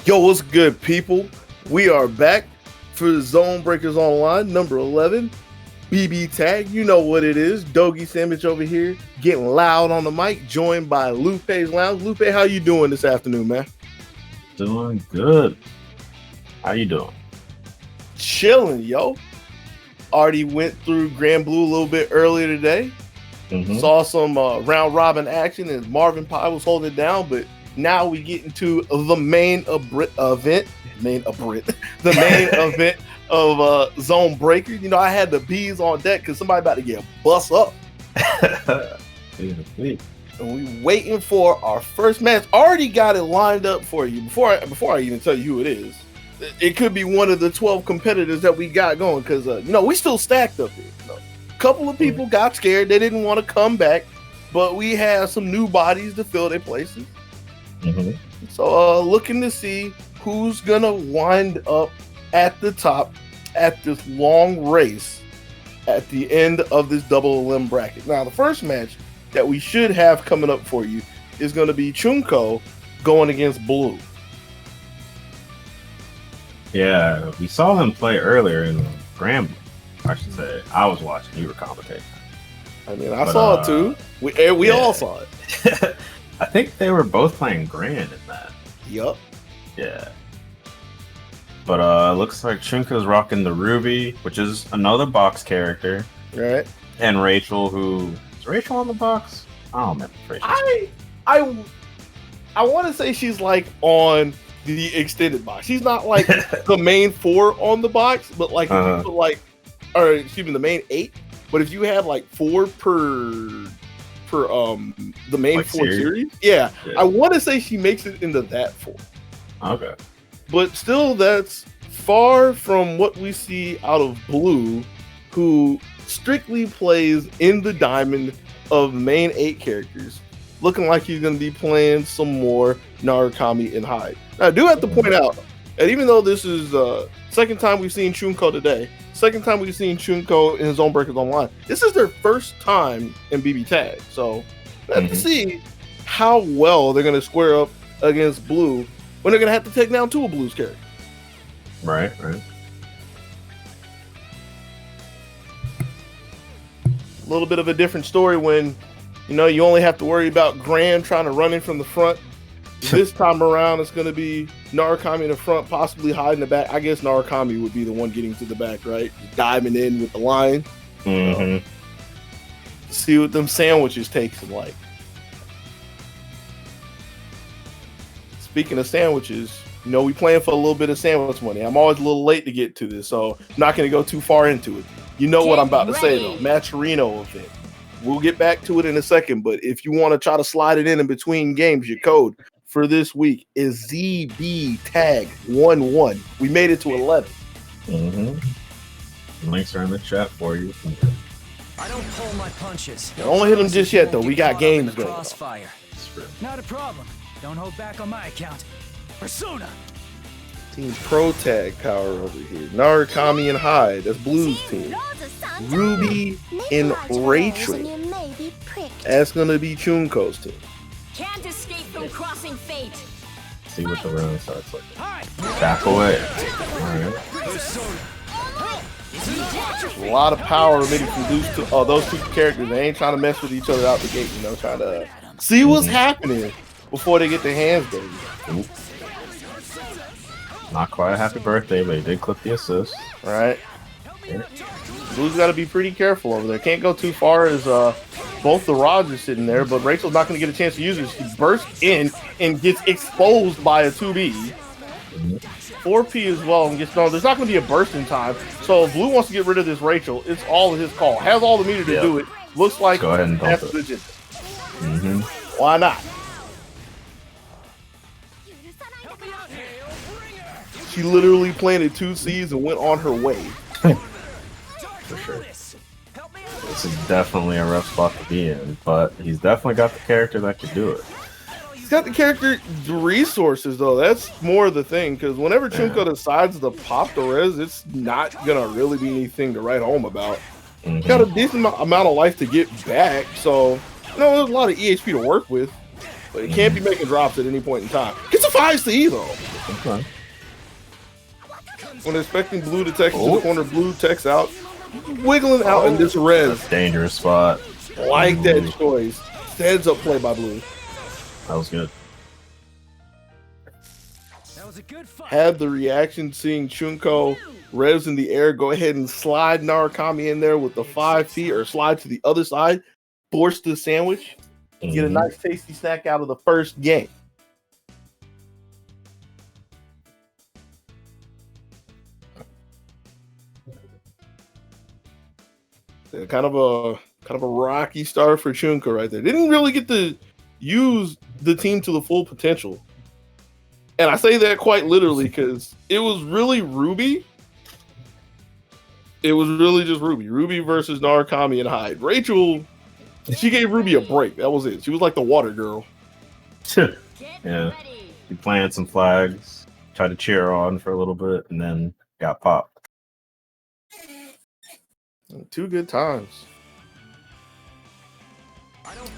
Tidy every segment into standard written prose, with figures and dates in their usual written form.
Yo, what's good, people? We are back for the ZoneBreakers Online, number 11. BB Tag, you know what it is. Doggy Sandwich over here, getting loud on the mic, joined by Lupe's Lounge. Lupe, how you doing this afternoon, man? Doing good. How you doing? Chilling, yo. Already went through Grand Blue a little bit earlier today. Saw some round robin action, and Marvin Pye was holding it down, but now we get into the main event of ZoneBreakers. You know, I had the bees on deck because somebody about to get bust up. And we waiting for our first match. Already got it lined up for you before I even tell you who it is. It could be one of the 12 competitors that we got going because we still stacked up here. A couple of people got scared; they didn't want to come back, but we have some new bodies to fill their places. So looking to see who's gonna wind up at the top at this long race at the end of this double elim bracket. Now, the first match that we should have coming up for you is going to be Chunko going against Blue. Yeah, we saw them play earlier in Grand Blue. I should say. I was watching. You were commentating. I mean, I saw it too. We all saw it. I think they were both playing Grand in that. Yup. Yeah. But looks like Chunko's rocking the R.O.B, which is another box character. Right. And Rachel, who is Rachel on the box? I don't remember Rachel. I want to say she's like on the extended box. She's not like the main 4 on the box, but like if you put the main 8. But if you have like 4 per the main like 4 series, yeah, I want to say she makes it into that 4. Okay. But still, that's far from what we see out of Blue, who strictly plays in the diamond of main 8 characters, looking like he's going to be playing some more Narukami and Hyde. Now, I do have to point out, and even though this is second time we've seen Chunko today, second time we've seen Chunko in ZoneBreakers Online, this is their first time in BB Tag. So let's see how well they're going to square up against Blue when they're going to have to take down 2 of Blue's characters. Right. A little bit of a different story when, you only have to worry about Graham trying to run in from the front. This time around, it's going to be Narukami in the front, possibly Hyde in the back. I guess Narukami would be the one getting to the back, right? Diving in with the line. See what them sandwiches tasting like. Speaking of sandwiches, we playing for a little bit of sandwich money. I'm always a little late to get to this, so I'm not going to go too far into it. You know what I'm about to say, though. Matcherino event. We'll get back to it in a second, but if you want to try to slide it in between games, your code for this week is ZBTAG11. We made it to 11. Links are in the chat for you. I don't pull my punches. Don't hit them just yet, though. We got games going. Not a problem. Don't hold back on my account. Persona. Team Pro Tag power over here. Narukami and Hyde. That's Blue's team. R.O.B and Rachel. That's gonna be Chunko's team. Can't escape from crossing fate. See what the round starts like. Back away. A lot of power emitting from those 2 characters. They ain't trying to mess with each other out the gate, trying to see what's happening before they get their hands dirty. Not quite a happy birthday, but he did clip the assist. Right. Blue's got to be pretty careful over there. Can't go too far as both the rods are sitting there, but Rachel's not going to get a chance to use it. She bursts in and gets exposed by a 2B. 4P as well and gets thrown. There's not going to be a burst in time, so if Blue wants to get rid of this Rachel, it's all his call. Has all the meter to do it. Looks like go ahead and that's dump legit. it. Why not? She literally planted 2 seeds and went on her way. For sure. This is definitely a rough spot to be in, but he's definitely got the character that could do it. He's got the resources, though. That's more the thing, because whenever Chunko decides to pop the res, it's not going to really be anything to write home about. He's got a decent amount of life to get back, so there's a lot of EHP to work with, but he can't be making drops at any point in time. Gets a 5C though. Okay. When expecting Blue to text to the corner, Blue texts out, wiggling out in this res. Dangerous spot. Like that choice. Heads up play by Blue. That was good. That was a good fight. Had the reaction seeing Chunko res in the air, go ahead and slide Narukami in there with the 5 feet or slide to the other side, force the sandwich, and get a nice tasty snack out of the first game. Kind of a rocky start for Chunko right there. Didn't really get to use the team to the full potential. And I say that quite literally because it was really R.O.B. It was really just R.O.B. R.O.B. versus Narukami and Hyde. Rachel, she gave R.O.B. a break. That was it. She was like the water girl. Yeah. He planted some flags, tried to cheer her on for a little bit, and then got popped. 2 good times.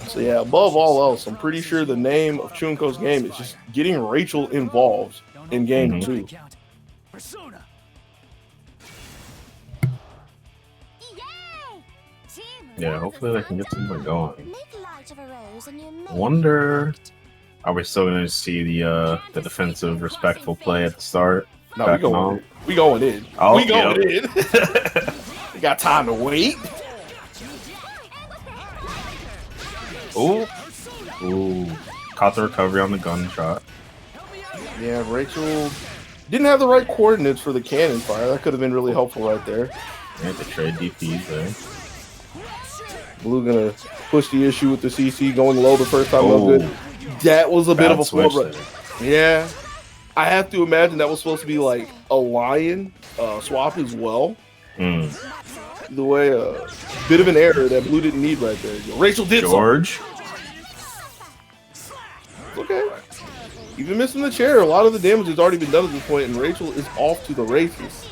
So yeah, above all else, I'm pretty sure the name of Chunko's game is just getting Rachel involved in game 2. Yeah, hopefully they can get something going. Wonder, are we still going to see the defensive, respectful play at the start? No, we going in. Oh, we going in. We got time to wait. Ooh. Caught the recovery on the gunshot. Yeah, Rachel didn't have the right coordinates for the cannon fire. That could have been really helpful right there. Yeah, the trade DPs there. Blue gonna push the issue with the CC going low the first time. Good. That was a bit of a flip right. Yeah. I have to imagine that was supposed to be like a lion swap as well. The way a bit of an error that Blue didn't need right there. Rachel did George. Okay. Even missing the chair, a lot of the damage has already been done at this point, and Rachel is off to the races.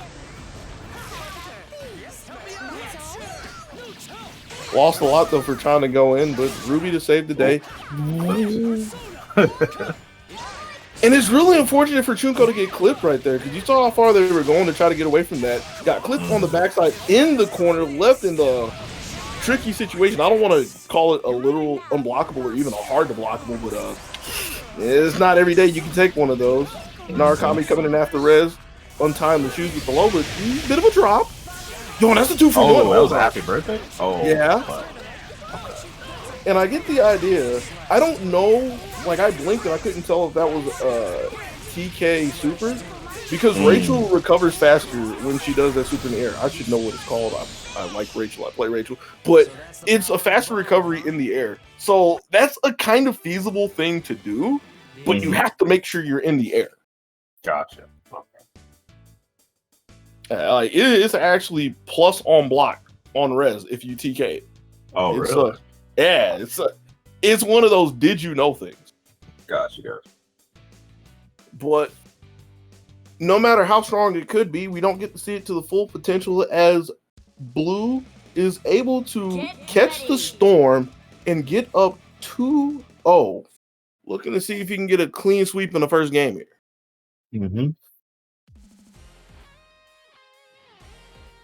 Lost a lot though for trying to go in, but R.O.B. to save the day. And it's really unfortunate for Chunko to get clipped right there because you saw how far they were going to try to get away from that. Got clipped on the backside in the corner, left in the tricky situation. I don't want to call it a literal unblockable or even a hard to blockable, but it's not every day you can take one of those. Narukami coming in after res, untying the shoes with the low, but bit of a drop. Yo, that's a 2-for-1. Oh, that was a happy birthday? Oh. Yeah. And I get the idea. I don't know. Like, I blinked and I couldn't tell if that was TK super. Because Rachel recovers faster when she does that super in the air. I should know what it's called. I like Rachel. I play Rachel. But it's a faster recovery in the air. So that's a kind of feasible thing to do. But you have to make sure you're in the air. Gotcha. Like it is actually plus on block on res if you TK it. Oh, really? It's one of those did you know things. Gotcha. But no matter how strong it could be, we don't get to see it to the full potential as Blue is able to catch the storm and get up 2-0. Looking to see if he can get a clean sweep in the first game here.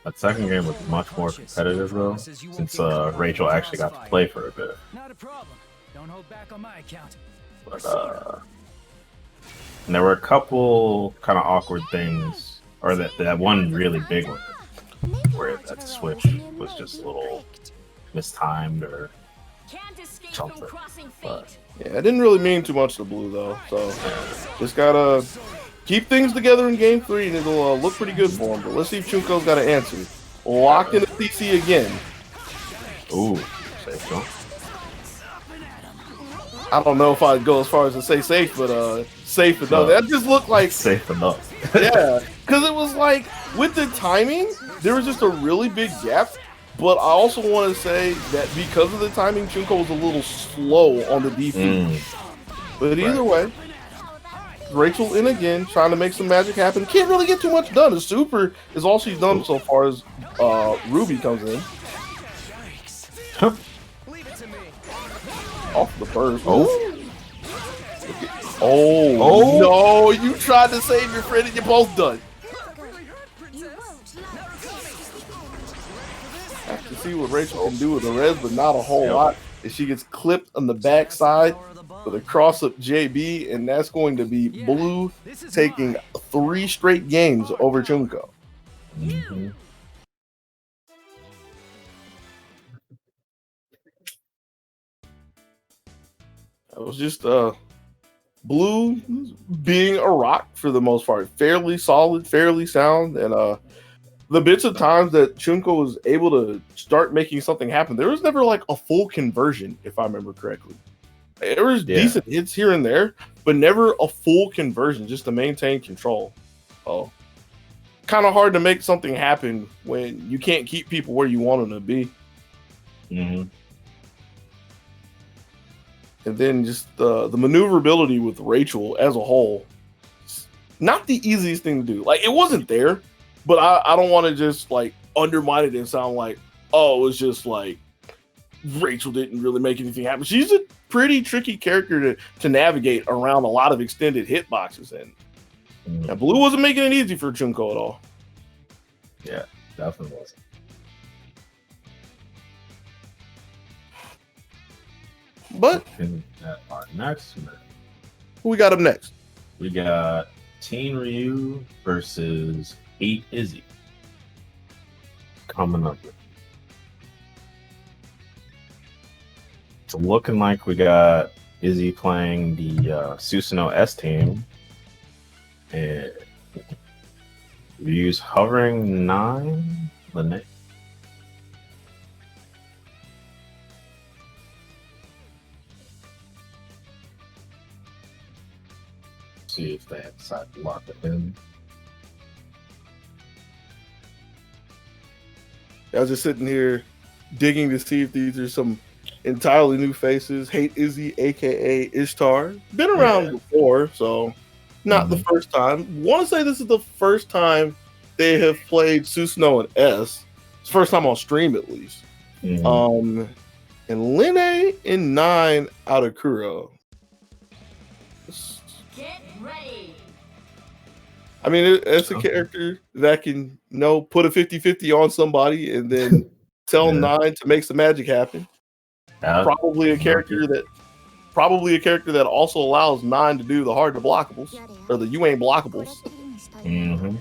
That second game was much more competitive though, since Rachel actually got to play for a bit. Not a problem. Don't hold back on my account. But and there were a couple kind of awkward things, or that one really big one where that switch was just a little mistimed or something. But yeah, it didn't really mean too much to Blue though, so just gotta keep things together in game 3 and it'll look pretty good for him. But let's see if Chunko's got an answer. Locked in the CC again. Ooh, safe jump. I don't know if I'd go as far as to say safe, but safe enough. That just looked like safe enough. Yeah, because it was like with the timing, there was just a really big gap. But I also want to say that because of the timing, Chunko was a little slow on the defense. But either way, Rachel in again, trying to make some magic happen. Can't really get too much done. The super is all she's done so far as R.O.B. comes in. Off the burst. Oh no! You tried to save your friend and you're both done. Have to see what Rachel can do with the res, but not a whole lot. If she gets clipped on the backside with a cross-up JB, and that's going to be Blue taking 3 straight games over Chunko. Mm-hmm. It was just Blue being a rock for the most part, fairly solid, fairly sound, and the bits of times that Chunko was able to start making something happen, there was never like a full conversion, if I remember correctly. There was decent hits here and there, but never a full conversion, just to maintain control. Oh, kind of hard to make something happen when you can't keep people where you want them to be. Mm-hmm. And then just the maneuverability with Rachel as a whole, not the easiest thing to do. Like, it wasn't there, but I don't want to just like undermine it and sound like, oh, it was just like Rachel didn't really make anything happen. She's a pretty tricky character to navigate around a lot of extended hitboxes, and Blue wasn't making it easy for Chunko at all. Yeah, definitely wasn't. But our next match, who we got up next? We got Teen Ryu versus 8 Izzy coming up. It's looking like we got Izzy playing the Susanoo S team, and Ryu's hovering 9. Lene. See if they decide to lock it in. I was just sitting here digging to see if these are some entirely new faces. Hate Izzy, aka Ishtar, been around before, so not the first time. Want to say this is the first time they have played Susanoo and S. It's the first time on stream, at least. And Lene and 9 out of Kuro. Get ready. I mean, it's a character that can, put a 50-50 on somebody and then tell 9 to make some magic happen. Probably a character that also allows 9 to do the hard to blockables, or the you ain't blockables. Mm-hmm.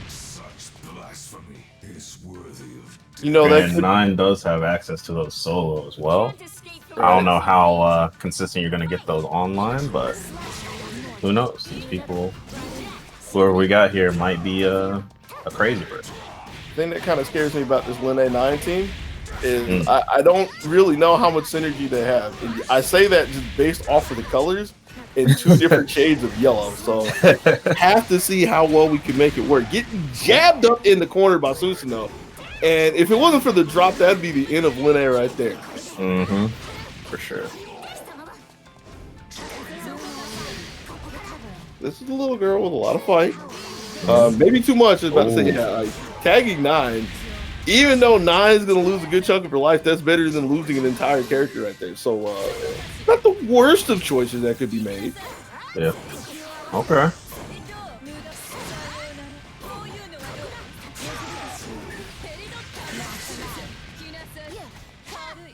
Such blasphemy is worthy of that 9 does have access to those solo as well. I don't know how consistent you're going to get those online, but who knows? These people, whoever we got here, might be a crazy person. The thing that kind of scares me about this Lene 9 team is I don't really know how much synergy they have. And I say that just based off of the colors in 2 different shades of yellow. So have to see how well we can make it work. Getting jabbed up in the corner by Susanoo. And if it wasn't for the drop, that'd be the end of Lene right there. Mm-hmm. For sure. This is a little girl with a lot of fight. Maybe too much. I was about to say, tagging 9. Even though 9 is going to lose a good chunk of her life, that's better than losing an entire character right there. So, not the worst of choices that could be made. Yeah. Okay.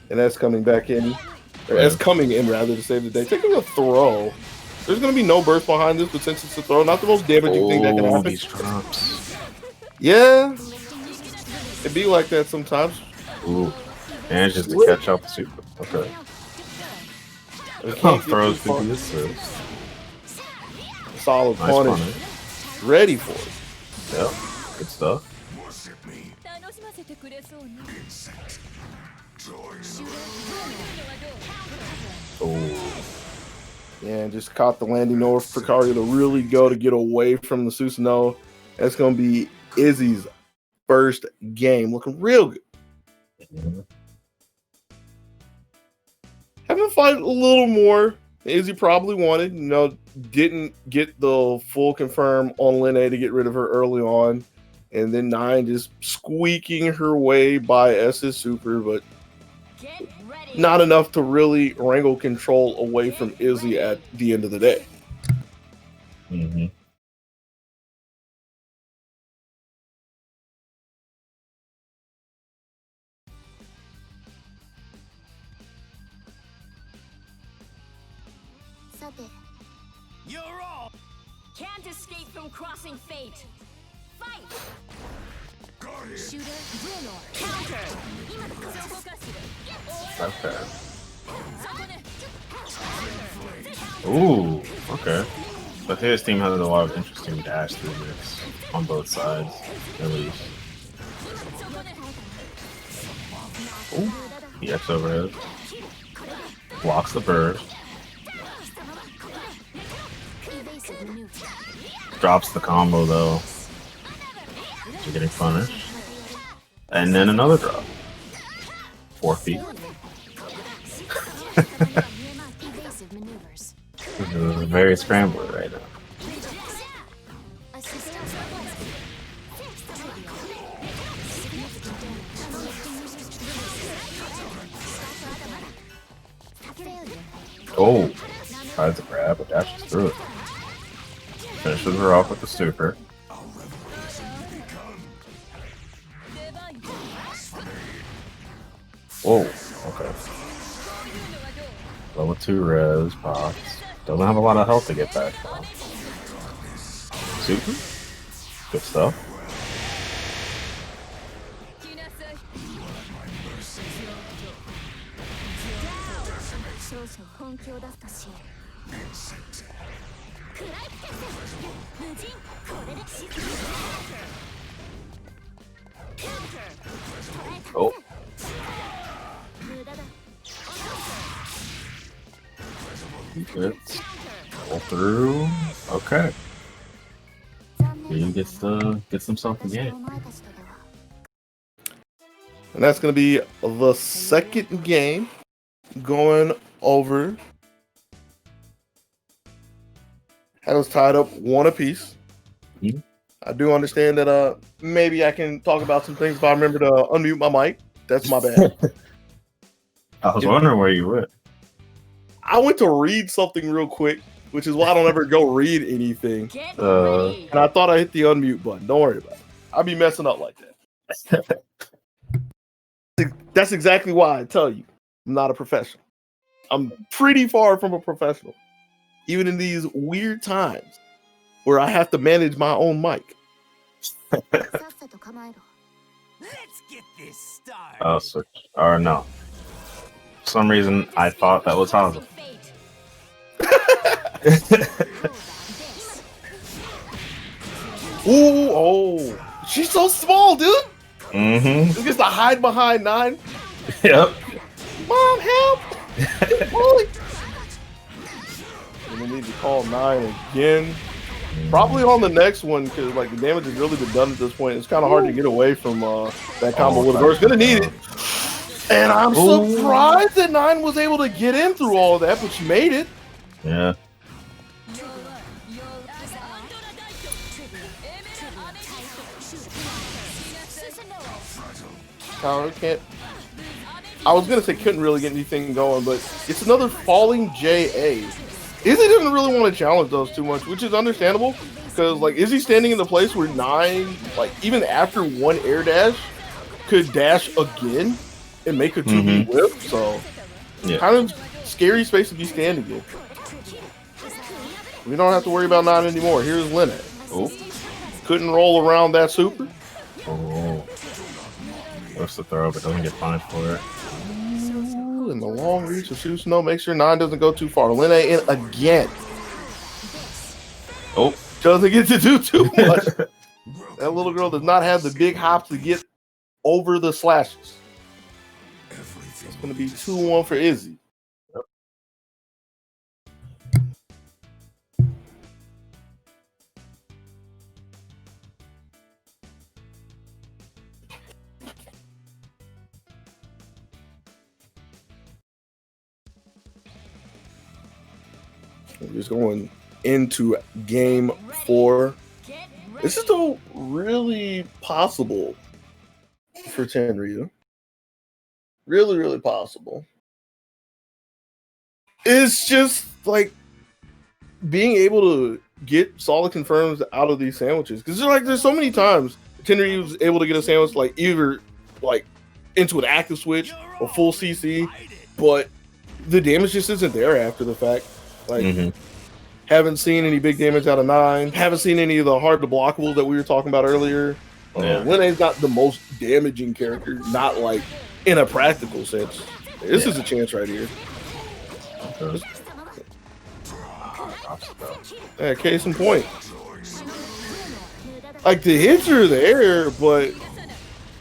And that's coming back in. Or that's coming in, rather, to save the day. Taking a throw. There's going to be no burst behind this, but since it's a throw, not the most damaging thing that can happen. These drops. Yeah. It be like that sometimes. Ooh. And just to catch up super. Okay. Throws people this first. Solid punish. Ready for it. Yep. Good stuff. Oh. Yeah, and just caught the landing north for Karia to really go to get away from the Susanoo. That's going to be Izzy's first game. Looking real good. Having to fight a little more. Izzy probably wanted. Didn't get the full confirm on Lene to get rid of her early on. And then 9 just squeaking her way by S's super. But not enough to really wrangle control away from Izzy at the end of the day. Mm-hmm. You're all can't escape from crossing fate. Fight. Shooter, counter. Okay. Ooh, okay. But his team has a lot of interesting dash through this on both sides, at least. Ooh, he X overhead. Blocks the bird. Drops the combo though. You're getting punished. And then another drop. 4 feet. This is very scrambler right now. Oh, tries to grab, but dashes through it. Finishes her off with the super. Whoa, okay. Level 2 res, pops. Doesn't have a lot of health to get back though. Super? Good stuff. Oh. It's all through. Okay. He gets himself a game. And that's going to be the second game going over. Had us tied up 1 apiece. Mm-hmm. I do understand that maybe I can talk about some things if I remember to unmute my mic. That's my bad. I was wondering where you went. I went to read something real quick, which is why I don't ever go read anything. And I thought I hit the unmute button. Don't worry about it. I'll be messing up like that. That's exactly why I tell you I'm not a professional. I'm pretty far from a professional. Even in these weird times where I have to manage my own mic. Let's get this started. Oh, switch. Or no. For some reason, I thought that was Haza. Ooh, oh. She's so small, dude. Mm-hmm. She gets to hide behind 9. Yep. Mom, help! And we need to call 9 again. Probably on the next one, because like the damage has really been done at this point. It's kind of hard to get away from that combo with a burst. Gonna need it. And I'm surprised that 9 was able to get in through all of that, but she made it. Yeah. Counter can't. I was gonna say couldn't really get anything going, but it's another falling JA. Izzy doesn't really want to challenge those too much, which is understandable because like Izzy standing in the place where 9, like even after 1 air dash, could dash again and make a 2B whip. So kind of scary space to be standing in. We don't have to worry about 9 anymore. Here's Lynette. Oh, couldn't roll around that super. Oh. What's the throw, but doesn't get punished for it. In the long reach of Susano, make sure 9 doesn't go too far. Lynette in again. Oh. Doesn't get to do too much. That little girl does not have the big hops to get over the slashes. It's going to be 2-1 for Izzy. We're just going into game 4. This is still really possible for Tenryu. Really, really possible. It's just like being able to get solid confirms out of these sandwiches, because there's so many times Tenryu was able to get a sandwich like either like into an active switch or full CC, but the damage just isn't there after the fact. Like haven't seen any big damage out of 9. Haven't seen any of the hard to blockables that we were talking about earlier. Linne's not the most damaging character, not like in a practical sense. This is a chance right here. Yeah, case in point. Like the hits are there, but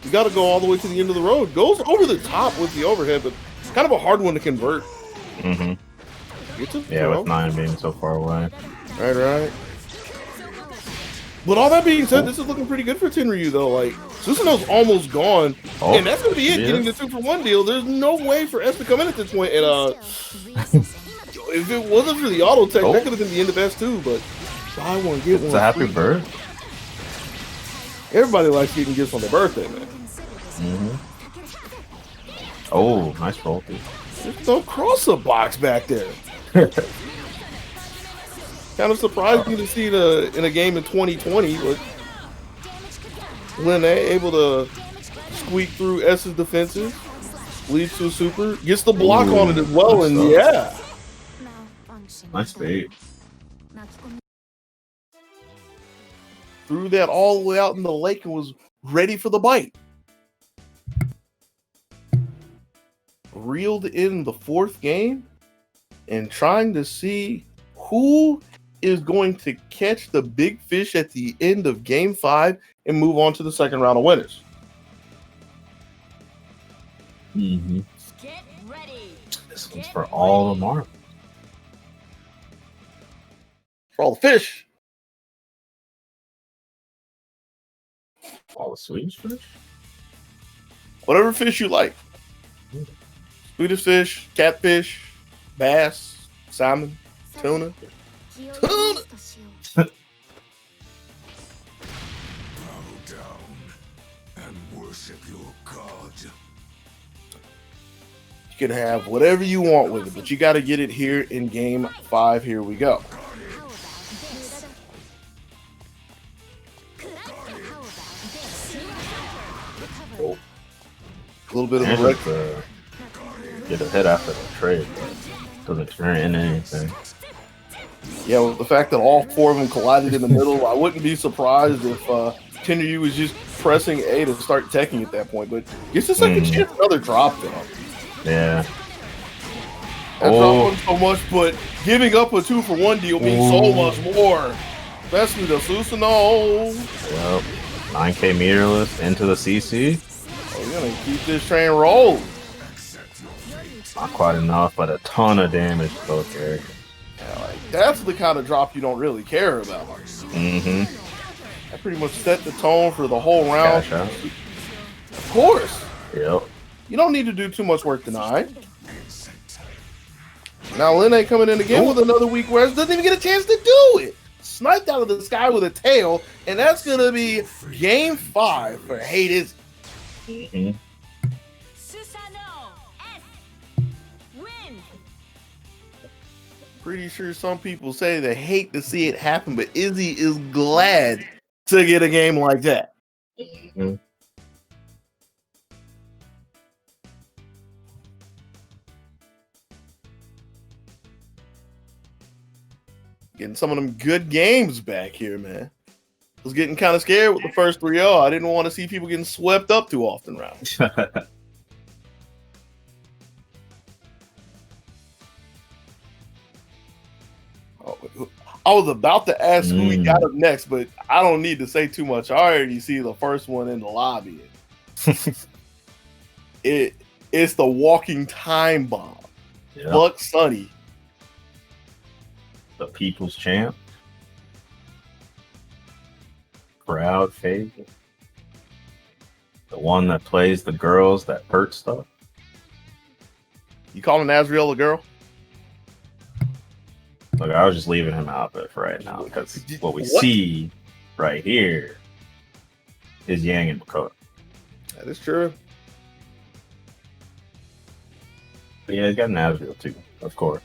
you got to go all the way to the end of the road. Goes over the top with the overhead, but it's kind of a hard one to convert. Yeah, with 9 being so far away. Right. But all that being said, this is looking pretty good for Tenryu, though. Like, Susanoo's almost gone, and that's going to be it, getting the 2-for-1 deal. There's no way for S to come in at this point. And if it wasn't for the auto tech, that could have been the end of S2, but buy one, get one. It's a happy birthday. Everybody likes getting gifts on their birthday, man. Oh, nice roll, dude. Just don't cross the box back there. Kind of surprised me to see it in a game in 2020, but Linne able to squeak through S's defenses, leads to a super, gets the block on it as well, and nice bait. Threw that all the way out in the lake and was ready for the bite. Reeled in the 4th game and trying to see who is going to catch the big fish at the end of game 5 and move on to the second round of winners. Get ready. This one's for all the marbles. For all the fish. All the Swedish fish? Whatever fish you like. Swedish fish, catfish, bass, salmon, tuna. Bow down and worship your god. You can have whatever you want with it, but you got to get it here in game 5. Here we go. A little bit of a wreck. Get a hit after the trade, but doesn't turn into anything. Yeah, with the fact that all 4 of them collided in the middle, I wouldn't be surprised if Tenryu was just pressing A to start teching at that point. But gets a second chance, another drop though. Yeah. That drop wasn't so much, but giving up a 2-for-1 deal means so much more. Especially the Susanoo. Yep. 9K meterless into the CC. Oh, you're gonna keep this train rolling. Not quite enough, but a ton of damage to both characters. Yeah, like, that's the kind of drop you don't really care about. That pretty much set the tone for the whole round. Of course. Yep. You don't need to do too much work tonight. Now Linne coming in again with another weak where doesn't even get a chance to do it. Sniped out of the sky with a tail, and that's gonna be game 5 for Hate Is. Susanoo S win. Pretty sure some people say they hate to see it happen, but Izzy is glad to get a game like that. Getting some of them good games back here, man. I was getting kind of scared with the first 3-0. I didn't want to see people getting swept up too often round. I was about to ask who we got up next, but I don't need to say too much. I already see the first one in the lobby. It's the walking time bomb. Yep. Buck Sunny. The people's champ. Crowd favorite. The one that plays the girls that hurt stuff. You calling Azriel a girl? Look, I was just leaving him out of it for right now because what we see right here is Yang and Makoto. That is true. But yeah, he's got an Azriel too, of course.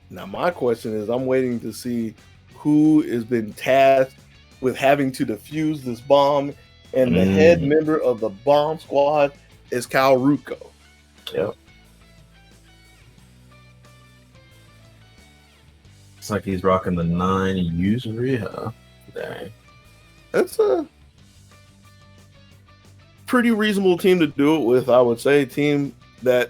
Now my question is, I'm waiting to see who has been tasked with having to defuse this bomb, and the head member of the bomb squad is Cal Ruko. Yep. It's like he's rocking the 9 usury, huh? Dang. That's a pretty reasonable team to do it with, I would say. Team that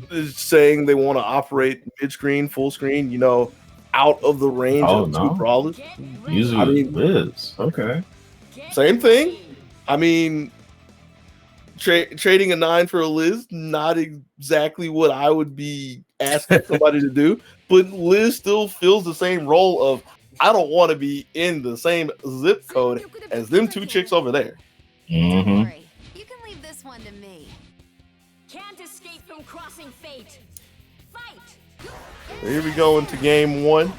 is saying they want to operate mid-screen, full screen, you know, out of the range of two brawlers. Usually Liz. Okay. Same thing. I mean, trading a 9 for a Liz, not exactly what I would be asking somebody to do, but Liz still fills the same role of, I don't want to be in the same zip code as them two chicks over there. Don't worry. You can leave this one to me. Can't escape from crossing fate. Fight. Here we go into game 1.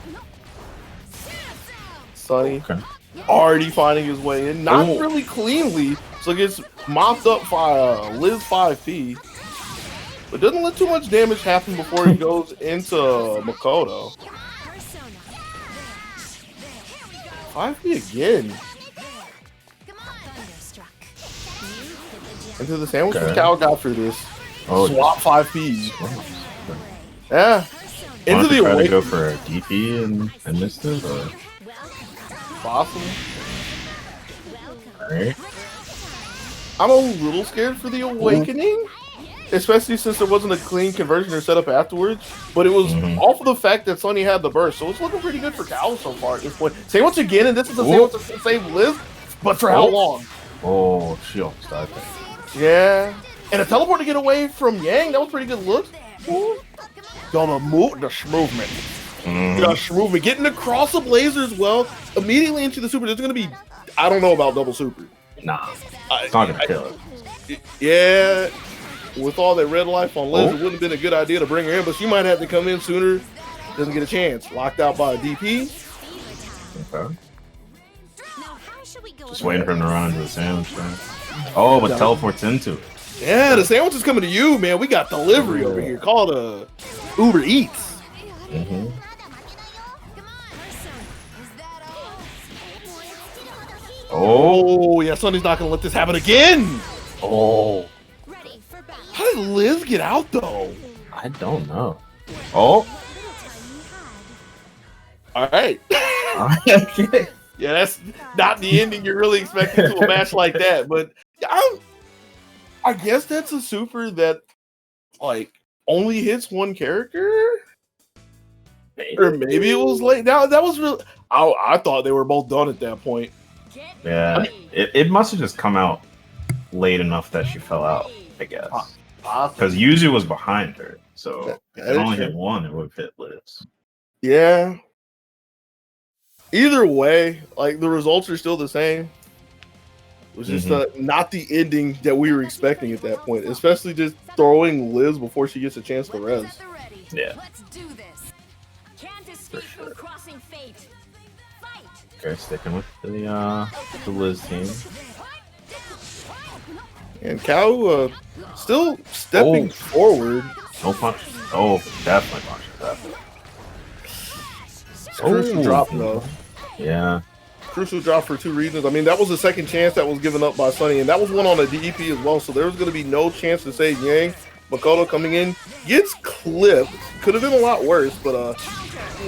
Sonny already finding his way in, not really cleanly, so gets mopped up by Liz 5P, but doesn't let too much damage happen before he goes into Makoto. 5P again. Into the sandwich Cal got for this. Swap 5P. Yeah. Into the try to go for a DP and missed it, or possible. Alright. I'm a little scared for the awakening, especially since there wasn't a clean conversion or setup afterwards. But it was off of the fact that Sonny had the burst, so it's looking pretty good for Cal so far at this point. Sandwich again, and this is a sandwich to save Liz, but for how long? Oh, she almost died there. Yeah, and a teleport to get away from Yang. That was pretty good look. Gonna move the movement. Movement. Getting across the Blazer as well. Immediately into the super. There's gonna be, I don't know about double super. Nah, it's not gonna kill it. Yeah, with all that red life on Liz, it wouldn't have been a good idea to bring her in, but she might have to come in sooner. Doesn't get a chance. Locked out by a DP. Okay. Just waiting for him to run into the sandwich thing. Oh, but teleports into it. Yeah, the sandwich is coming to you, man. We got delivery over here called Uber Eats. Oh, yeah, Sonny's not going to let this happen again. Oh. How did Liz get out, though? I don't know. Oh. All right. Okay. Yeah, that's not the ending you're really expecting to a match like that. But I guess that's a super that, like, only hits one character? Or maybe it was late. That was really... I thought they were both done at that point. Yeah, it must have just come out late enough that she fell out, I guess. Because Yuzu was behind her, so if it only hit one, it would have hit Liz. Yeah. Either way, like, the results are still the same. It was just not the ending that we were expecting at that point, especially just throwing Liz before she gets a chance to res. Yeah. Let's do this. Can't escape from crossing fate. Fight. Okay, sticking with the Liz team. And Cal still stepping forward. No punch. Oh, definitely punch. Definitely. Crucial drop, though. Yeah. Crucial drop for 2 reasons. I mean, that was the second chance that was given up by Sonny, and that was one on a DEP as well, so there was going to be no chance to save Yang. Makoto coming in, gets clipped. Could have been a lot worse, but a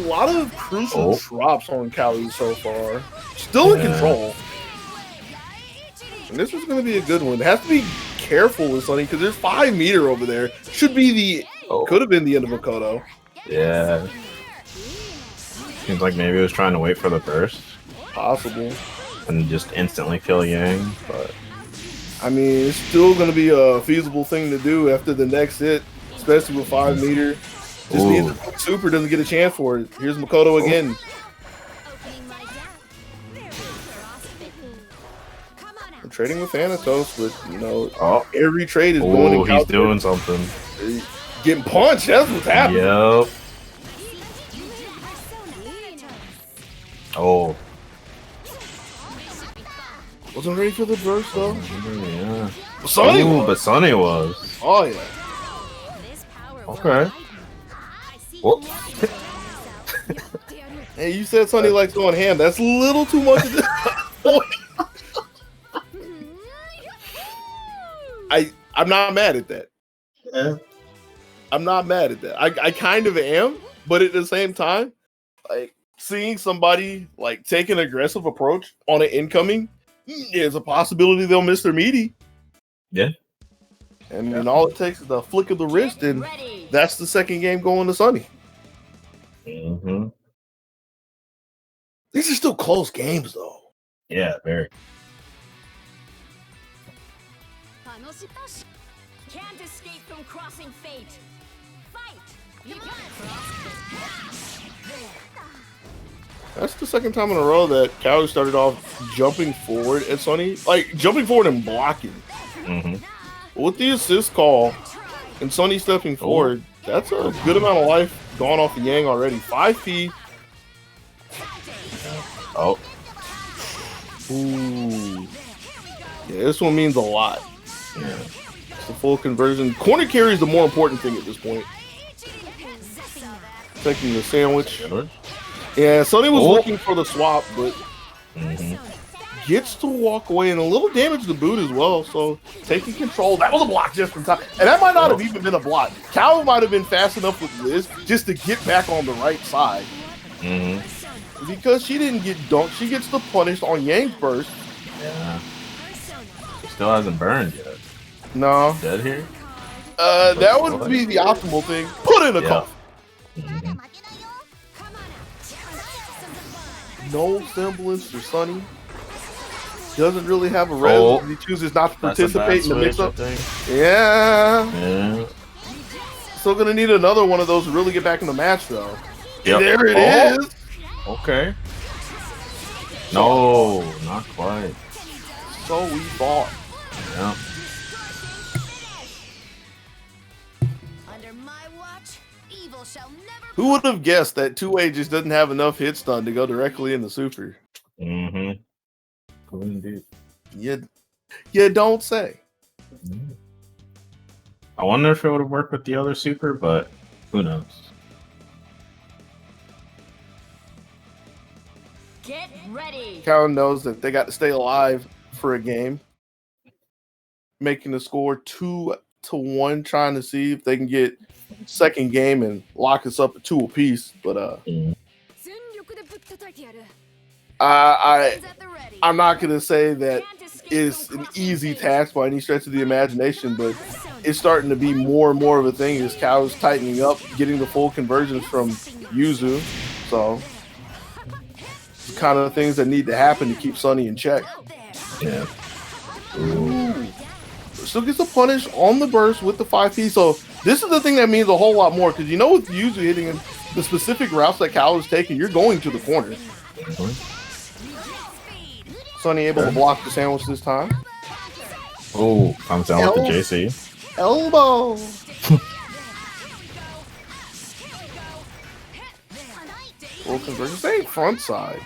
lot of crucial drops on Kali so far. Still in control. And this is going to be a good one. It has to be careful with Sonny, because there's 5 meter over there. Should be the... Could have been the end of Makoto. Yeah. Seems like maybe it was trying to wait for the burst. Possible. And just instantly kill Yang, but... I mean, it's still going to be a feasible thing to do after the next hit, especially with 5 meter. Just needs a super, doesn't get a chance for it. Here's Makoto again. I'm trading with Thanatos, but, you know, every trade is going in. He's doing something. Getting punched, that's what's happening. Yep. Oh. Wasn't ready for the burst, though. Yeah. Sonny was. But Sonny was. Oh, yeah. Okay. Whoop. Hey, you said Sonny likes going ham. That's a little too much. I'm not mad at that. Yeah. I'm not mad at that. I kind of am, but at the same time, like seeing somebody like take an aggressive approach on an incoming, there's a possibility they'll miss their meaty. Yeah. And all it takes is the flick of the wrist, and that's the second game going to Sonny. Mm-hmm. These are still close games, though. Yeah, very. Can't escape from crossing fate. Fight! You got That's the second time in a row that Cali started off jumping forward at Sonny. Like, jumping forward and blocking. Mm-hmm. With the assist call and Sonny stepping forward, that's a good amount of life gone off the Yang already. 5P. Oh. Ooh. Yeah, this one means a lot. Yeah. It's the full conversion. Corner carry is the more important thing at this point. Taking the sandwich. Yeah, Sonny was looking for the swap, but gets to walk away and a little damage to the boot as well. So taking control. That was a block just in time. And that might not have even been a block. Cal might have been fast enough with Liz just to get back on the right side. Because she didn't get dunked, she gets the punish on Yang first. Yeah. She still hasn't burned yet. No. Dead here? That would be the optimal thing. Put in a cup. No semblance to Sonny. Doesn't really have a res. He chooses not to participate in the mix-up. Yeah. Still gonna need another one of those to really get back in the match, though. Yep. There it is. Okay. No, not quite. So we thought. Yeah. Under my watch, evil shall never. Who would have guessed that 2A just doesn't have enough hit stun to go directly in the super? Mm-hmm. Cool indeed. You don't say. I wonder if it would have worked with the other super, but who knows? Get ready. Cal knows that they got to stay alive for a game, making the score 2-1, trying to see if they can get second game and lock us up at 2 apiece. But I'm not gonna say that it's an easy task by any stretch of the imagination, but it's starting to be more and more of a thing as Cal's tightening up, getting the full conversions from Yuzu. So it's kind of things that need to happen to keep Sonny in check. Yeah. Ooh. Still gets a punish on the burst with the 5P. So this is the thing that means a whole lot more, because you know with Yuzu hitting him, the specific routes that Cal is taking, you're going to the corner. Sonny able to block the sandwich this time. Oh, comes down with the JC. Elbow. Full conversion. Same front side.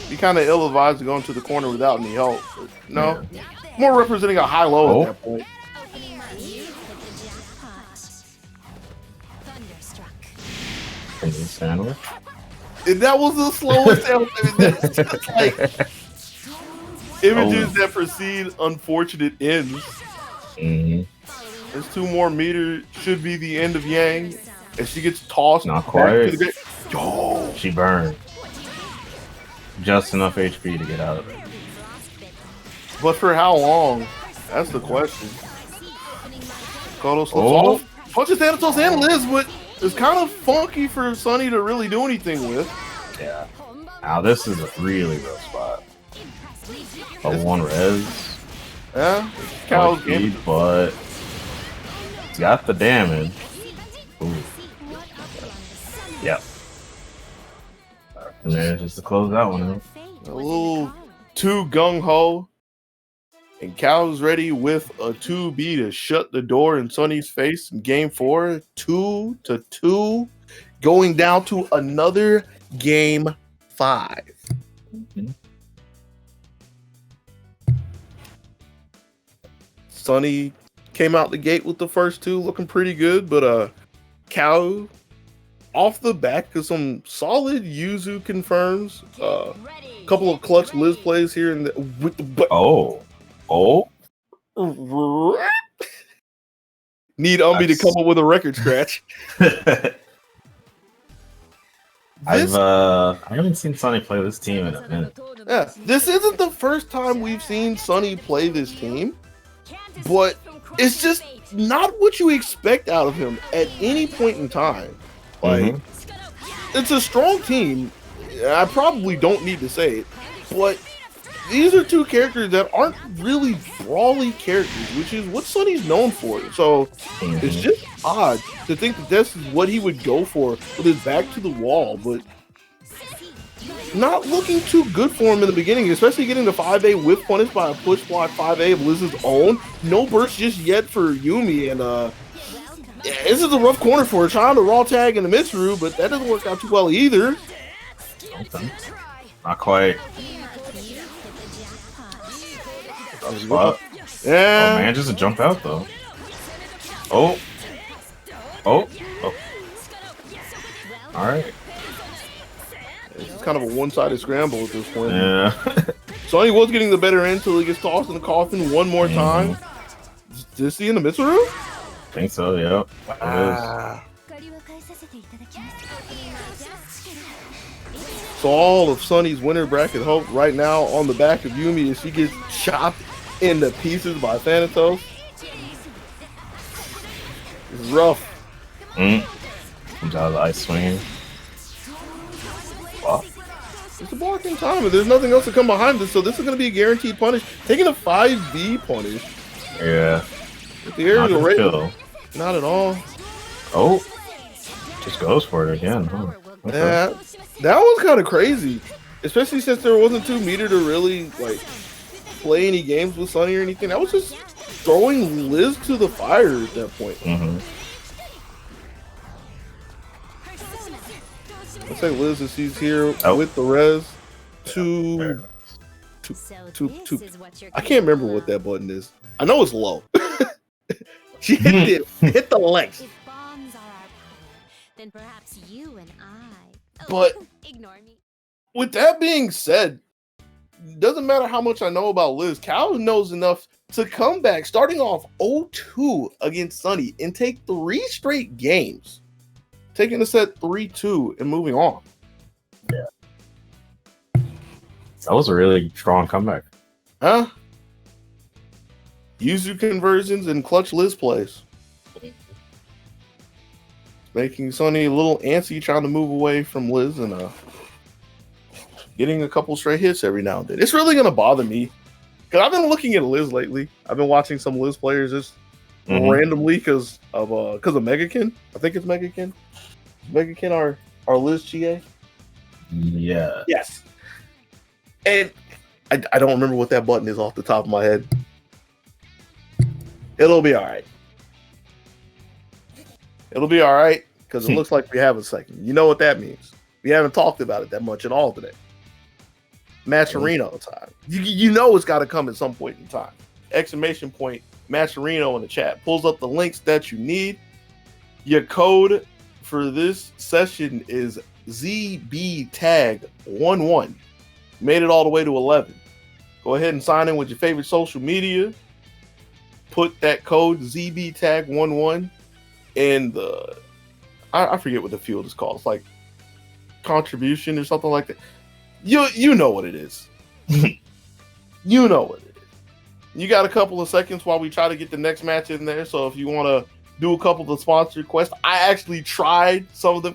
Be kind of ill-advised to go into the corner without any help. But no. More representing a high-low at that point. Sandwich. And that was the slowest sandwich. I mean, that's just like images that precede unfortunate ends. There's 2 more meters. Should be the end of Yang. And she gets tossed. Not quite. Yo. She burned. Just enough HP to get out of it. But for how long? That's the question. Kodo slips off. Punches Thanatos and Liz, but it's kind of funky for Sonny to really do anything with. Yeah. Now this is a really rough spot. A 1 res. Yeah. Cal's speed, but it's got the damage. Ooh. Yep. And then just to close that one out. A little too gung-ho. And Cal's ready with a 2B to shut the door in Sonny's face in game 4. 2-2. Going down to another game 5. Sonny came out the gate with the first 2 looking pretty good, but Cal off the back of some solid Yuzu confirms. Couple of clutch Liz plays here and with the need Umbi to come up with a record scratch. I haven't seen Sonny play this team in a minute. Yeah, this isn't the first time we've seen Sonny play this team, but it's just not what you expect out of him at any point in time. Like, it's a strong team. I probably don't need to say it, but these are two characters that aren't really brawly characters, which is what Sonny's known for. So it's just odd to think that this is what he would go for with his back to the wall, but not looking too good for him in the beginning, especially getting the 5A whiff punished by a push block 5A of Liz's own. No burst just yet for Yumi, and this is a rough corner for her, trying to raw tag in the Mitsuru, but that doesn't work out too well either. Okay. Not quite. Yeah. Oh man, just a jump out though. Oh. Alright. It's kind of a one-sided scramble at this point. Yeah. Sonny was getting the better end until he gets tossed in the coffin one more time. Did he in the Mitsuru? I think so, yeah. Wow. So all of Sonny's winner bracket hope right now on the back of Yumi as she gets chopped into pieces by Thanatos. It's rough. Comes out of the ice swinging. Wow. It's a barking time, and there's nothing else to come behind this, so this is going to be a guaranteed punish. Taking a 5B punish. Yeah. With the aerial rate. Not at all. Oh. Just goes for it again, huh? Okay. Yeah. That was kind of crazy, especially since there wasn't 2 meter to really like play any games with Sonny or anything. That was just throwing Liz to the fire at that point. Let's say Liz is she's here with the res. Two. I can't remember what that button is. I know it's low. She hit the length. If bombs are our power, then perhaps you and I. But Ignore me. With that being said, doesn't matter how much I know about Liz, Cal knows enough to come back, starting off 0-2 against Sonny and take 3 straight games, taking the set 3-2 and moving on. Yeah, that was a really strong comeback. Huh? Yuzu conversions and clutch Liz plays. Making Sonny a little antsy, trying to move away from Liz and getting a couple straight hits every now and then. It's really gonna bother me because I've been looking at Liz lately. I've been watching some Liz players just randomly because of Megakin. I think it's Megakin. Megakin our Liz GA. Yeah. Yes. And I don't remember what that button is off the top of my head. It'll be all right. It'll be all right because it looks like we have a second. You know what that means. We haven't talked about it that much at all today. Matcherino time. You know it's got to come at some point in time. Exclamation point, Matcherino in the chat. Pulls up the links that you need. Your code for this session is ZBTag11. Made it all the way to 11. Go ahead and sign in with your favorite social media. Put that code ZBTag11 in the, I forget what the field is called. It's like contribution or something like that. You know what it is. You know what it is. You got a couple of seconds while we try to get the next match in there. So if you want to do a couple of sponsor requests, I actually tried some of them.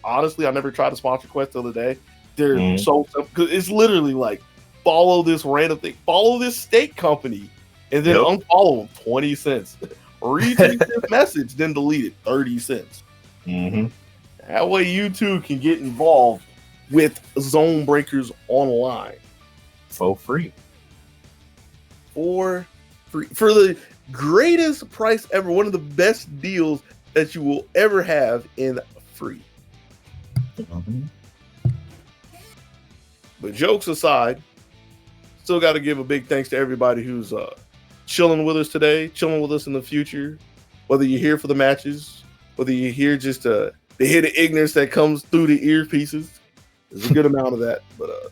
I never tried a sponsor request the other day. They're so simple because it's literally like follow this random thing, follow this steak company, and then unfollow them 20 cents. Retweet this message, then delete it 30 cents. That way you too can get involved with ZoneBreakers online for free. For the greatest price ever, one of the best deals that you will ever have in free. But jokes aside, still got to give a big thanks to everybody who's chilling with us today, chilling with us in the future. Whether you're here for the matches, whether you're here just to the hidden ignorance that comes through the earpieces. There's a good amount of that. But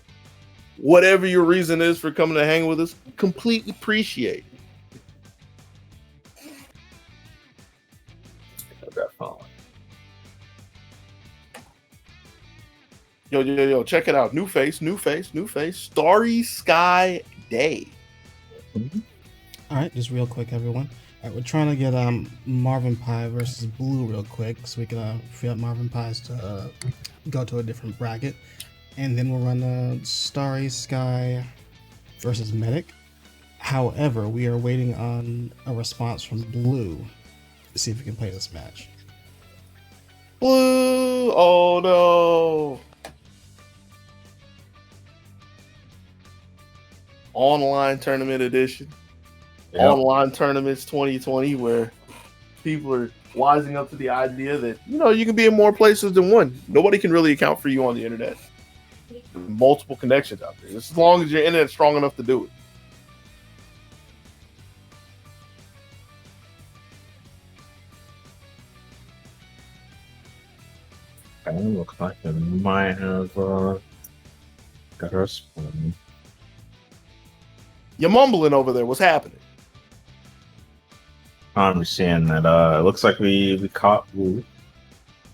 whatever your reason is for coming to hang with us, completely appreciate it. Yo, check it out. New face. Starry Sky Day. Mm-hmm. All right, just real quick, everyone. All right, we're trying to get Marvin Pie versus Blue real quick so we can free up Marvin Pies to go to a different bracket. And then we'll run Starry Sky versus Medic. However, we are waiting on a response from Blue to see if we can play this match. Blue! Oh no! Online tournament edition. Yep. Online tournaments 2020, where people are wising up to the idea that, you can be in more places than one. Nobody can really account for you on the internet. Multiple connections out there. Just as long as your internet's strong enough to do it. It looks like it might have got us. You're mumbling over there. What's happening? I'm just seeing that it looks like we caught Blue.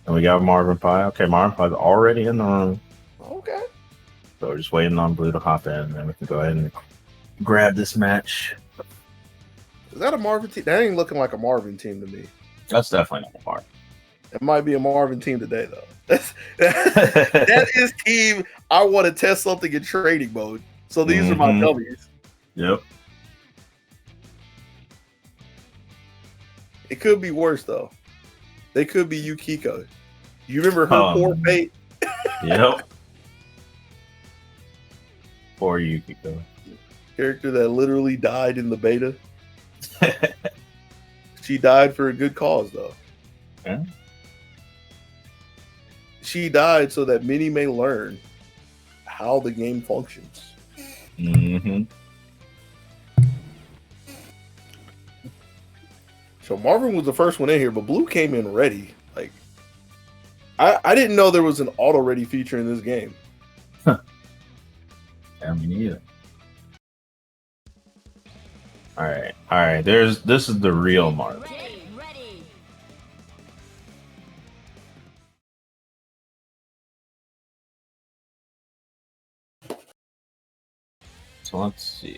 And we got Marvin Pie. Okay, Marvin Pie's already in the room. Okay. So we're just waiting on Blue to hop in, and then we can go ahead and grab this match. Is that a Marvin team? That ain't looking like a Marvin team to me. That's definitely not a Marvin. It might be a Marvin team today, though. That is team I want to test something in trading mode. So these are my W's. Yep. It could be worse, though. They could be Yukiko. You remember her poor fate? Yep. Poor Yukiko. Character that literally died in the beta. She died for a good cause, though. Yeah. She died so that many may learn how the game functions. Mm-hmm. So Marvin was the first one in here, but Blue came in ready. Like, I didn't know there was an auto-ready feature in this game. Huh. Yeah, me neither. All right. This is the real Marvin. Ready. So let's see.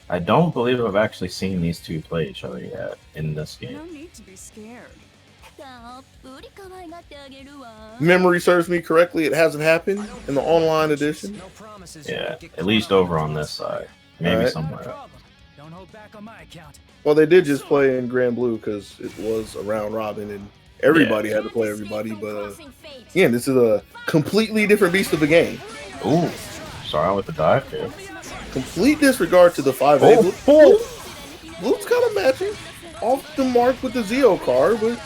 I don't believe I've actually seen these two play each other yet in this game. No need to be scared. Memory serves me correctly, it hasn't happened in the online edition. Yeah, at least over on this side. Maybe somewhere else. Don't hold back on my account. Well, they did just play in Grand Blue because it was a round robin and everybody had to play everybody. But again, this is a completely different beast of a game. Ooh, sorry with the dive kick. Complete disregard to the 5A. Blue's kind of matching off the mark with the Zeo card, but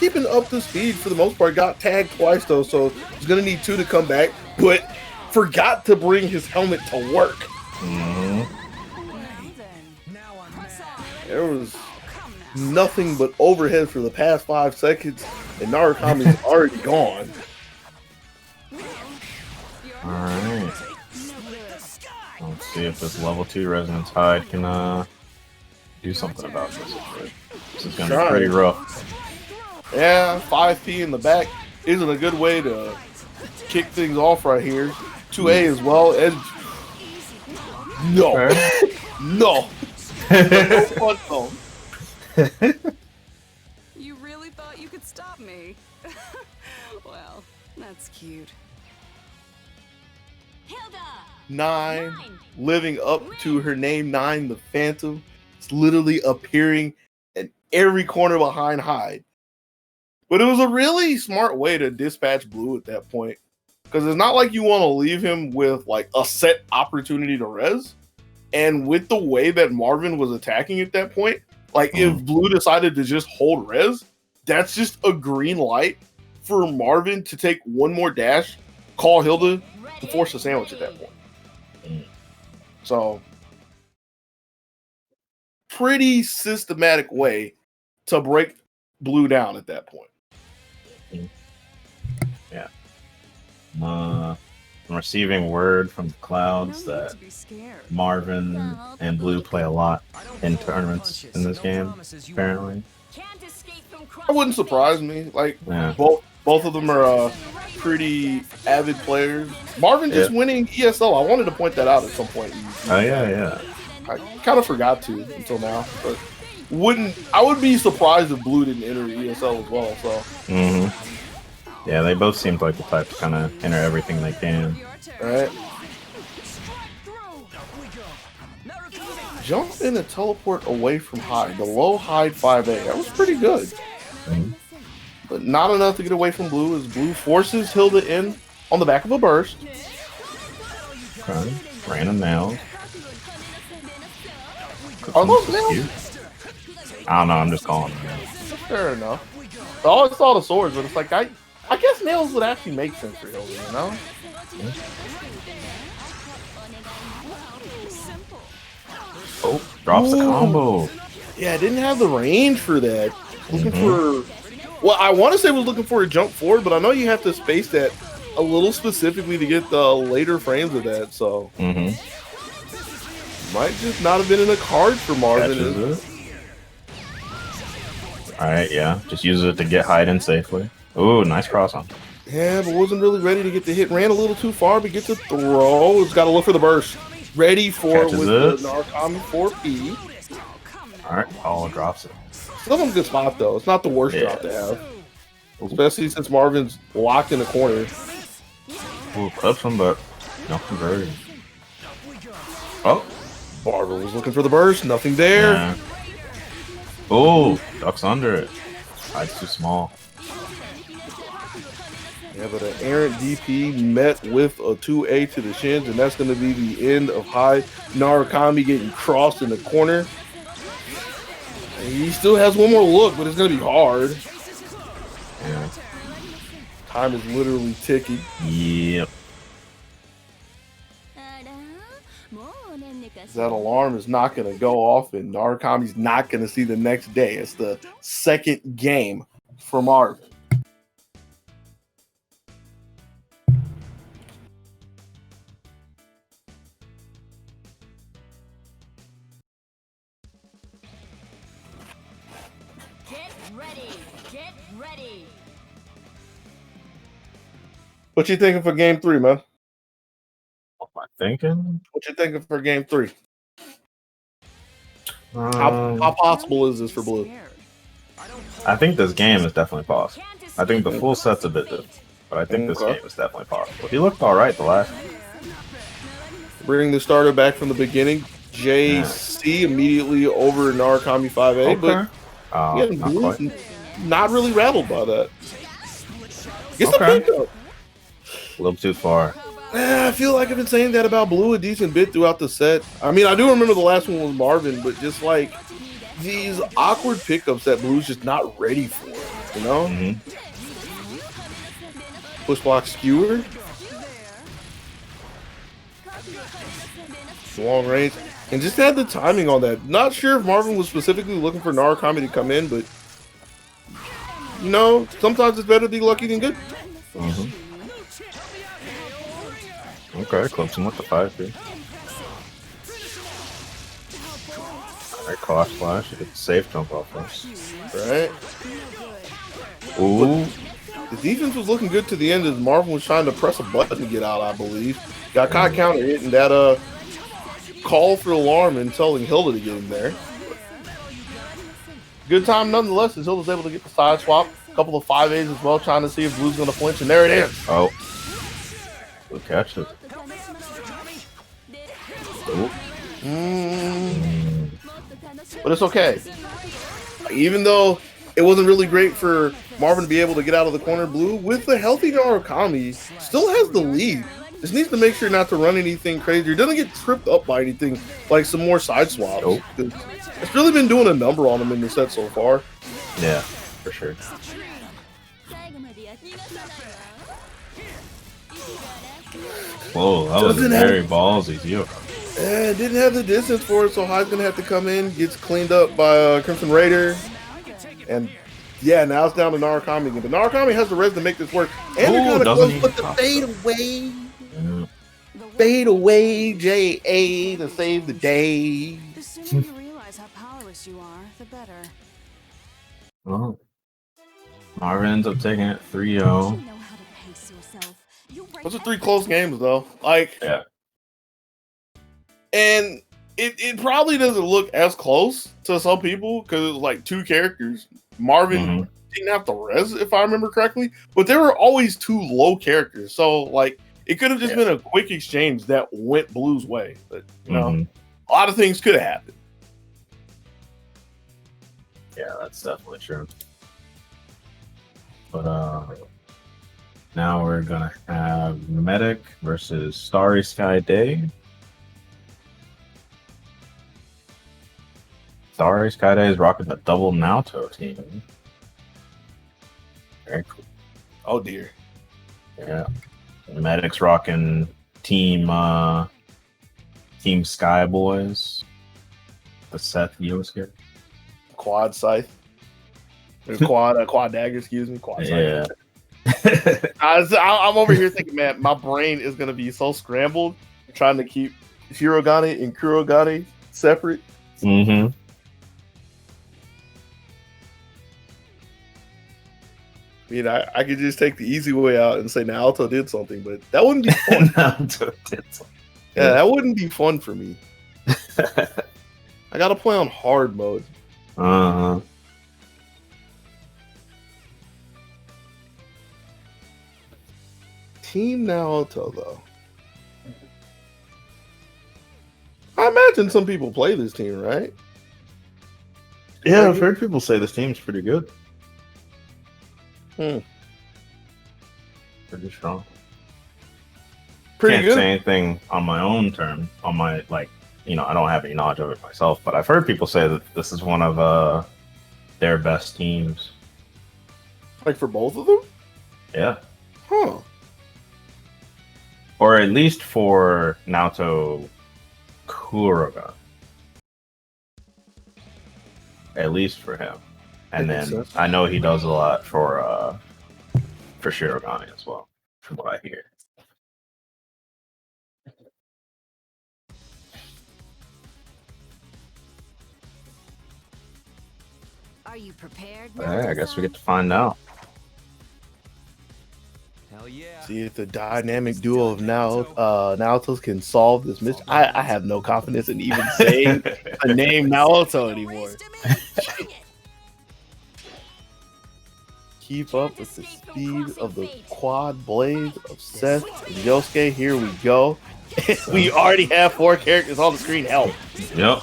keeping up to speed for the most part. Got tagged twice though, so he's gonna need 2 to come back. But forgot to bring his helmet to work. There was nothing but overhead for the past 5 seconds, and Narukami's already gone. Alright. Let's see if this level 2 Resonance Hide can do something about this. This is gonna be pretty rough. Yeah, 5P in the back isn't a good way to kick things off right here. 2A as well. And no. No. No fun zone. You really thought you could stop me? Well, that's cute. 9, living up to her name, 9, the Phantom. It's literally appearing in every corner behind Hyde. But it was a really smart way to dispatch Blue at that point. Because it's not like you want to leave him with like a set opportunity to res. And with the way that Marvin was attacking at that point, like if Blue decided to just hold res, that's just a green light for Marvin to take one more dash, call Hilda to force a sandwich at that point. So, pretty systematic way to break Blue down at that point. Yeah. I'm receiving word from the clouds No need that to be scared. Marvin and Blue play a lot in tournaments in this game, apparently. Can't escape from That crossing wouldn't fate. surprise me. Like Yeah. both of them are pretty avid players. Marvin just winning ESL. I wanted to point that out at some point. Oh, yeah. I kind of forgot to until now, but I would be surprised if Blue didn't enter ESL as well. So Mm-hmm. Yeah, they both seemed like the type to kind of enter everything they can. all right, jump in and teleport away from hide. The low hide 5A. That was pretty good, but not enough to get away from Blue. As Blue forces Hilda in on the back of a burst. Okay. Random nails. Are those nails? I don't know, I'm just calling them nails. Fair enough. I always saw the swords, but it's like I guess nails would actually make sense for Hilda, you know? Oh, drops the combo. Yeah, I didn't have the range for that. Looking for... Well, I want to say was looking for a jump forward, but I know you have to space that a little specifically to get the later frames of that, so... Might just not have been in the card for Marvin. Alright, yeah. Just use it to get hide in safely. Ooh, nice cross on. Yeah, but wasn't really ready to get the hit. Ran a little too far, but gets a throw. It's got to look for the burst. Ready for it with the Narcomi 4P. Alright, Paula drops it. Still in a good spot, though. It's not the worst drop to have. Especially since Marvin's locked in the corner. Ooh, clips him, but no conversion. Oh. Marvin was looking for the burst. Nothing there. Yeah. Oh, ducks under it. Hide's too small. Yeah, but an errant DP met with a 2A to the shins, and that's going to be the end of High. Narukami getting crossed in the corner. And he still has one more look, but it's going to be hard. Yeah. Time is literally ticking. Yep. That alarm is not going to go off, and Narukami's not going to see the next day. It's the second game for Marvin. Get ready. Get ready. What you thinking for game 3, man? What am I thinking? What you thinking for game 3? How possible is this for Blue? I think this game is definitely possible. I think the full set's a bit different, but I think this game is definitely possible. He looked alright the last one. Bring the starter back from the beginning. JC immediately over Narukami 5A, but yeah, not really rattled by that. Gets the pickup. A little too far. I feel like I've been saying that about Blue a decent bit throughout the set. I mean, I do remember the last one was Marvin, but just like these awkward pickups that Blue's just not ready for, you know? Push block skewer. Long range. And just had the timing on that. Not sure if Marvin was specifically looking for Narukami to come in, but you know, sometimes it's better to be lucky than good. Okay, clips him with the 5-3. Alright, cost flash. You get the safe jump off first. Right. Ooh. The defense was looking good to the end as Marvin was trying to press a button to get out, I believe. Got caught counter hit and that call for alarm and telling Hilda to get in there. Good time nonetheless as Hilda's able to get the side swap. A couple of 5As as well, trying to see if Blue's going to flinch, and there it is. Oh. Blue catch it. But it's okay. Even though it wasn't really great for Marvin to be able to get out of the corner, Blue, with the healthy Narukami, still has the lead. Just needs to make sure not to run anything crazy. Or doesn't get tripped up by anything like some more side swaps. It's really been doing a number on him in the set so far. Yeah, for sure. Whoa, that was very ballsy. Yeah, didn't have the distance for it, so High's going to have to come in. Gets cleaned up by Crimson Raider. And Yeah, now it's down to Narukami again. But Narukami has the res to make this work. And they're gonna doesn't close even with the pop fade up. away. Yeah. Fade away, J.A. to save the day. The sooner you realize how powerless you are, the better. Well, Marvin ends up taking it 3-0. You know how to pace yourself. You break Those are 3 close games, though. Like, Yeah. and it probably doesn't look as close to some people because it's like 2 characters. Marvin didn't have the res, if I remember correctly, but there were always 2 low characters. So, like, it could have just been a quick exchange that went Blue's way. But, you know, a lot of things could have happened. Yeah, that's definitely true. But now we're gonna have Medic versus Starry Sky Day. Starry Sky Day is rocking the double Naoto team. Very cool. Oh dear. Yeah. Medic's rocking team Sky Boys. The Seth Yosuke. Quad scythe. Quad dagger, excuse me. Quad scythe. Yeah. I'm over here thinking, man, my brain is gonna be so scrambled trying to keep Shirogane and Kurogane separate. Mm-hmm. I mean, I could just take the easy way out and say Naoto did something, but that wouldn't be fun. Naoto did something. Yeah, that wouldn't be fun for me. I gotta play on hard mode. Uh-huh. Team Naoto, though. I imagine some people play this team, right? Yeah, I've heard people say this team's pretty good. Pretty strong. Pretty Can't good. say anything on my own term. On my, like, you know, I don't have any knowledge of it myself, but I've heard people say that this is one of their best teams. Like for both of them? Yeah. Huh. Or at least for Naoto Kuroga. At least for him. And That makes then sense. I know he does a lot for Shirogane as well, from what I hear. Are you prepared? Yeah, I guess we get to find out. Hell yeah. See if the dynamic duo of Naotos can solve this mystery. I have no confidence in even saying the name Naoto anymore. Keep up with the speed of the quad blades of Seth and Yosuke. Here we go. We already have 4 characters on the screen. Help. Yep.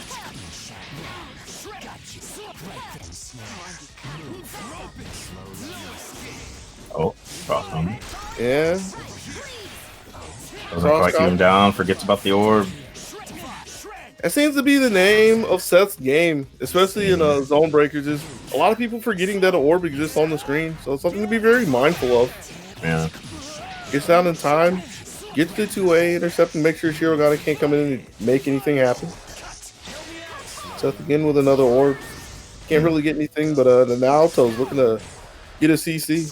Oh, cross-combo. Yeah. Doesn't quite keep him down, forgets about the orb. That seems to be the name of Seth's game, especially in ZoneBreakers. Is a lot of people forgetting that an orb exists on the screen, so it's something to be very mindful of. Yeah. Gets down in time, gets the 2A intercept, and make sure Shirogane can't come in and make anything happen. Seth again with another orb. Can't really get anything, but the Naoto's looking to get a CC.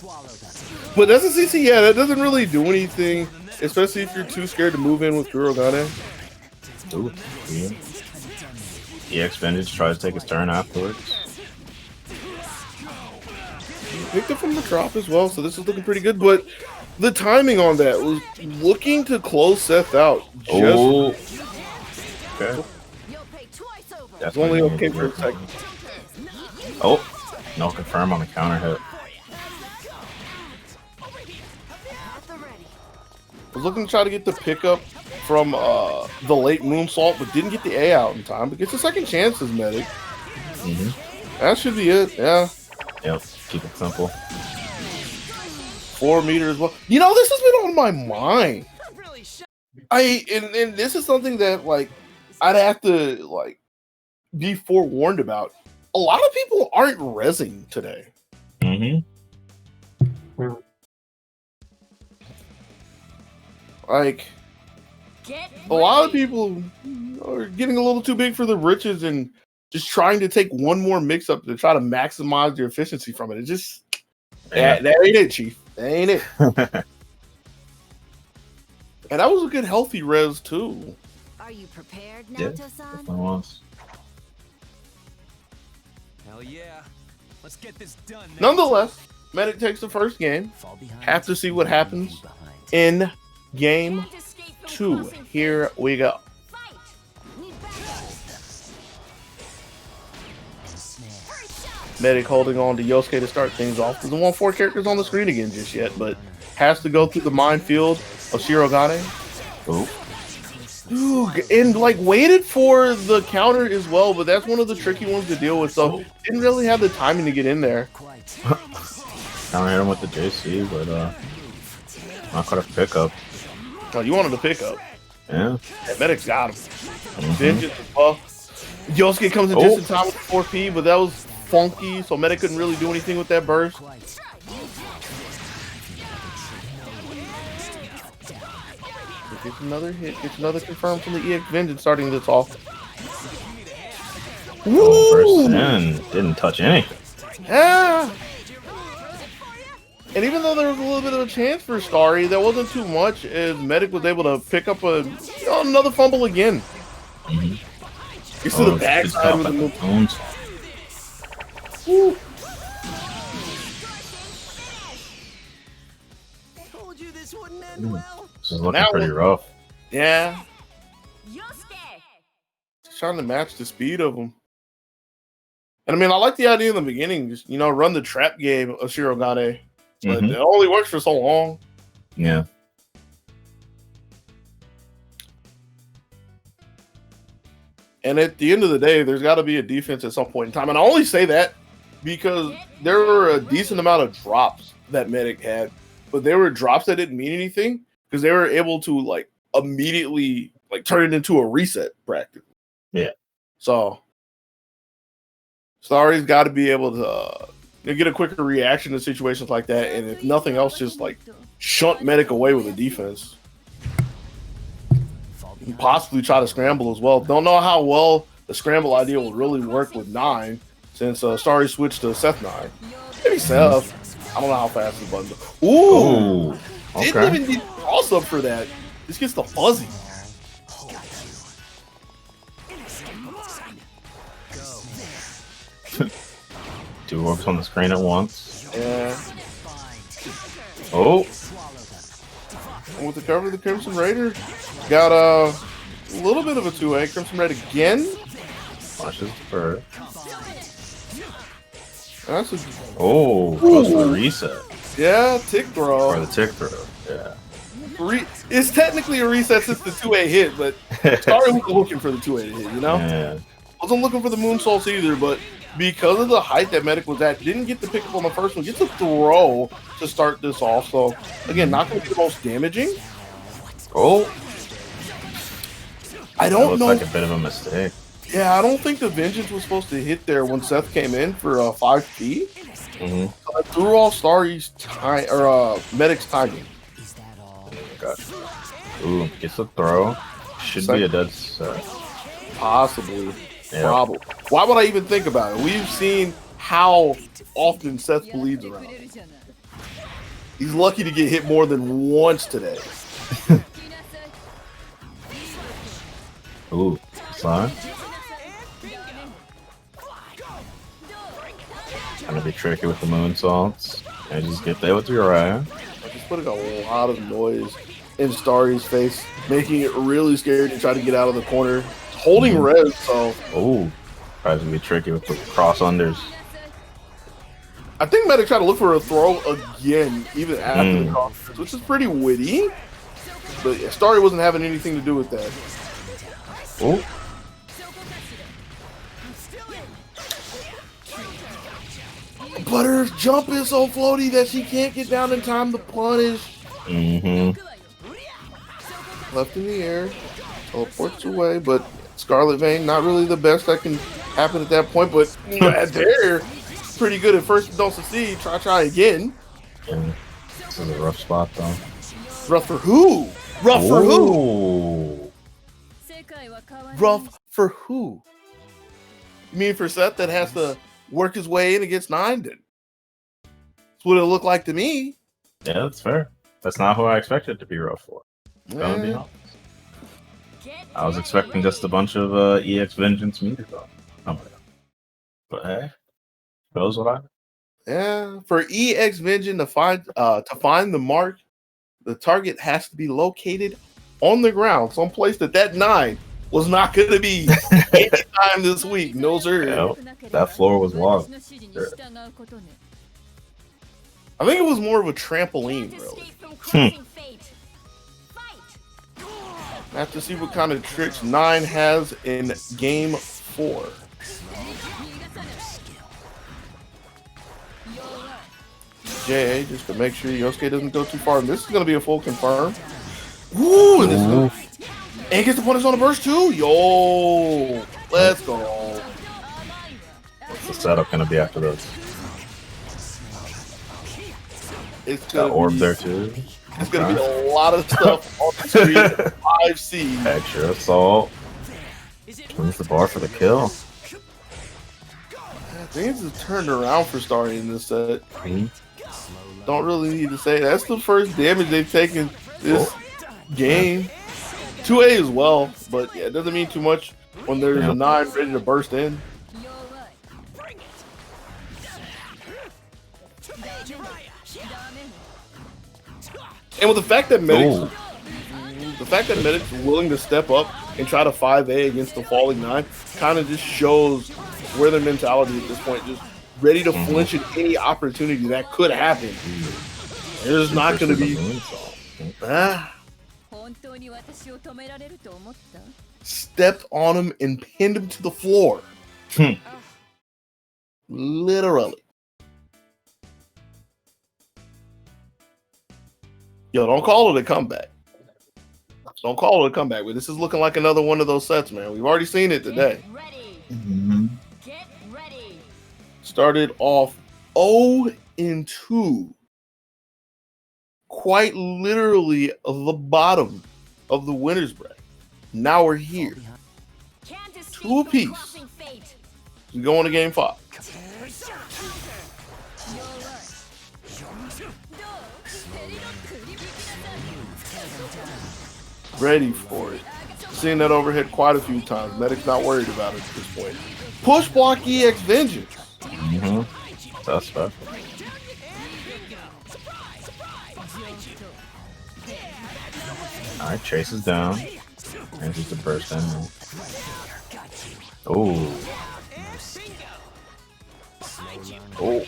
But that's a CC, yeah, that doesn't really do anything, especially if you're too scared to move in with Kurogane. Ooh, yeah. EX Vintage tries to take his turn afterwards. Picked up from the drop as well, so this is looking pretty good, but the timing on that was looking to close Seth out. Oh. Okay. It's only okay for a second. Oh, no confirm on the counter hit. Was looking to try to get the pickup from the late moonsault, but didn't get the A out in time. But gets a second chance as Medic. That should be it. Yeah. Yep. Keep it simple. 4 meters. Well, you know, this has been on my mind. And this is something that like I'd have to like be forewarned about. A lot of people aren't rezzing today. Like, a lot of people are getting a little too big for the britches and just trying to take one more mix-up to try to maximize your efficiency from it. It just... That ain't it, Chief. That ain't it. And that was a good healthy res, too. Are you prepared, Yeah, Naoto-san? definitely was. Hell yeah. Let's get this done. Nonetheless, Medic takes the first game. Have to see what happens in game 2. Here we go. Medic holding on to Yosuke to start things off. Doesn't want 4 characters on the screen again just yet, but has to go through the minefield of Shirogane. Oh. Ooh, and like waited for the counter as well, but that's one of the tricky ones to deal with. So didn't really have the timing to get in there. Down hit him with the JC, but not quite a pickup. Oh, you wanted to pick up? Yeah. Medic's got him. Vengeance as well. Yosuke comes in just in time with the 4P, but that was funky, so Medic couldn't really do anything with that burst. Gets another hit, gets another confirm from the EX Vengeance starting this off. Woo! Didn't touch anything. Yeah! And even though there was a little bit of a chance for Starry, there wasn't too much as Medic was able to pick up another fumble again. Gets to the backside with the move. Woo! Told you this wouldn't end well. This is looking pretty rough. Yeah. Just trying to match the speed of them. And I mean, I like the idea in the beginning, just, run the trap game of Shirogane. But it only works for so long. Yeah. And at the end of the day, there's got to be a defense at some point in time. And I only say that because there were a decent amount of drops that Medic had. But they were drops that didn't mean anything because they were able to, immediately, turn it into a reset practice. Yeah. So, Starry's got to be able to get a quicker reaction to situations like that. And if nothing else, just, shunt Medic away with a defense. And possibly try to scramble as well. Don't know how well the scramble idea will really work with 9 since Starry switched to Seth 9. Maybe Seth. I don't know how fast the button. Ooh! Okay. Didn't even need cross up for that. This gets the fuzzy. 2 orbs on the screen at once. Yeah. Oh! And with the cover of the Crimson Raider, got a little bit of a 2A. Crimson Raid again. Watches the bird. That's goes for the reset. Yeah, tick throw. Or the tick throw, yeah. It's technically a reset since the 2A hit, but Starry was looking for the 2A hit, Yeah. Wasn't looking for the moonsaults either, but because of the height that Medic was at, didn't get the pickup on the first one, gets the throw to start this off. So, again, not going to be the most damaging. Oh. I don't know. Looks like a bit of a mistake. Yeah, I don't think the Vengeance was supposed to hit there when Seth came in for 5P. So I threw off Starry's time or Medic's timing. Gotcha. Ooh, gets the throw. Should be a dead set. Possibly. Probably. Why would I even think about it? We've seen how often Seth bleeds around. He's lucky to get hit more than once today. Ooh, slime. Trying to be tricky with the moonsaults. And just get there with your eye. Just putting a lot of noise in Starry's face, making it really scary to try to get out of the corner. Holding res, so. Oh, tries to be tricky with the cross unders. I think Medic tried to look for a throw again, even after the cross, which is pretty witty. But yeah, Starry wasn't having anything to do with that. Oh. But her jump is so floaty that she can't get down in time to punish. Left in the air, teleports away, but Scarlet Vein, not really the best that can happen at that point, but there, pretty good at first, don't succeed, try again. This is a rough spot though. Rough for who? Rough for who? Rough for who? You mean for Seth that has to work his way in against 9? That's what it looked like to me. Yeah, that's fair. That's not who I expected to be row 4. Gonna be honest. I was expecting just a bunch of EX Vengeance meters though. Oh my god. But hey, goes what I. Yeah, for EX Vengeance to find the mark, the target has to be located on the ground, someplace that 9 was not going to be anytime this week. No sir. Yep. That floor was wild. Sure. I think it was more of a trampoline, really. I have to see what kind of tricks 9 has in game 4. Jay, just to make sure Yosuke doesn't go too far. And this is going to be a full confirm. Ooh, and gets the punish on the burst too. Yo, let's go. What's the setup going to be after this? It's got orb there too. It's going to be a lot of stuff on the screen. 5C. Extra assault. Wins the bar for the kill. Things have turned around for starting in this set. Don't really need to say that's the first damage they've taken this game. 2A as well, but yeah, it doesn't mean too much when there's a 9 ready to burst in. And with the fact that Medic's willing to step up and try to 5A against the falling 9 kind of just shows where their mentality at this point, just ready to flinch at any opportunity that could happen. There's not going to be stepped on him and pinned him to the floor. Literally. Yo, don't call it a comeback. Don't call it a comeback, but this is looking like another one of those sets, man. We've already seen it today. Get ready. Started off 0-2. Quite literally the bottom of the winner's bracket. Now we're here. 2 apiece. We go into game 5. Ready for it. Seen that overhead quite a few times. Medic's not worried about it at this point. Push block EX Vengeance. That's special. Alright, chases down. And just a burst in. Oh. Oh.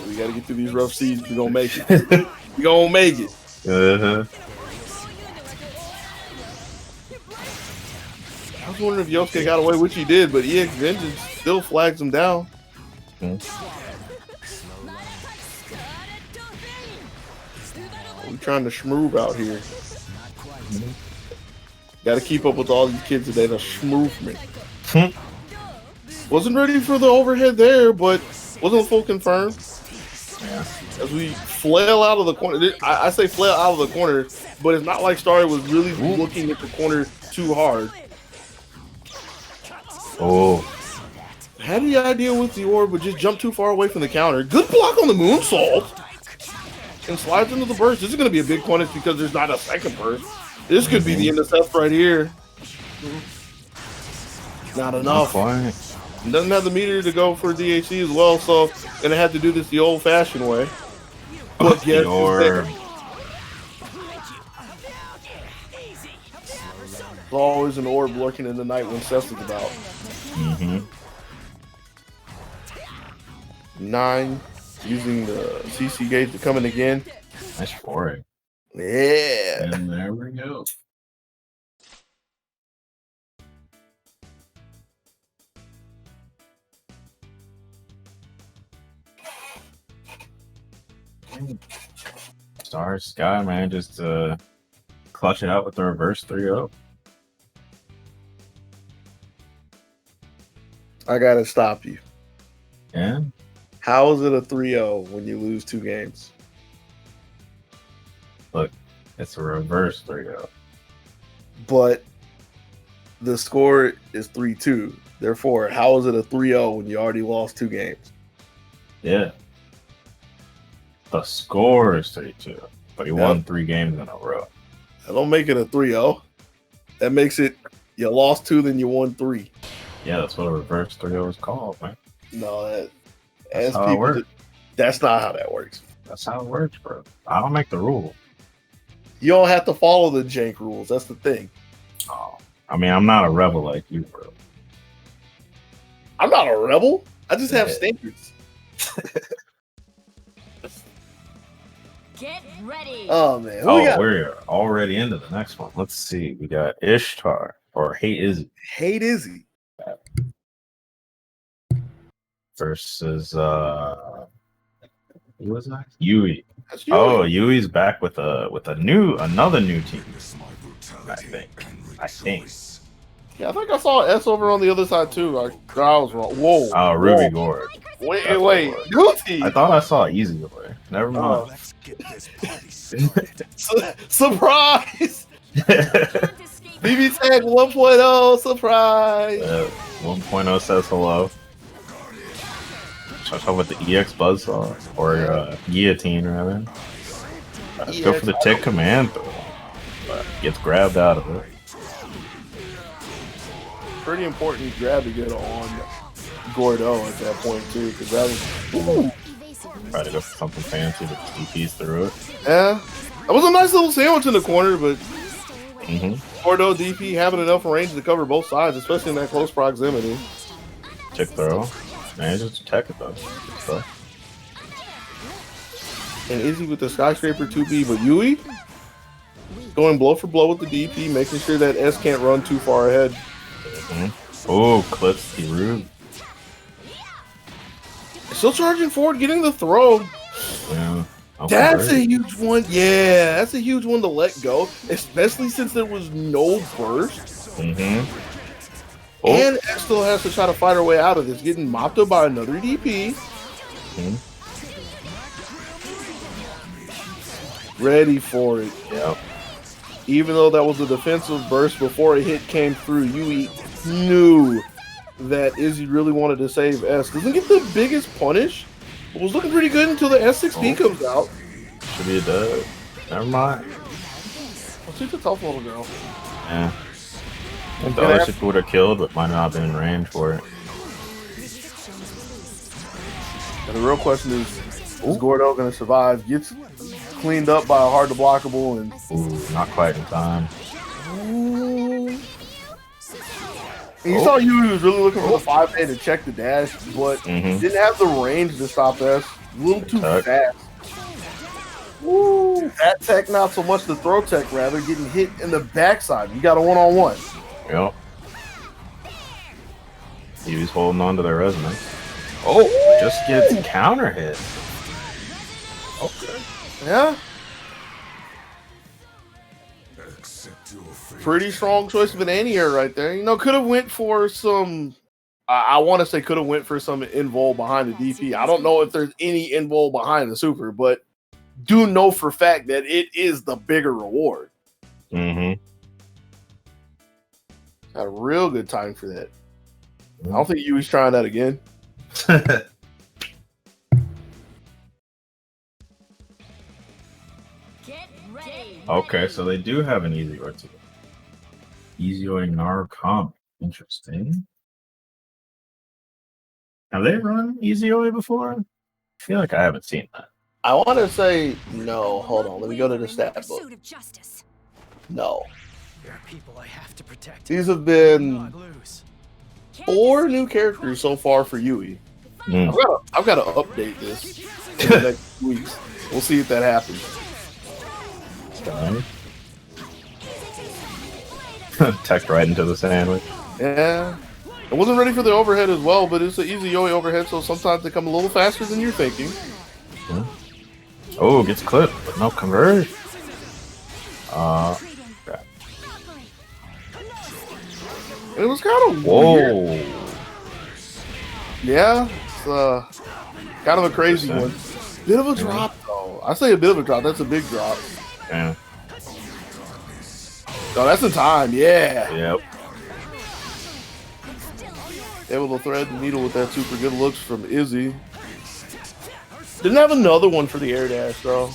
We gotta get through these rough seas. We're gonna make it. We're gonna make it. I was wondering if Yosuke got away, which he did, but EX Vengeance still flags him down. We trying to schmoove out here. Got to keep up with all these kids today to schmoove me. Wasn't ready for the overhead there, but wasn't a full confirm. As we flail out of the corner. I say flail out of the corner, but it's not like Starry was really looking at the corner too hard. Oh. Had the idea with the orb, but just jumped too far away from the counter. Good block on the moonsault. And slides into the burst. This is going to be a big punish because there's not a second burst. This could be the end of Seth right here. Not enough. Doesn't have the meter to go for DHC as well, so gonna have to do this the old-fashioned way. But yes, there's always an orb lurking in the night when Seth is about. 9 using the CC gauge to come in again. Nice foray. Yeah. And there we go. Star Sky, man, just clutch it out with the reverse 3-0. I gotta stop you. Yeah. How is it a 3-0 when you lose 2 games? Look, it's a reverse 3-0. But the score is 3-2. Therefore, how is it a 3-0 when you already lost 2 games? Yeah. The score is 3-2, but you won 3 games in a row. That don't make it a 3-0. That makes it you lost 2, then you won 3. Yeah, that's what a reverse 3-0 is called, man. No, That's how it works. That's not how that works. That's how it works, bro. I don't make the rule. You don't have to follow the jank rules. That's the thing. Oh, I mean, I'm not a rebel like you, bro. I'm not a rebel. I just have standards. Get ready. Oh man. Oh, we're already into the next one. Let's see. We got Ishtar or Hate Izzy. Hate Izzy versus who was that? Yui. Oh, Yui's back with another new team. I think. Yeah, I think I saw S over on the other side too. I was wrong. Whoa. Oh, Ruby Gord. Wait. New team. I thought I saw Easy over. Never mind. Let's get this party Surprise! BB Tag 1.0 surprise. 1.0 says hello. Talk about the EX Buzzsaw or Guillotine rather. Go for the tick command throw. Gets grabbed out of it. Pretty important grab to get on Gordo at that point too, because that was try to go for something fancy to DPs through it. Yeah, that was a nice little sandwich in the corner, but Gordo DP having enough range to cover both sides, especially in that close proximity. Tick throw. Man, just attack it though. So. And Izzy with the skyscraper 2B, but Yui going blow for blow with the DP, making sure that S can't run too far ahead. Oh, clips the Rube. Still charging forward, getting the throw. Yeah. That's a huge one. Yeah, that's a huge one to let go, especially since there was no burst. And X still has to try to fight her way out of this, getting mopped up by another DP. Ready for it. Yep. Even though that was a defensive burst before a hit came through, Yui knew that Izzy really wanted to save S. Doesn't get the biggest punish, but was looking pretty good until the S16 comes out. Should be a dub. Never mind. Well, she's a tough little girl. Yeah. I think the other ship would have killed, but might not have been in range for it. And the real question is Gordo going to survive? Gets cleaned up by a hard to blockable and not quite in time. You saw Yui was really looking for the 5A to check the dash, but didn't have the range to stop S. A little too fast. That tech, not so much the throw tech, rather, getting hit in the backside. You got a one-on-one. Yep. He was holding on to their resume. Just gets counter hit. Okay. Yeah. Pretty strong choice of an anti-air right there. You know, could have went for some. I want to say could have went for some invul behind the DP. I don't know if there's any invul behind the super, but do know for a fact that it is the bigger reward. Had a real good time for that. I don't think Yui's trying that again. Okay, so they do have an Easy Oi too. Easy Oi Narcom. Interesting. Have they run Easy Oi before? I feel like I haven't seen that. I want to say no. Hold on. Let me go to the stat book. No. There are people I have to protect. These have been 4 new characters so far for Yui. I've got to update this in the next weeks. We'll see if that happens. Teched right into the sandwich. Yeah. I wasn't ready for the overhead as well, but it's an easy Yoi overhead, so sometimes they come a little faster than you're thinking. Oh, gets clipped, but no conversion. It was kind of weird. Yeah, it's kind of a crazy one. Bit of a drop, though. I say a bit of a drop. That's a big drop. Yeah. Oh, that's in time. Yeah. Yep. Able to thread the needle with that super good looks from Izzy. Didn't have another one for the air dash, though.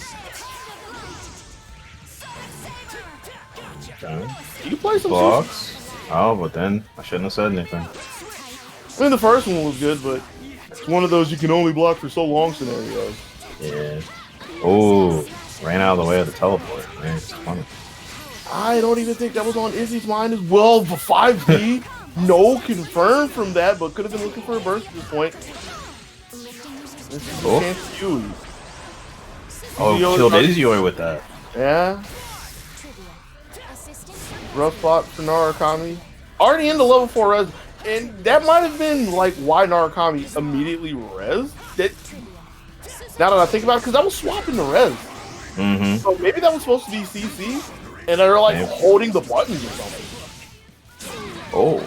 Okay. You play some blocks. Oh, but then I shouldn't have said anything. I mean, the first one was good, but it's one of those you can only block for so long scenarios. Yeah. Oh, ran out of the way of the teleport. Man, it's funny. I don't even think that was on Izzy's mind as well. The 5D, no confirmed from that, but could have been looking for a burst at this point. This is a chance to use. Oh, killed Izzy with that. Yeah. Rough spot for Narukami. Already into level 4 res, and that might have been like why Narukami immediately res. Now that I think about it, because I was swapping the res. Mm-hmm. So maybe that was supposed to be CC, and they're like holding the buttons or something. Oh.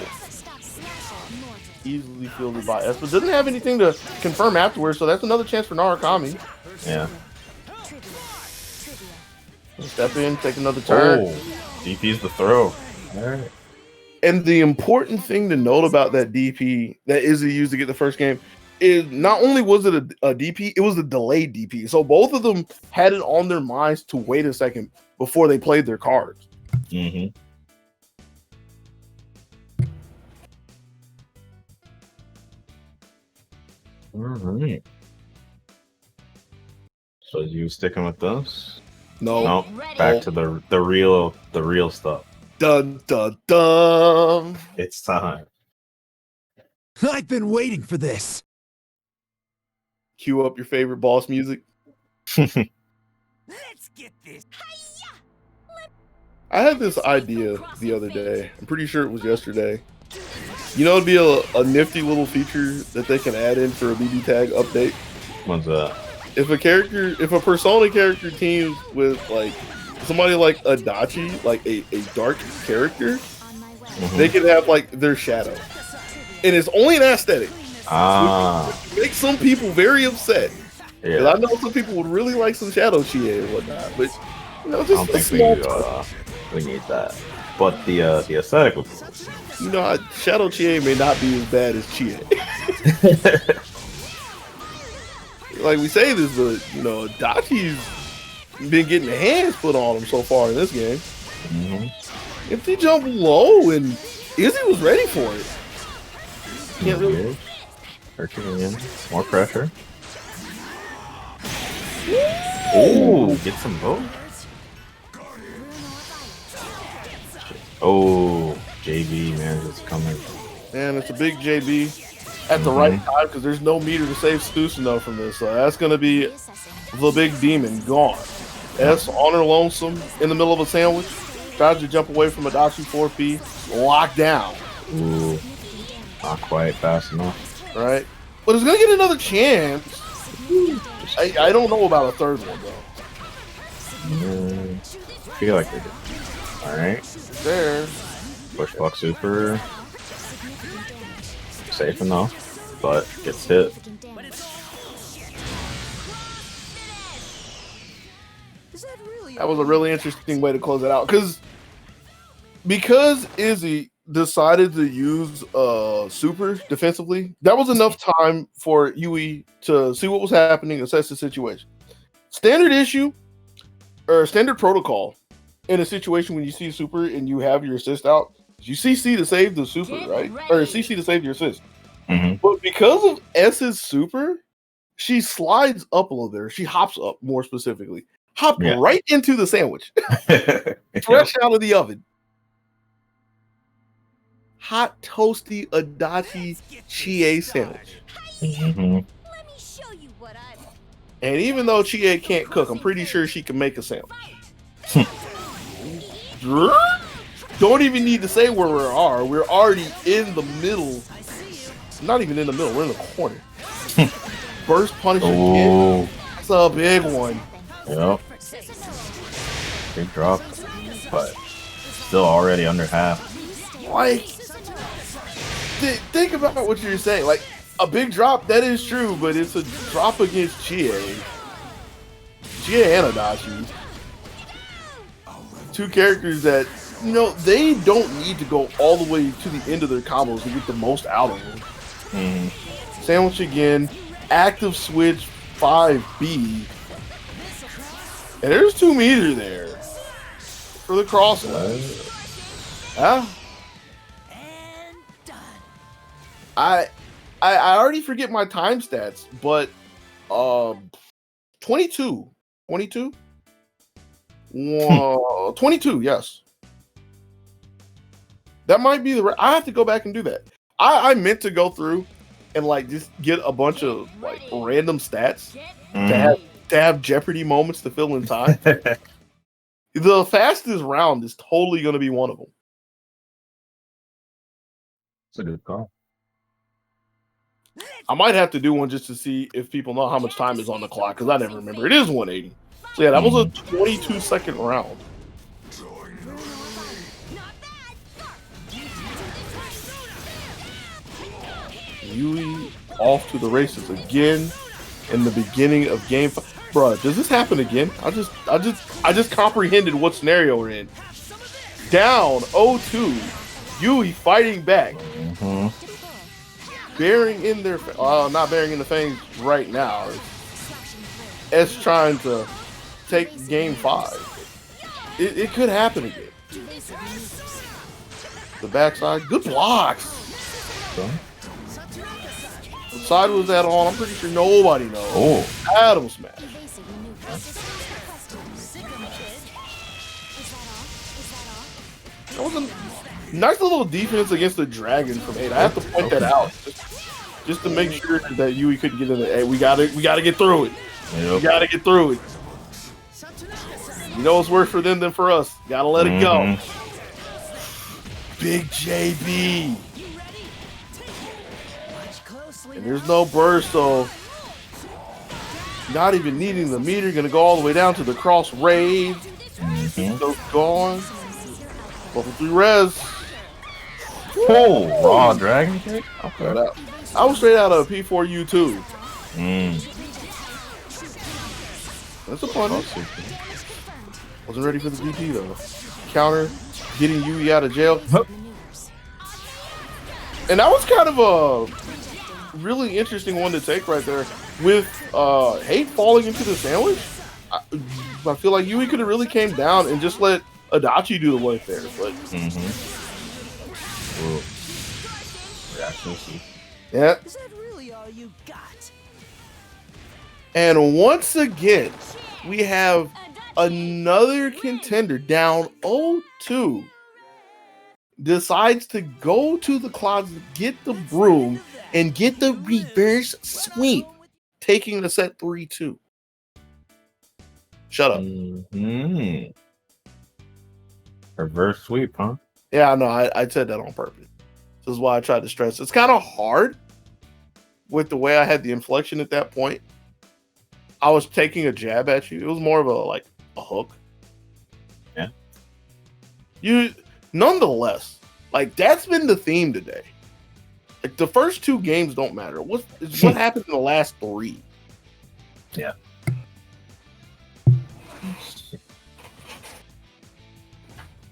Easily fielded by S, but doesn't have anything to confirm afterwards, so that's another chance for Narukami. Yeah. Step in, take another turn. Oh, DP's the throw. Alright. And the important thing to note about that DP that Izzy used to get the first game is not only was it a DP, it was a delayed DP. So both of them had it on their minds to wait a second before they played their cards. Mm-hmm. All right. So you sticking with this? No. No. Back to the real stuff. Dun dun dun. It's time. I've been waiting for this. Cue up your favorite boss music. Let's get this. I had this idea the other day. I'm pretty sure it was yesterday. You know, it'd be a nifty little feature that they can add in for a BB tag update. What's that? If a Persona character teams with like somebody like Adachi, like a dark character, they can have like their shadow, and it's only an aesthetic. Which makes some people very upset. Yeah, I know some people would really like some shadow Chie and whatnot, but you know, just I don't think we need that. But the aesthetic would be cool. You know, Shadow Chie may not be as bad as Chie. Like we say this, but you know, Adachi's been getting the hands put on him so far in this game. Mm-hmm. If he jumped low and Izzy was ready for it. Can't really. Herculean. More pressure. Oh, get some both. Oh, JB, man, it's coming. Man, it's a big JB at the right time because there's no meter to save Susanoo from this. So that's going to be the big demon gone. S on her lonesome in the middle of a sandwich. Tries to jump away from Adachi 4P. Locked down. Ooh, not quite fast enough. Right? But it's going to get another chance. I don't know about a third one, though. I feel like they did. Alright. There. Push block super. Safe enough, but gets hit. That was a really interesting way to close it out. Because Izzy decided to use super defensively, that was enough time for Yui to see what was happening, assess the situation. Standard issue or standard protocol in a situation when you see super and you have your assist out, you CC to save the super, right? Or CC to save your assist. Mm-hmm. But because of S's super, she slides up a little bit. She hops up, more specifically. Right into the sandwich. Fresh out of the oven. Hot, toasty, Adachi Chie sandwich. Mm-hmm. Let me show you what I'm. And even though Chie can't cook, I'm pretty sure she can make a sandwich. Don't even need to say where we are. We're already in the middle. Not even in the middle. We're in the corner. Burst punish again. That's a big one. Yep. Big drop. But still already under half. Like, think about what you're saying. Like, a big drop, that is true, but it's a drop against Chie. Chie and Adachi. Two characters that, you know, they don't need to go all the way to the end of their combos to get the most out of them. Sandwich again. Active switch 5B. And there's 2 meter there for the crossway. Yeah. I already forget my time stats, but 22. 22? Whoa, 22, yes. That might be the... I have to go back and do that. I meant to go through and like just get a bunch of like random stats to have Jeopardy moments to fill in time. The fastest round is totally going to be one of them. It's a good call. I might have to do one just to see if people know how much time is on the clock, because I never remember. It is 180. So yeah, that was a 22-second round. Yui off to the races again in the beginning of game 5. Bruh, does this happen again? I just comprehended what scenario we're in. Down 0-2. Yui fighting back. Bearing in their not bearing in the fangs right now. S trying to take game 5. It could happen again. The backside, good blocks. What side was that on? I'm pretty sure nobody knows. Oh, Adam smash. That was a nice little defense against the dragon from 8. I have to point that out just to make sure that Yui couldn't get in the. Hey, we gotta get through it. Yep. We gotta get through it. You know it's worse for them than for us. Gotta let it go. Big JB. And there's no burst, so not even needing the meter. Gonna go all the way down to the cross raid. So gone. Level 3 res. Oh, raw dragon kick? Okay. I was straight out of P4U2. That's a punish. Wasn't ready for the DP though. Counter, getting Yui out of jail. And that was kind of a really interesting one to take right there. With Hate falling into the sandwich, I feel like Yui could have really came down and just let Adachi do the work there. But yeah. Is that really all you got? And once again, we have another contender down 0-2. Decides to go to the closet, get the broom, and get the reverse sweep, taking the set 3-2. Shut up. Reverse sweep, huh? Yeah, no, I said that on purpose. This is why I tried to stress. It's kind of hard with the way I had the inflection at that point. I was taking a jab at you. It was more of a hook. Yeah. Nonetheless, that's been the theme today. Like the first 2 games don't matter. What happened in the last 3? Yeah.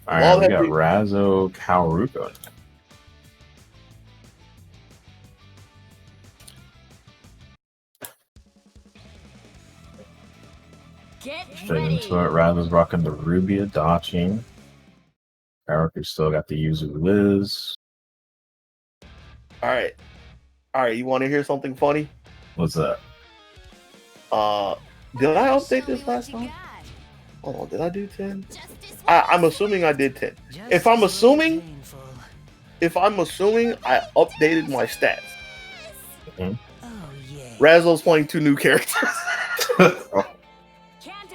All right, we got Razzo Kaoruko. Straight into it. Razzo's rocking the Ruby Adachi. Kaoruko still got the Yuzu Liz. All right. You want to hear something funny? What's that? Did I update this last time? Oh, did I do 10? I'm assuming I did 10. If I'm assuming, I updated my stats. Razzo's playing 2 new characters.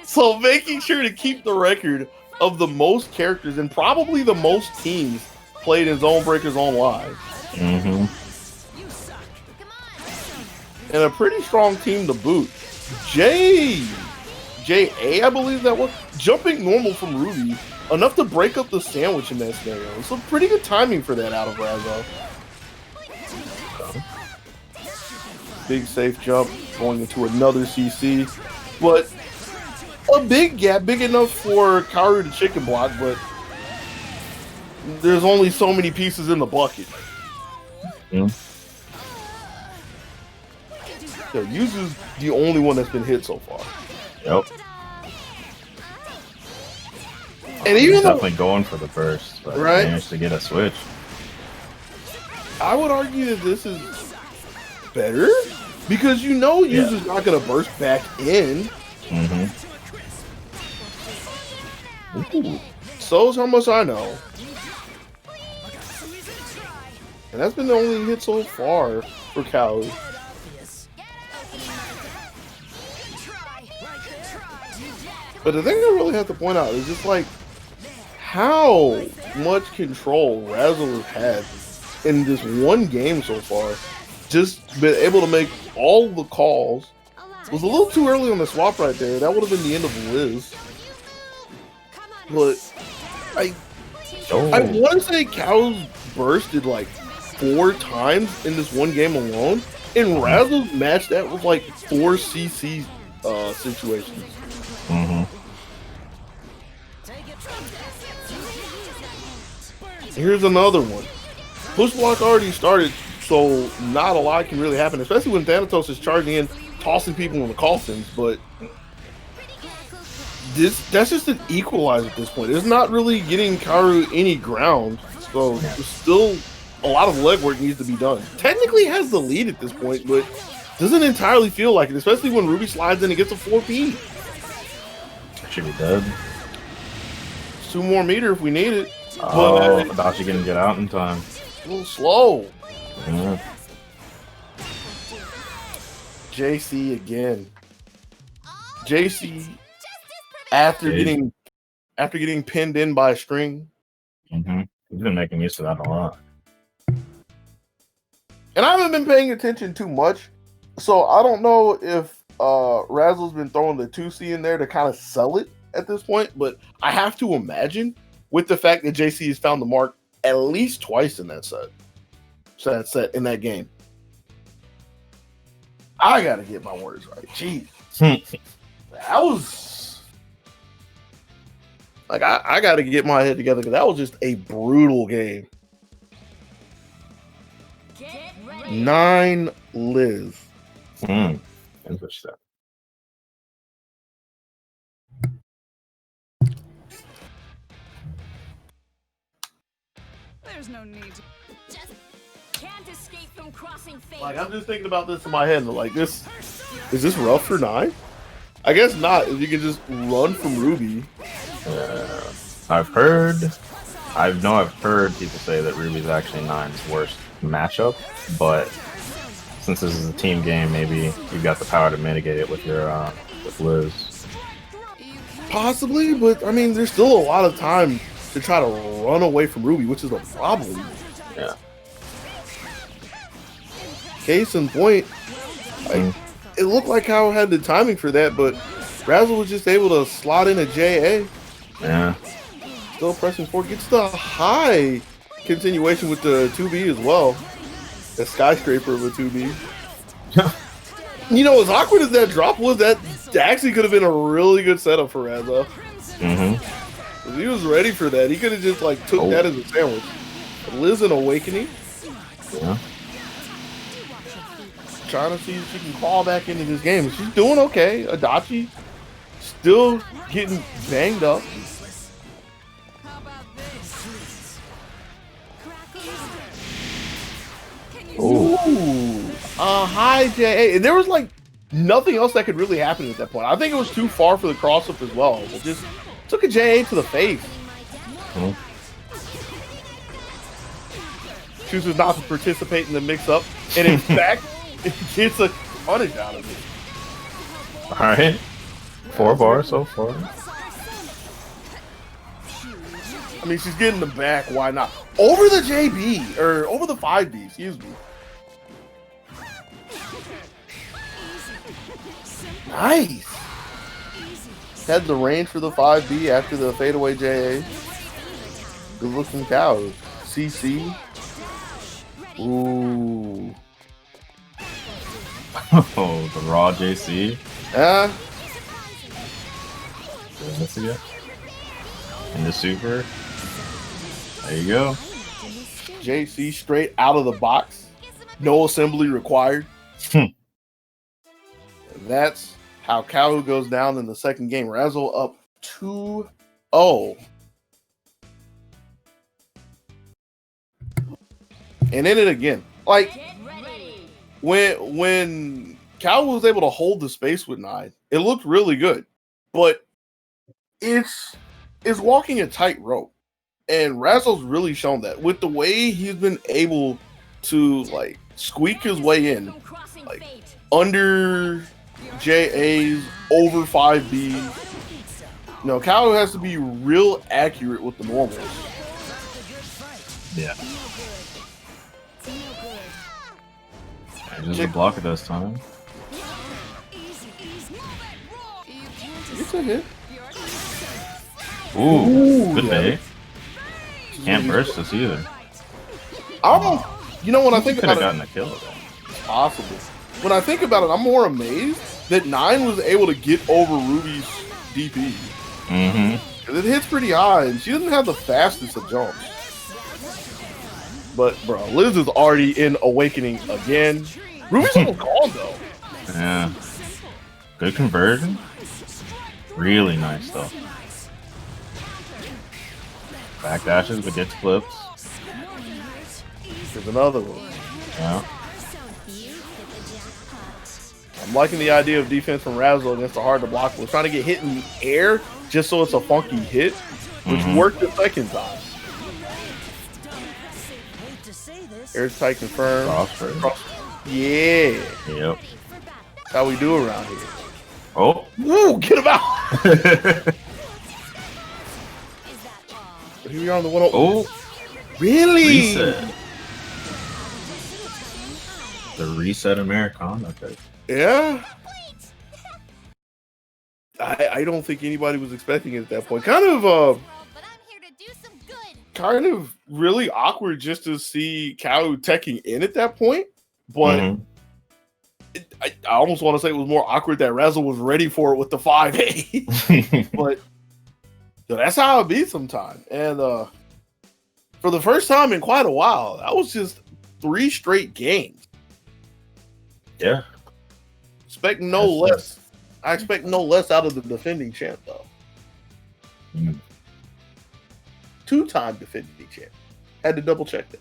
So making sure to keep the record of the most characters and probably the most teams played in ZoneBreakers Online. And a pretty strong team to boot. JA, I believe that was jumping normal from Ruby, enough to break up the sandwich in that scenario. So pretty good timing for that out of Razzo. Big safe jump, going into another CC, but a big gap, big enough for Kaoru to chicken block, but there's only so many pieces in the bucket. Yeah, Yuzu's the only one that's been hit so far. Yep. And even though definitely going for the burst, but right? managed to get a switch. I would argue that this is better because you know Yuzu's not going to burst back in. So's how much I know. And that's been the only hit so far for Cali. But the thing I really have to point out is just like how much control Razzle has had in this one game so far. Just been able to make all the calls. It was a little too early on the swap right there. That would have been the end of Liz. But I want to say Cow's bursted like 4 times in this one game alone, and Razzle's matched that with like 4 CC situations. Here's another one. Push block already started, so not a lot can really happen, especially when Thanatos is charging in, tossing people in the coffins, but that's just an equalizer at this point. It's not really getting Karu any ground, so there's still a lot of legwork needs to be done. Technically has the lead at this point, but doesn't entirely feel like it, especially when Ruby slides in and gets a 4P. Should be dead. 2 more meter if we need it. Oh, Adachi can get out in time. A little slow. Yeah. JC again. JC after getting pinned in by a string. He's been making use of that a lot. And I haven't been paying attention too much, so I don't know if Razzle's been throwing the 2C in there to kind of sell it at this point, but I have to imagine with the fact that JC has found the mark at least twice in that set. In that game. I gotta get my words right. Jeez. That was like I gotta get my head together because that was just a brutal game. 9 Liz. Interesting. There's no need to Just can't escape from crossing fate. Like I'm just thinking about this in my head and like is this rough for 9? I guess not. If you can just run from Ruby. I've heard people say that Ruby's actually 9's worst matchup, but since this is a team game, maybe you've got the power to mitigate it with your with Liz. Possibly, but I mean, there's still a lot of time to try to run away from Ruby, which is a problem. Yeah. Case in point, like, it looked like Kyle had the timing for that, but Razzle was just able to slot in a JA. Yeah. Still pressing forward. Gets the high continuation with the 2B as well. The skyscraper of a 2B. You know, as awkward as that drop was, that actually could have been a really good setup for Razzle. If he was ready for that, he could have just like took that as a sandwich. Liz in Awakening. Yeah. Trying to see if she can crawl back into this game. She's doing okay. Adachi still getting banged up. Ooh, high JA. And there was like nothing else that could really happen at that point. I think it was too far for the cross up as well. It just took a JA to the face. Chooses not to participate in the mix up, and in fact, it gets a punish out of it. Alright. 4 bars so far. I mean, she's getting the back. Why not? Over the JB, or over the 5B, excuse me. Nice. Had the range for the 5B after the fadeaway JA. Good looking cows. CC. Ooh. Oh, the raw JC. Yeah. This again. And the super. There you go. JC straight out of the box. No assembly required. that's how Kawu goes down in the second game. Razzle up 2-0. And in it again. Like, when Kawu was able to hold the space with 9, it looked really good. But it's walking a tightrope. And Razzle's really shown that with the way he's been able to like squeak his way in, like under JAs, over 5B. You know, Kawu has to be real accurate with the normals. Yeah. Just a block at this time. It's a hit. Ooh, good bait. Can't burst this either. You know, when I think could about have it, gotten a kill with that. possible. When I think about it, I'm more amazed that 9 was able to get over Ruby's DP. Because it hits pretty high, and she doesn't have the fastest of jumps. But, bro, Liz is already in Awakening again. Ruby's almost gone, though. Yeah. Good conversion. Really nice, though. Backdashes, but gets flips. There's another one. Yeah. I'm liking the idea of defense from Razzle against the hard to block. We're trying to get hit in the air just so it's a funky hit, which worked the second time. Air tight confirmed. Yeah. Yep. That's how we do around here. Oh. Woo, get him out. But here we are on the 1-0. Oh. Really? Reset. The reset Americana. Okay. Yeah. I don't think anybody was expecting it at that point. Kind of really awkward just to see Kawu teching in at that point. But I almost want to say it was more awkward that Razzle was ready for it with the 5A. But that's how it be sometimes. And for the first time in quite a while, that was just 3 straight games. Yeah. Expect no less. I expect no less out of the defending champ, though. 2-time defending champ. Had to double check that.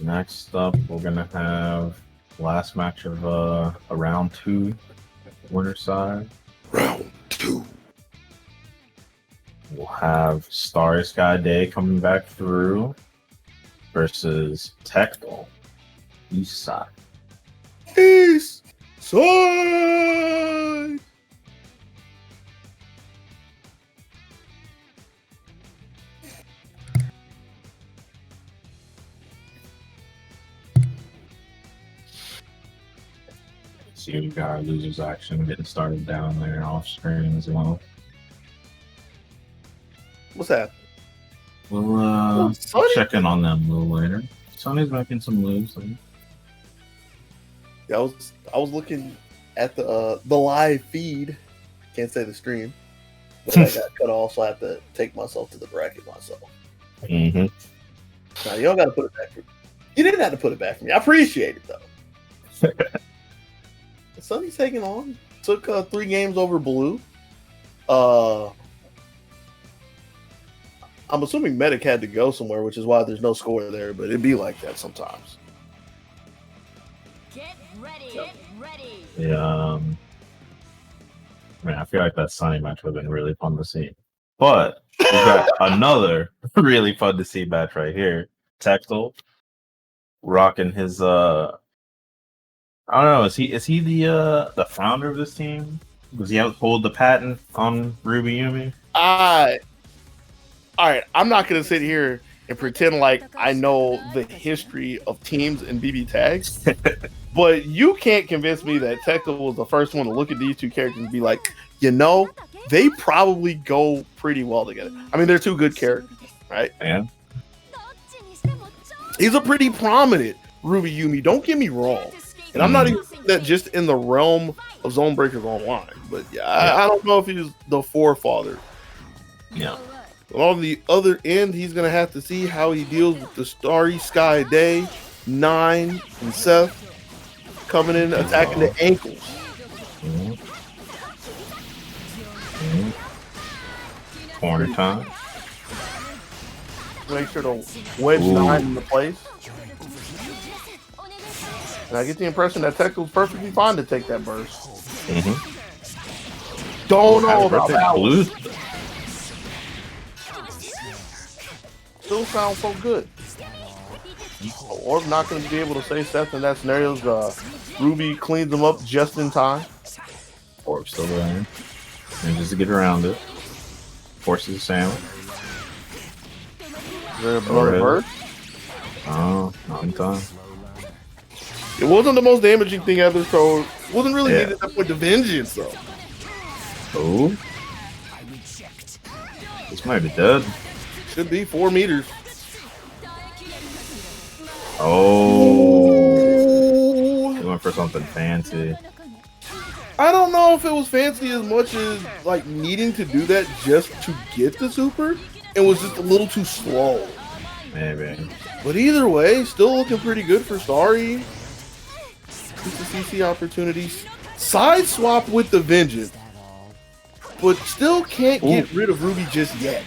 Next up, we're gonna have last match of a round 2 winner side. Round 2. We'll have Starry Sky Day coming back through versus Tectal East Side. East Side. See, we got our losers action getting started down there off screen as well. What's that? We'll check in on them a little later. Sonny's making some moves. Yeah, I was looking at the live feed. Can't say the stream, but I got cut off, so I have to take myself to the bracket myself. Now you don't got to put it back for me. You didn't have to put it back for me. I appreciate it though. Sonny's taking on. Took 3 games over Blue. I'm assuming Medic had to go somewhere, which is why there's no score there, but it'd be like that sometimes. Get ready. Get ready. Yeah. Man, I feel like that Sunny match would have been really fun to see. But we got another really fun to see match right here. Tectal rocking his I don't know, is he the founder of this team? Does he hold the patent on Ruby Yumi? All right, I'm not going to sit here and pretend like I know the history of teams and BB tags, but you can't convince me that Tectal was the first one to look at these 2 characters and be like, you know, they probably go pretty well together. I mean, they're 2 good characters, right? Yeah. He's a pretty prominent Ruby Yumi, don't get me wrong. And I'm not even saying that just in the realm of ZoneBreakers Online, but yeah, I don't know if he's the forefather. Yeah. On the other end, he's going to have to see how he deals with the Starry Sky Day, 9, and Seth coming in, attacking the ankles. Corner time. Make sure to wedge 9 into place. And I get the impression that Tecto's perfectly fine to take that burst. Don't know about that one. Still sounds so good. Or not going to be able to save Seth in that scenario. Ruby cleans him up just in time. Orb still there. And just to get around it. Forces a sandwich. Is there another burst? Oh, not in time. It wasn't the most damaging thing ever, so it wasn't really needed that point of vengeance, though. Oh. This might be dead. Should be 4 meters. Oh. He went for something fancy. I don't know if it was fancy as much as like needing to do that just to get the super. It was just a little too slow. Maybe. But either way, still looking pretty good for Starry. It's a CC opportunities. Side swap with the vengeance. But still can't get rid of Ruby just yet.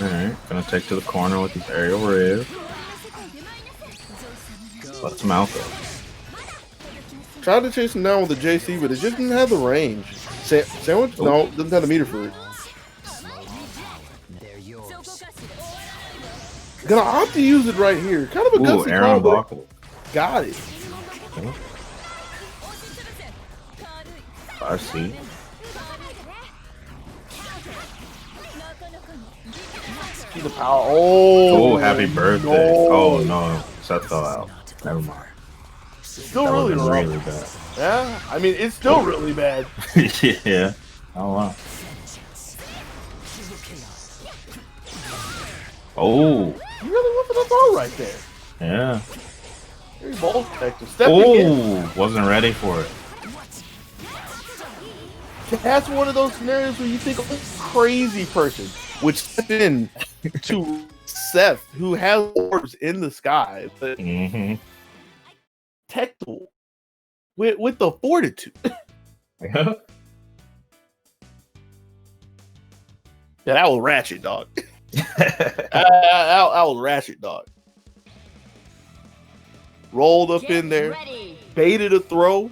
Alright, gonna take to the corner with his aerial rib. Lets him out though. Tried to chase him down with the JC, but it just didn't have the range. Sandwich? No, doesn't have the meter for it. Gonna opt to use it right here. Kind of a gutsy call, but got it. I see. See the power. Oh, happy birthday. No. Oh no, Seth fell out. Never mind. Still That really really bad. Yeah, I mean, it's still really bad. Yeah. Oh wow. Oh. You really went for the throw right there. Yeah. Very bold protective. Oh, wasn't ready for it. That's one of those scenarios where you think a crazy person would step in to Seth, who has orbs in the sky, but Tectal with the fortitude. Yeah. Yeah, that was ratchet, dog. That was ratchet, dog. Rolled up in there, baited a throw.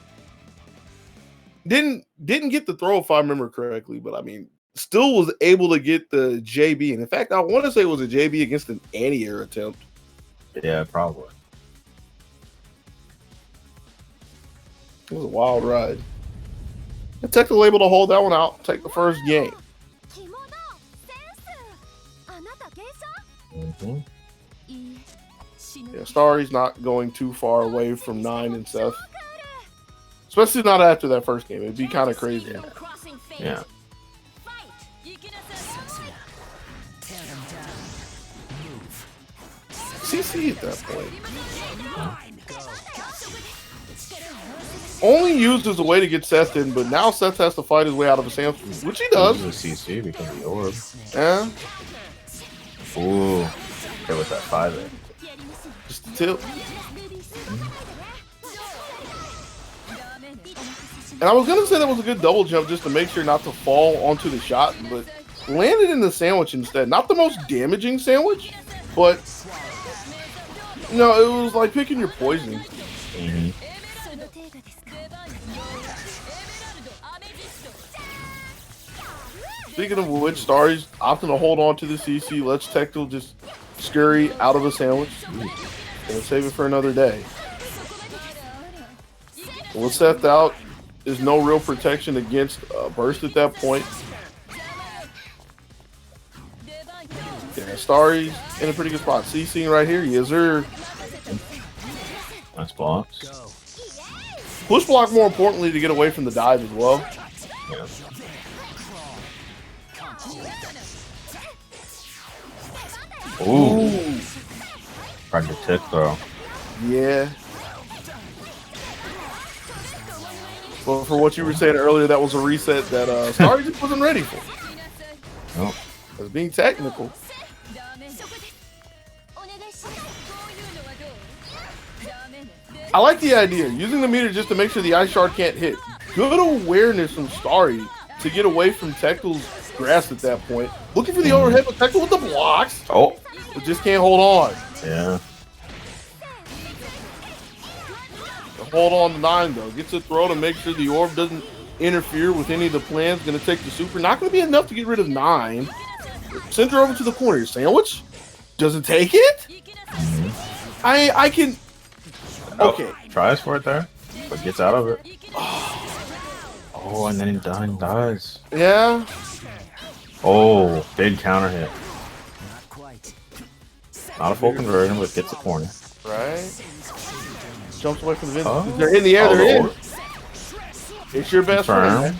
Didn't get the throw if I remember correctly, but I mean, still was able to get the JB. And in fact, I want to say it was a JB against an anti-air attempt. Yeah, probably. It was a wild ride. And Tectal able to hold that one out, take the first game. Yeah, Starry's not going too far away from 9 and Seth. Especially not after that first game. It'd be kind of crazy. Yeah. CC at that point. Only used as a way to get Seth in, but now Seth has to fight his way out of a sandwich, which he does. CC because of the orb. Yeah. Ooh. Okay, with that 5-8. Just a tip. And I was going to say that was a good double jump just to make sure not to fall onto the shot, but landed in the sandwich instead. Not the most damaging sandwich, but no, it was like picking your poison. Speaking of which, Starry's opting to hold on to the CC. Let's Tectal just scurry out of a sandwich. Gonna save it for another day. With Seth out, there's no real protection against burst at that point. Yeah, Starry's in a pretty good spot. CCing right here. Yes, sir. Nice blocks. Push block, more importantly, to get away from the dive as well. Yeah. Ooh. Tried to tick though. Yeah. Well, for what you were saying earlier, that was a reset that Starry just wasn't ready for. Oh. That's being technical. I like the idea. Using the meter just to make sure the ice shard can't hit. Good awareness from Starry to get away from Tekkel's grasp at that point. Looking for the overhead, but Tekkel with the blocks. Oh. But just can't hold on. Yeah. Hold on to 9 though. Gets a throw to make sure the orb doesn't interfere with any of the plans. Gonna take the super. Not gonna be enough to get rid of 9. Send her over to the corner. Sandwich. Doesn't take it. I can. Okay. Tries for it there, but gets out of it. Oh, and then he dies. Yeah. Oh, big counter hit. Not a full conversion, but gets the corner. Right. Jumps away from the Vince. Oh. They're in the air. They're in. It's your best friend.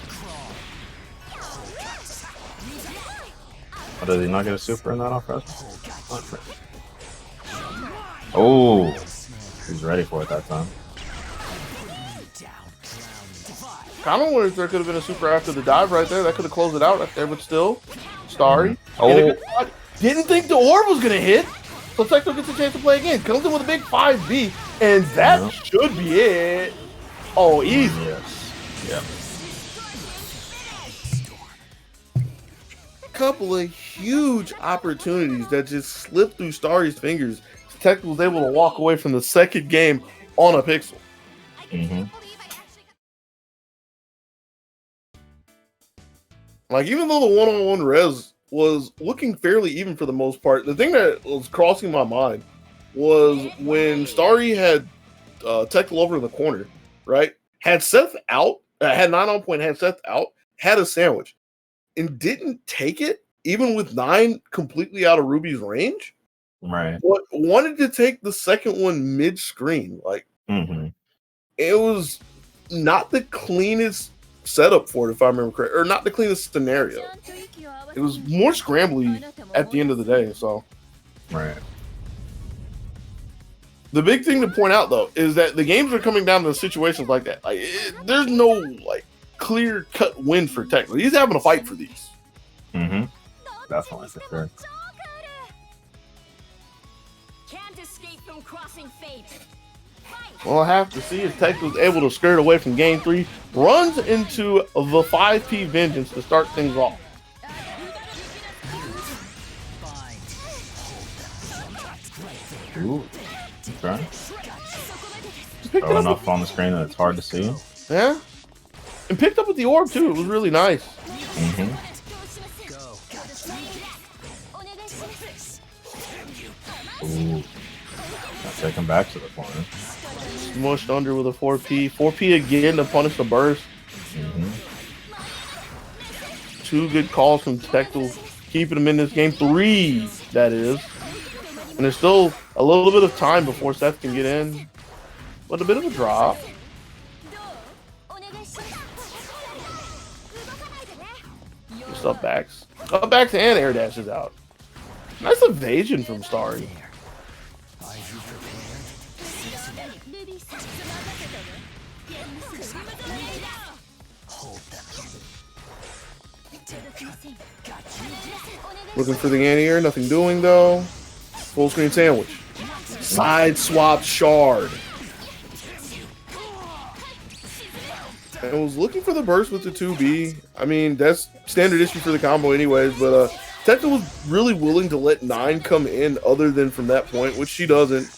Oh, does he not get a super in that off press? Oh, he's ready for it that time. Kind of wonder if there could have been a super after the dive right there. That could have closed it out right there, but still. Starry. Oh. Didn't think the orb was going to hit. So Tekkel gets a chance to play again. Comes in with a big 5B, and that should be it. Oh, easy. Yes. Yeah. Couple of huge opportunities that just slipped through Starry's fingers. Tekkel was able to walk away from the second game on a pixel. Like, even though the one-on-one res was looking fairly even for the most part, the thing that was crossing my mind was when Starry had Tekkel over in the corner, right? Had Seth out, had 9 on point, had Seth out, had a sandwich, and didn't take it, even with 9 completely out of Ruby's range. Right. What wanted to take the second one mid-screen. Like, it was not the cleanest setup for it, if I remember correct, or not the cleanest scenario. It was more scrambly at the end of the day. So, right. The big thing to point out though is that the games are coming down to situations like that. Like, there's no like clear cut win for Tekkel. He's having a fight for these. Definitely for sure. Can't escape from crossing fate. We'll have to see if Tekkel's able to skirt away from game 3. Runs into the 5P Vengeance to start things off. Ooh. Okay. Throw enough on the screen that it's hard to see. Yeah. And picked up with the orb too. It was really nice. Ooh. Now take him back to the corner. Smushed under with a 4P. 4P again to punish the burst. 2 good calls from Tekkel, keeping him in this game. 3, that is. And there's still a little bit of time before Seth can get in. But a bit of a drop. Just up backs. Up backs and air dashes out. Nice evasion from Starry. Looking for the anti-air, nothing doing though. Full screen sandwich. Side swap shard. And was looking for the burst with the 2B. I mean, that's standard issue for the combo anyways, but Tekkel was really willing to let 9 come in other than from that point, which she doesn't.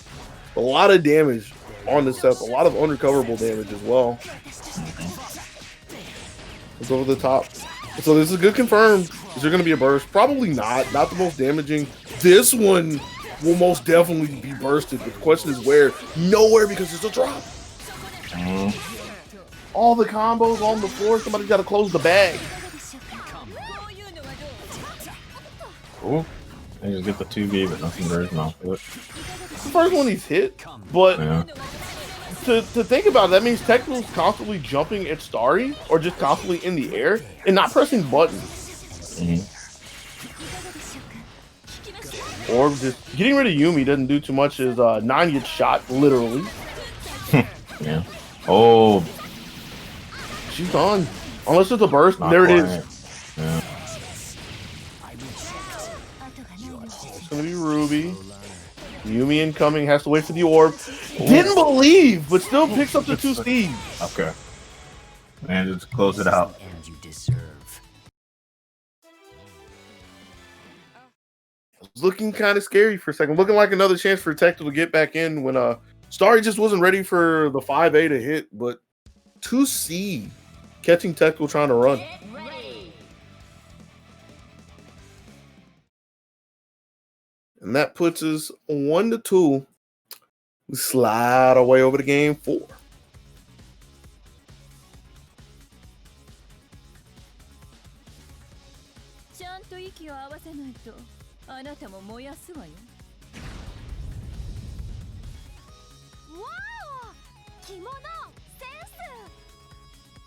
A lot of damage on this Seth, a lot of unrecoverable damage as well. It's over the top. So this is a good confirm. Is there going to be a burst? Probably not. Not the most damaging. This one will most definitely be bursted. But the question is where? Nowhere, because there's a drop. All the combos on the floor. Somebody's got to close the bag. Cool. They just get the 2B, but nothing version off of it. It's the first one he's hit, but to think about it, that means Tekkel's constantly jumping at Starry, or just constantly in the air, and not pressing buttons. Or just getting rid of Yumi doesn't do too much as 9 gets shot, literally. Yeah. Oh. She's gone. Unless it's a burst, there it is. Yeah. Ruby. Yumi incoming, has to wait for the orb. Didn't believe, but still picks up the 2 Steves. Okay. And just close it out. And you deserve. It was looking kind of scary for a second. Looking like another chance for Tectal to get back in when Starry just wasn't ready for the 5A to hit, but 2C catching Tectal trying to run. And that puts us 1-2. We slide our way over to game 4.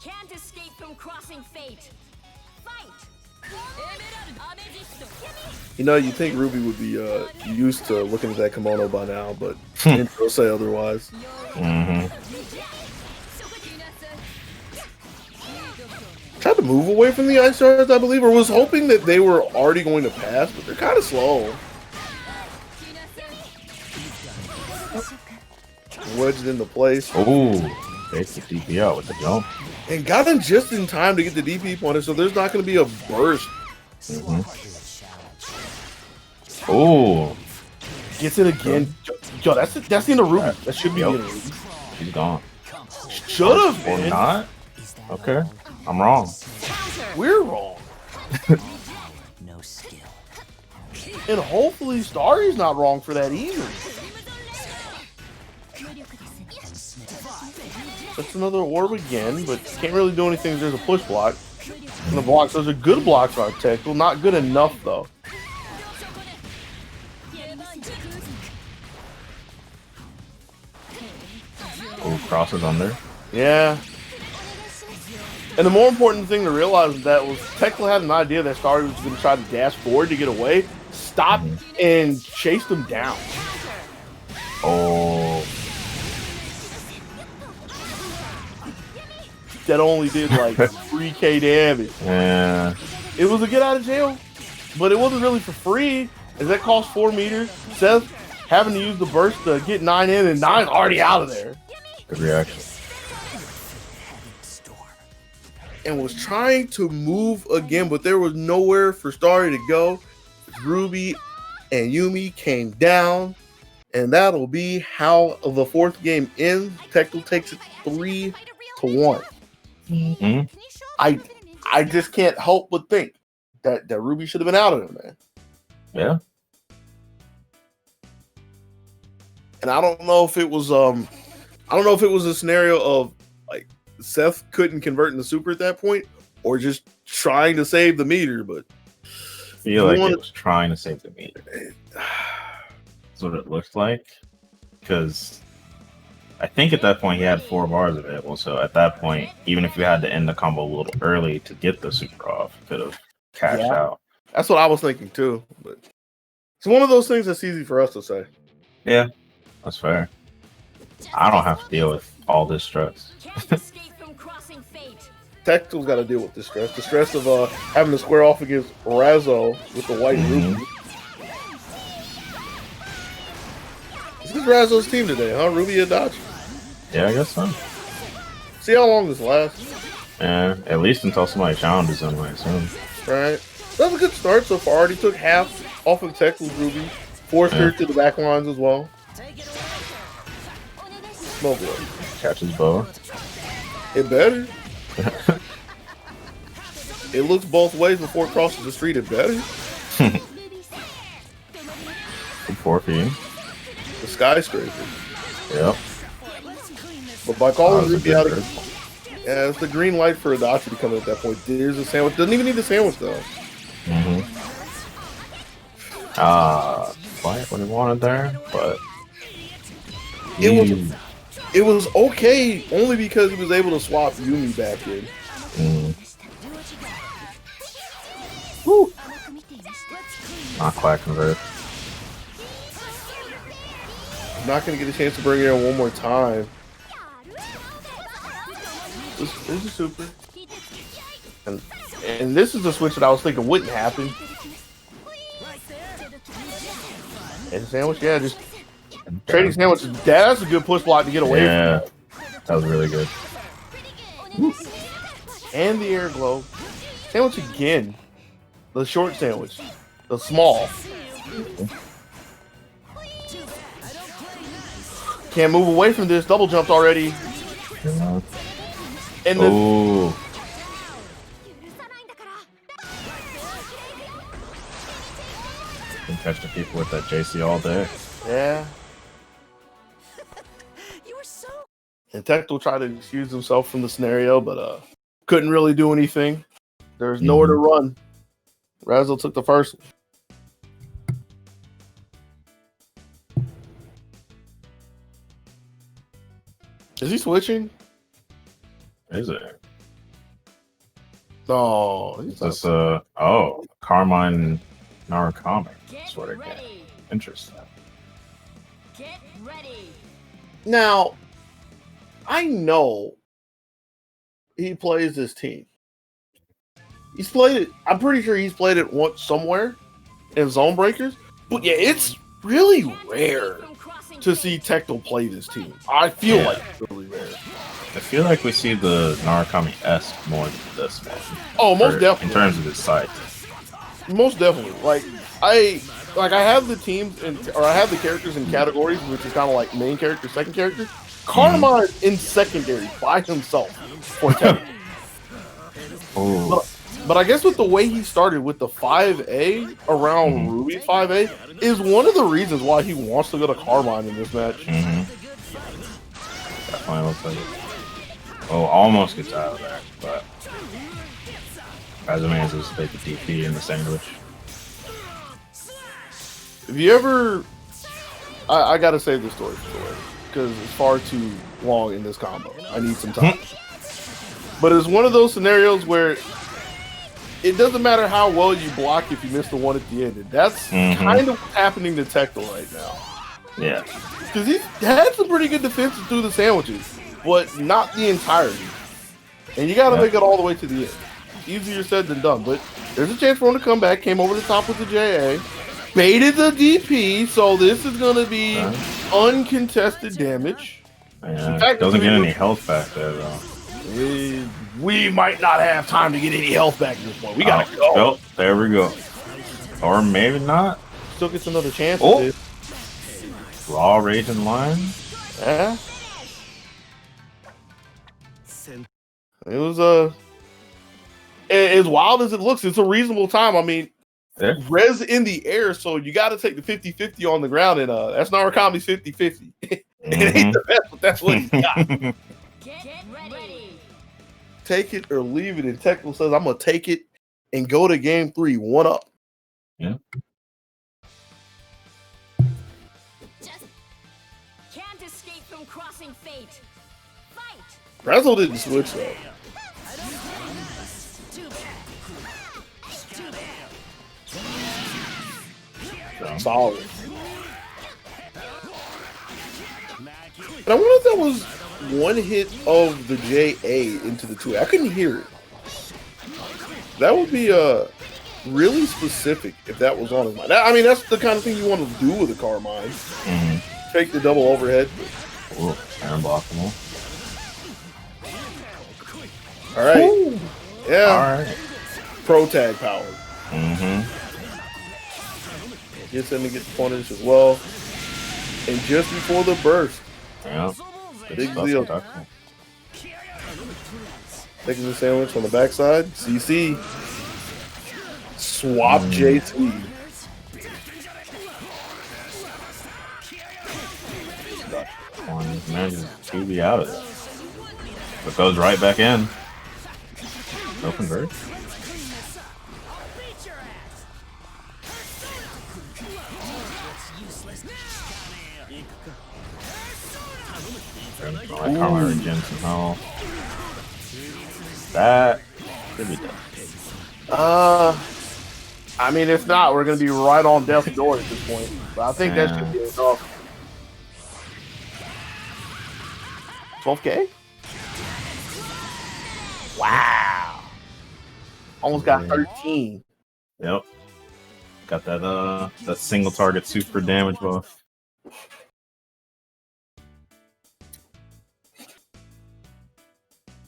Can't escape from crossing fate. Fight! You know, you think Ruby would be used to looking at that kimono by now, but intro say otherwise. Tried to move away from the ice shards, I believe, or was hoping that they were already going to pass, but they're kind of slow. Wedged into place. Ooh, takes the DP out with the jump. And got him just in time to get the DP on it, so there's not going to be a burst. Ooh. Gets it again. Yo, that's the end of Ruby. That should be the end of Ruby. He's gone. Should have Or been. not? Okay. I'm wrong. We're wrong. No skill. And hopefully Starry's not wrong for that either. That's another orb again, but can't really do anything. There's a push block. And the blocks, those are good blocks on Tectal. Not good enough, though. Ooh, crosses under. Yeah. And the more important thing to realize is that was Tectal had an idea that Starry was going to try to dash forward to get away, stopped, and chased him down. Oh. That only did like 3k damage. Yeah. It was a get out of jail, but it wasn't really for free, as that cost 4 meters. Seth having to use the burst to get 9 in, and 9 already out of there. Good reaction. And was trying to move again, but there was nowhere for Starry to go. Ruby and Yumi came down, and that'll be how the 4th game ends. Tectal takes it 3-1. I just can't help but think that Ruby should have been out of it, man. Yeah. And I don't know if it was a scenario of like Seth couldn't convert into super at that point, or just trying to save the meter, but I feel like it was trying to save the meter. That's what it looked like. Because I think at that point he had 4 bars available, so at that point, even if you had to end the combo a little early to get the super off, you could have cashed out. That's what I was thinking too, but it's one of those things that's easy for us to say. Yeah, that's fair. I don't have to deal with all this stress. Can't escape from crossing fate. Tectal's got to deal with the stress of having to square off against Razzo with the white Ruby. This is Razzo's team today, huh? Ruby and Dodge. Yeah, I guess so. See how long this lasts. Yeah, at least until somebody challenges them, I assume. Right. That was a good start so far. Already took half off of Tectal's Ruby. Forced her to the back lines as well. Smoke it. Catches bow. It better. It looks both ways before it crosses the street. It better. Good 4 feet. The skyscraper. Yep. But by calling That was a Ruby good out, burst. yeah, it's the green light for Adachi to come in at that point. There's a sandwich. Doesn't even need the sandwich though. Quiet what he wanted there, but it was okay only because he was able to swap Yumi back in. Woo. Not quite convert. Not gonna get a chance to bring it in one more time. This is super. And this is a switch that I was thinking wouldn't happen. And sandwich, yeah, just trading sandwiches. That's a good push block to get away Yeah, that was really good. And the air glow. Sandwich again. The short sandwich. The small. Can't move away from this. Double jumped already. And the Can catch the people with that JC all day. yeah. And Tectal tried to excuse himself from the scenario, but couldn't really do anything. There was nowhere to run. Razzle took the first. Is he switching? Is it? No. Is this Carmine Narukami sort of game. Interesting. Get ready. Now, I know he plays this team. He's played it. I'm pretty sure he's played it once somewhere in ZoneBreakers. But yeah, it's really rare to see Tectal play this team. I feel like it's really rare. I feel like we see the Narukami-esque more than this one. Oh, most definitely. In terms of his size. Most definitely. I have the teams or I have the characters in categories, which is kind of like main character, second character. Carmine in secondary by himself for Tectal. But I guess with the way he started with the 5A around Ruby 5A is one of the reasons why he wants to go to Carmine in this match. Definitely looks like it. Oh, almost gets out of there, but Razzle is take the DP in the sandwich. If you ever, I gotta save this story for later because it's far too long in this combo. I need some time. But it's one of those scenarios where it doesn't matter how well you block if you miss the one at the end. And that's kind of what's happening to Tectal right now. Yeah. Because he had some pretty good defenses through the sandwiches, but not the entirety. And you got to make it all the way to the end. Easier said than done, but there's a chance for him to come back. Came over the top with the JA. Baited the DP, so this is going to be uncontested damage. Yeah, in fact, doesn't get any health back there, though. We might not have time to get any health back at this point. We gotta go. Oh, there we go. Or maybe not. Still gets another chance. Oh, raw raging line. Yeah. It was as wild as it looks. It's a reasonable time. I mean, res in the air, so you got to take the 50-50 on the ground, and that's Narukami's 50-50. It ain't the best, but that's what he's got. Get ready. Take it or leave it. And Tectal says, I'm going to take it and go to game 3, 1-up. Yeah. Just can't escape from crossing fate. Fight. Razzle didn't switch, though. Solid. And I wonder if that was one hit of the JA into the 2. I couldn't hear it. That would be really specific if that was on his mind. I mean, that's the kind of thing you want to do with a Carmine. Take the double overhead. Ooh, iron blockable. All right. Ooh. Yeah. All right. Pro tag power. Gets him to get the punish as well. And just before the burst. Yeah. Big deal. Taking the sandwich on the backside. CC. Swap JT. Man, just TV out of it. But goes right back in. No convert. I can't remember again somehow. That could be done. I mean, if not, we're going to be right on death's door at this point. But I think that should be enough. 12K? Wow. Almost got 13. Yep. Got that single target super damage buff.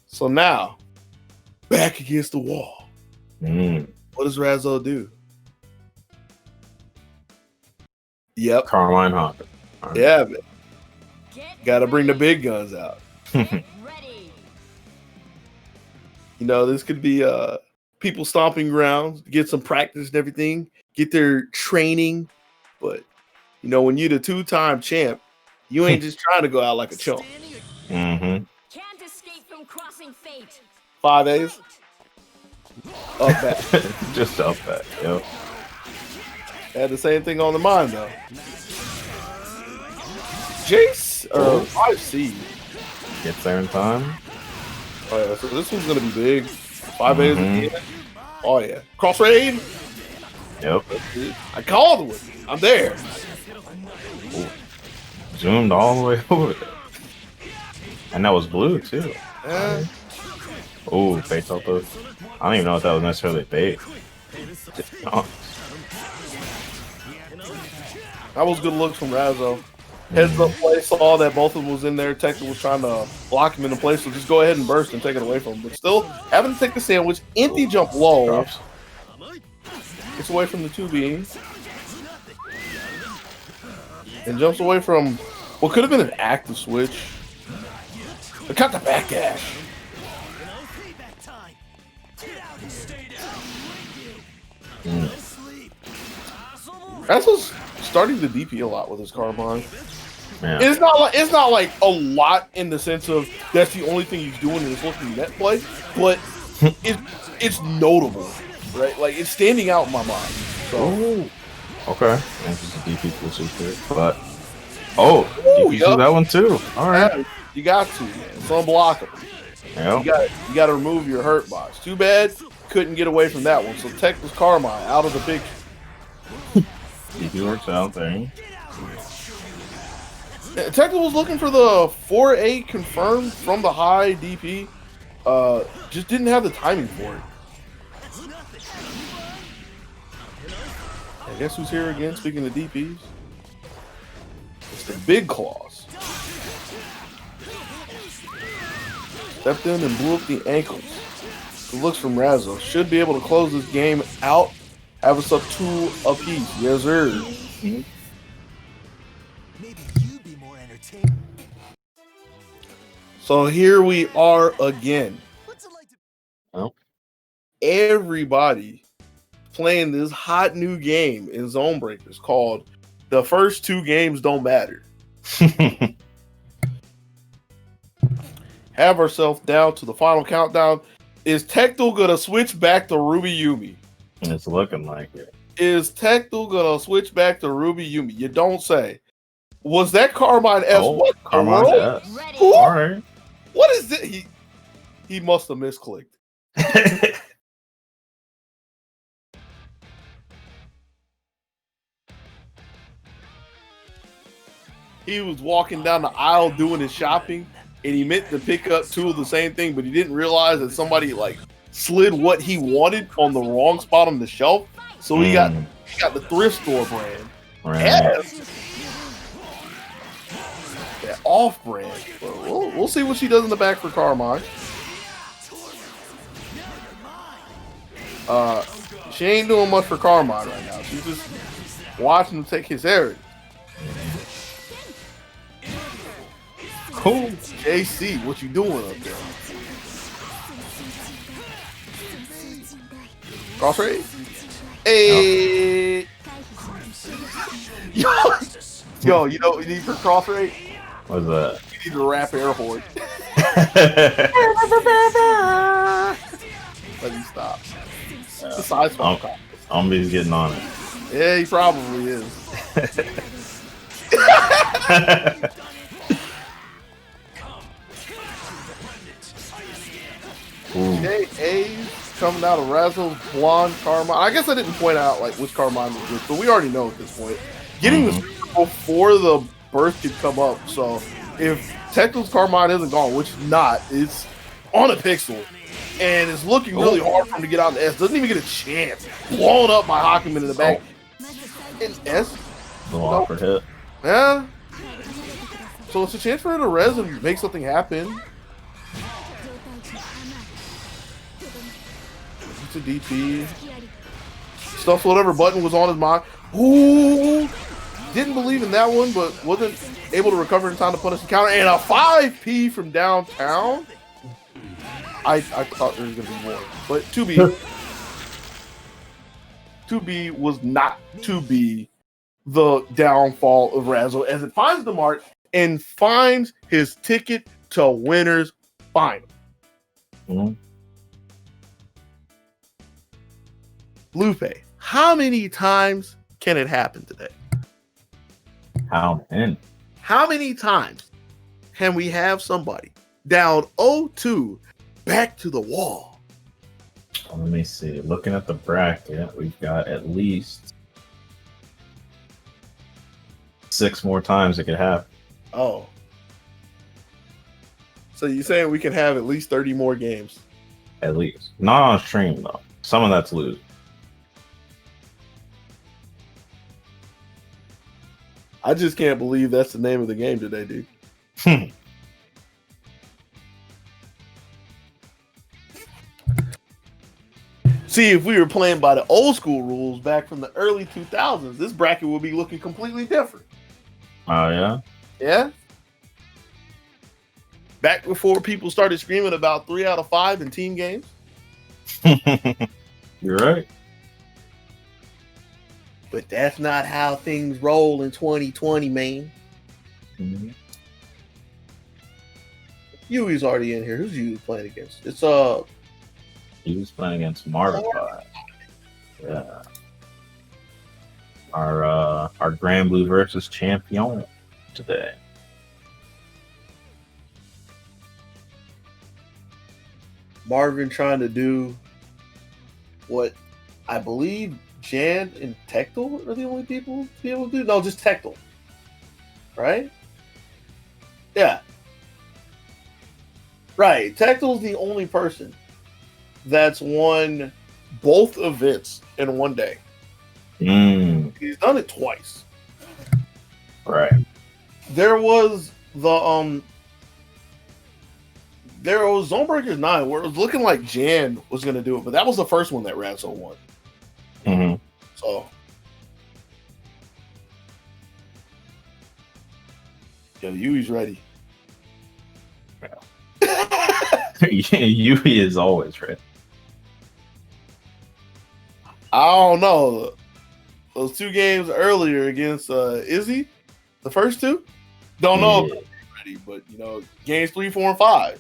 So now, back against the wall. What does Razzo do? Yep. Carmine Hawk. Right. Yeah, man. Got to bring the big guns out. Ready. You know, this could be people stomping grounds, get some practice and everything, get their training. But, you know, when you're the 2-time champ, you ain't just trying to go out like a chump. Can't escape from crossing fate. 5 A's. Up back. Just up back, yep. Had the same thing on the mind, though. Jace, or 5C. Gets there in time. Oh, yeah, so this one's going to be big. 5 A's again. Oh, yeah. Cross raid. Yep. I called it. I'm there. Ooh. Zoomed all the way over there. And that was blue, too. Yeah. Oh, bait up. I don't even know if that was necessarily bait. That was good looks from Razzo. Heads up play, saw that both of them was in there. Tecton was trying to block him into place, so just go ahead and burst and take it away from him. But still, having to take the sandwich, empty jump low. Drops. Gets away from the 2B. And jumps away from what could have been an active switch. But got the backdash. Razzo's starting to DP a lot with his Carbine. Yeah. It's not like a lot in the sense of that's the only thing he's doing is looking net play, but it's notable, right? Like it's standing out in my mind. So. Ooh. Okay. This is a DP full super, but DP yep. That one too. All right, yeah, you got to, man. It's unblockable. Yep. You got to remove your hurt box. Too bad couldn't get away from that one. So Tech was Carmine out of the picture. DP works out there. Tech was looking for the 4A confirmed from the high DP. Just didn't have the timing for it. I guess who's here again? Speaking of DPs, it's the Big Claws. Stepped in and blew up the ankles. Good looks from Razzo. Should be able to close this game out. Have us up 2 apiece. Yes, sir. Maybe you'd be more entertaining. So here we are again. What's it like to... Oh. Everybody playing this hot new game in ZoneBreakers called The First 2 Games Don't Matter. Have ourselves down to the final countdown. Is Tectal gonna switch back to Ruby Yumi? It's looking like it. Is Tectal gonna switch back to Ruby Yumi? You don't say. Was that Carmine S? What? Carmine S. All right. What is it? He must have misclicked. He was walking down the aisle doing his shopping, and he meant to pick up 2 of the same thing, but he didn't realize that somebody like slid what he wanted on the wrong spot on the shelf. So he got the thrift store brand. Right. Yes. That off brand. We'll see what she does in the back for Carmine. She ain't doing much for Carmine right now. She's just watching him take his errand. Cool. JC, what you doing up there? Cross raid? Hey. Yo, you know what you need for cross raid? What's that? You need to rap air horn. Let me stop. The side swap. Ombi's getting on it. Yeah, he probably is. A's coming out of Razzo's blonde Carmine. I guess I didn't point out like which Carmine was which, but we already know at this point. Getting the super before the birth could come up. So if Tectal's Carmine isn't gone, which is not, it's on a pixel. And it's looking really hard for him to get out in the S. Doesn't even get a chance. Blown up by Hawkman in the back. an S. Little awkward hit. Yeah. So it's a chance for her to res and make something happen. It's a DP. Stuffs whatever button was on his mind. Ooh. Didn't believe in that one, but wasn't able to recover in time to punish the counter. And a 5P from downtown. I thought there was going to be more. But 2B was not to be the downfall of Razzle as it finds the mark and finds his ticket to winner's final. Mm-hmm. Lupe, how many times can it happen today? How many? How many times can we have somebody down 0-2 back to the wall? Let me see. Looking at the bracket, we've got at least 6 more times it could happen. Oh. So you're saying we can have at least 30 more games? At least. Not on stream, though. Some of that's losing. I just can't believe that's the name of the game today, dude. See, if we were playing by the old school rules back from the early 2000s, this bracket would be looking completely different. Oh, yeah? Yeah? Back before people started screaming about 3 out of 5 in team games. You're right. But that's not how things roll in 2020, man. Mm-hmm. Yui's already in here. Who's Yui playing against? It's He was playing against Marvin. Yeah. Our Blazblue versus champion today. Marvin trying to do what I believe Jan and Tectal are the only people to be able to do. No, just Tectal. Right? Yeah. Right. Tectal's the only person that's won both events in one day. He's done it twice. Right. There was ZoneBreakers 9 where it was looking like Jan was going to do it, but that was the first one that Razzo won. Mm-hmm. So, yeah, Yui's ready. Yui is always ready. I don't know. Those 2 games earlier against Izzy, the first 2, don't know if they're ready, but games 3, 4, and 5.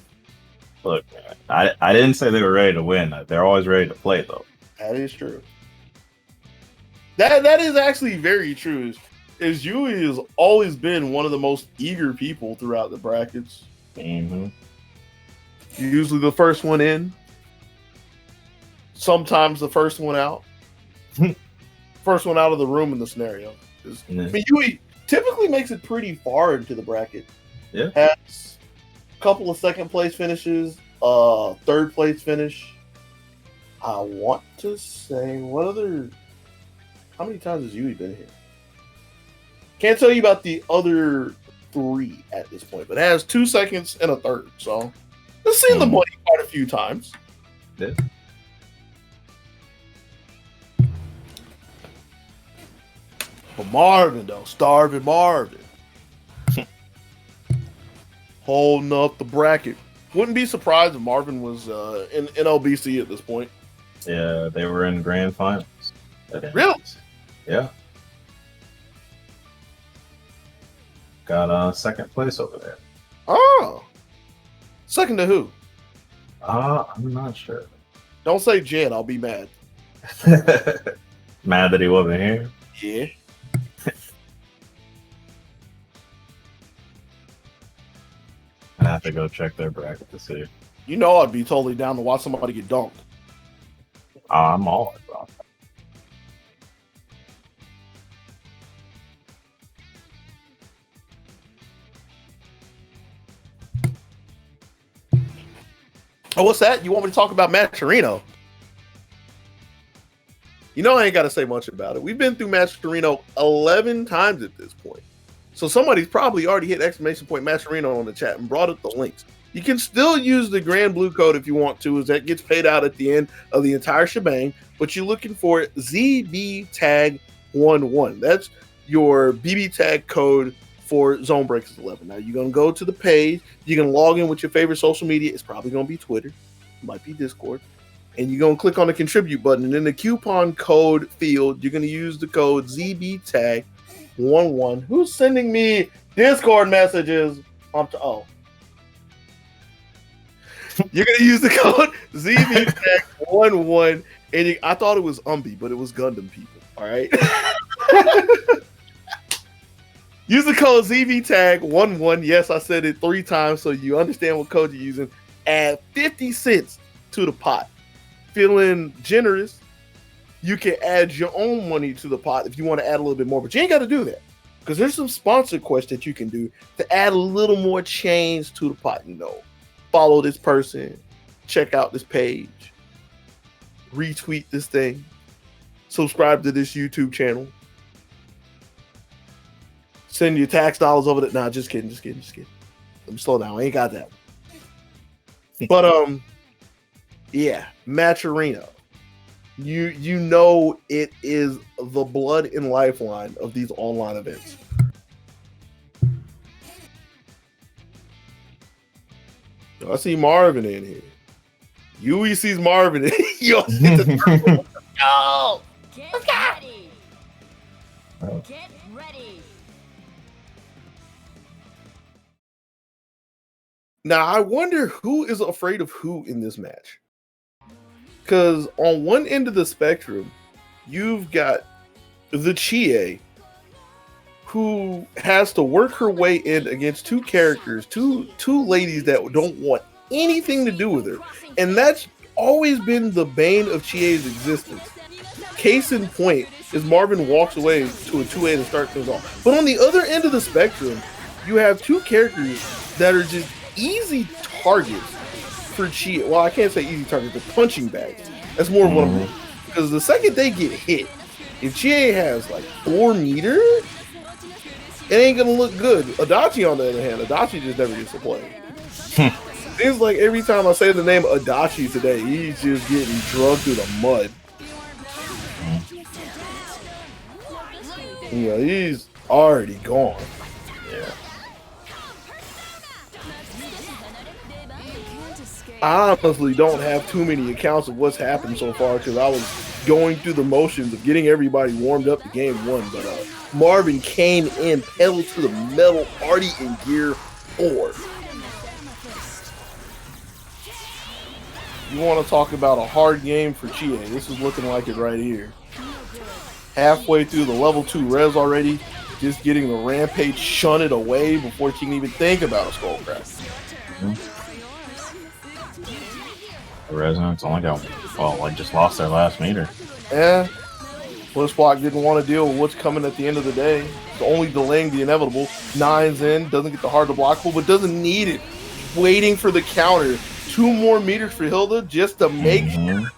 Look, man, I didn't say they were ready to win. They're always ready to play, though. That is true. That is actually very true. Is Yui has always been one of the most eager people throughout the brackets. Mm-hmm. Usually the first one in. Sometimes the first one out. First one out of the room in the scenario. I mean, Yui typically makes it pretty far into the bracket. Yeah. Has a couple of second place finishes, third place finish. I want to say, how many times has Yui been here? Can't tell you about the other 3 at this point, but it has 2 seconds and a third. So I've seen the money quite a few times. Yeah. But Marvin, though, starving Marvin. Holding up the bracket. Wouldn't be surprised if Marvin was in NLBC at this point. Yeah, they were in grand finals. Really? Yeah. Got second place over there. Oh. Second to who? I'm not sure. Don't say Jen, I'll be mad. Mad that he wasn't here? Yeah. I have to go check their bracket to see. I'd be totally down to watch somebody get dunked. I'm all about that. Oh, what's that? You want me to talk about Matt Torino? You know I ain't got to say much about it. We've been through Mascherino 11 times at this point. So somebody's probably already hit !Mascherino on the chat and brought up the links. You can still use the Grand Blue code if you want to, as that gets paid out at the end of the entire shebang. But you're looking for ZB Tag 11. That's your BB tag code for ZoneBreakers 11. Now you're gonna go to the page. You're gonna log in with your favorite social media. It's probably gonna be Twitter, it might be Discord, and you're gonna click on the contribute button. And in the coupon code field, you're gonna use the code ZB Tag 11. Who's sending me Discord messages? You're gonna use the code ZBTag11, and I thought it was Umbi, but it was Gundam people. All right. Use the code ZBTag11. Yes, I said it 3 times, so you understand what code you're using. Add 50 cents to the pot. Feeling generous, you can add your own money to the pot if you want to add a little bit more, but you ain't got to do that, because there's some sponsor quests that you can do to add a little more change to the pot. Follow this person, check out this page, retweet this thing, subscribe to this YouTube channel, send your tax dollars over there. Nah, just kidding. Let me slow down. I ain't got that one. But yeah, Mascherino. You know it is the blood and lifeline of these online events. I see Marvin in here. Yui sees Marvin in here. Yo, Get ready. Get ready. Now, I wonder who is afraid of who in this match. Because on one end of the spectrum, you've got the Chie, who has to work her way in against 2 characters, two ladies that don't want anything to do with her. And that's always been the bane of Chie's existence. Case in point is Marvin walks away to a 2A to start things off. But on the other end of the spectrum, you have 2 characters that are just easy targets for Chie. Well, I can't say easy targets, but punching bags. That's more of what I'm doing. Because the second they get hit, if Chie has like 4 meters, it ain't gonna look good. Adachi, on the other hand, Adachi just never gets to play. Seems like every time I say the name Adachi today, he's just getting drugged through the mud. Yeah, he's already gone. Yeah. I honestly don't have too many accounts of what's happened so far, because I was going through the motions of getting everybody warmed up to game 1, but Marvin came in pedal to the metal, already in gear 4. You want to talk about a hard game for Chie? This is looking like it right here. Halfway through the level 2 res already, just getting the rampage shunted away before she can even think about a skullcrack. The Resonance only got, just lost their last meter. Yeah. Blissblock didn't want to deal with what's coming at the end of the day. It's only delaying the inevitable. 9's in, doesn't get the hard to block pull, but doesn't need it. Waiting for the counter. 2 more meters for Hilda just to make sure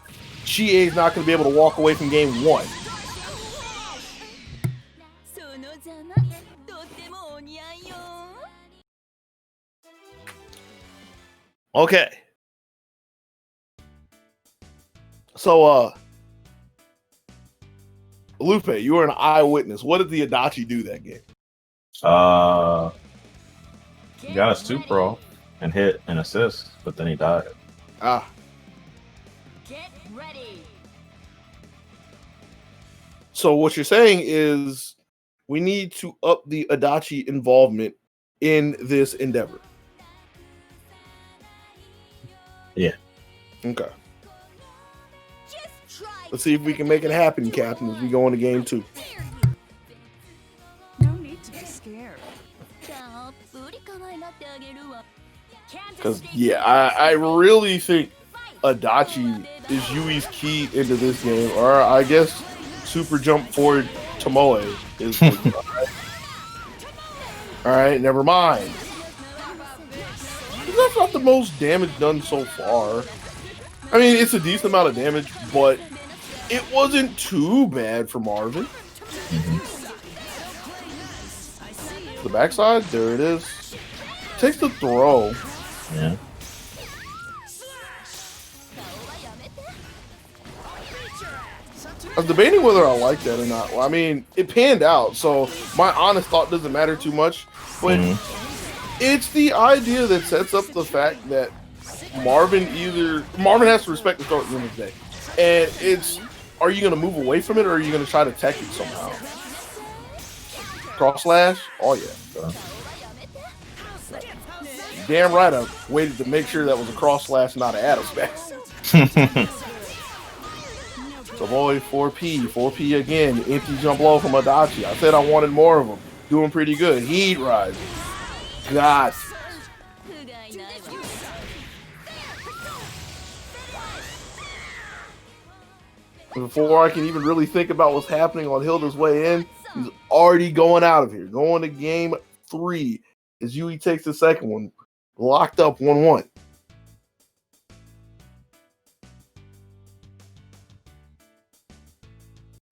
Chie is not going to be able to walk away from game 1. Okay. So, Lupe, you were an eyewitness. What did the Adachi do that game? He got his 2 pro and hit an assist, but then he died. Get ready. So what you're saying is we need to up the Adachi involvement in this endeavor. Yeah. Okay. Let's see if we can make it happen, Captain, as we go into game 2. No need to be scared. Because, yeah, I really think Adachi is Yui's key into this game. Or, I guess, super jump forward Tomoe is. Alright, never mind. That's not the most damage done so far. I mean, it's a decent amount of damage, but it wasn't too bad for Marvin. The backside, there it is. Takes the throw. Yeah. I was debating whether I like that or not. Well, I mean, it panned out, so my honest thought doesn't matter too much. But it's the idea that sets up the fact that Marvin has to respect the throw at the end of the day. And it's, are you going to move away from it or are you going to try to tech it somehow? Cross slash? Oh, yeah. Damn right I waited to make sure that was a cross slash, not an Adam smash. So boy, 4P again, empty jump low from Adachi. I said I wanted more of them. Doing pretty good. Heat rise. God. Before I can even really think about what's happening on Hilda's way in, he's already going out of here. Going to game 3 as Yui takes the second one. Locked up 1-1.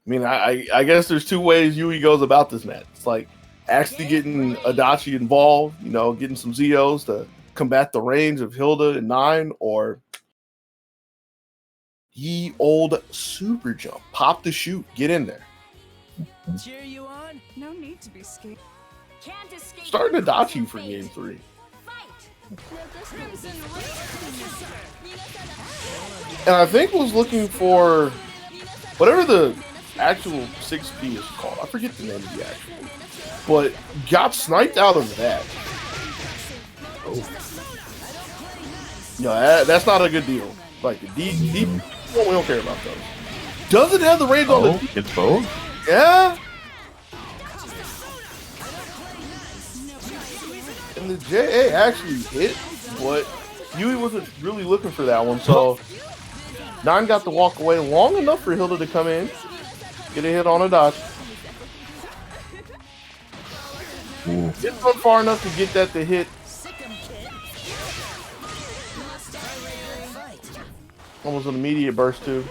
I mean, I guess there's two ways Yui goes about this match. It's like actually getting Adachi involved, you know, getting some Zeos to combat the range of Hilda and 9, or ye old super jump. Pop the shoot, get in there. Cheer you on? No need to be scared. Starting Adachi for game 3. And I think was looking for whatever the actual 6P is called. I forget the name of the actual, but got sniped out of that. No, that's not a good deal. Like the deep, we don't care about those. Does it have the range on the? It's both. Yeah. And the JA actually hit, but Yui wasn't really looking for that one, so 9 got to walk away long enough for Hilda to come in, get a hit on a dodge. It's not far enough to get that to hit. Almost an immediate burst too.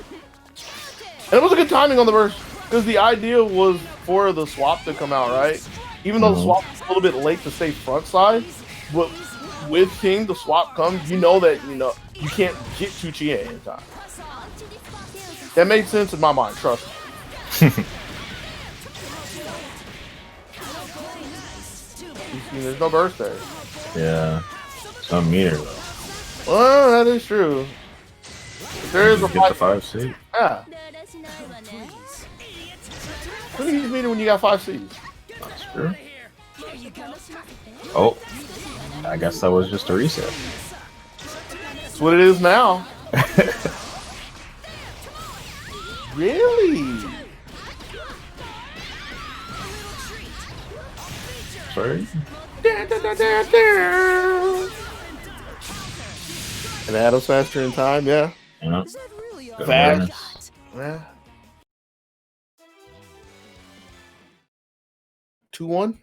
And it was a good timing on the burst, because the idea was for the swap to come out, right? Even though the swap was a little bit late to stay front side, but with seeing the swap come, you know that you can't get to Chie in time. That made sense in my mind, trust me. There's no burst there. Yeah. Some meter though. Well, that is true. There is a 5C. Yeah. Who needs meter when you got 5 Cs? That's true. Oh, I guess that was just a reset. That's what it is now. Really? Sorry. And Adam's faster in time, yeah. Yeah. Good Fast. awareness. Yeah. 2-1.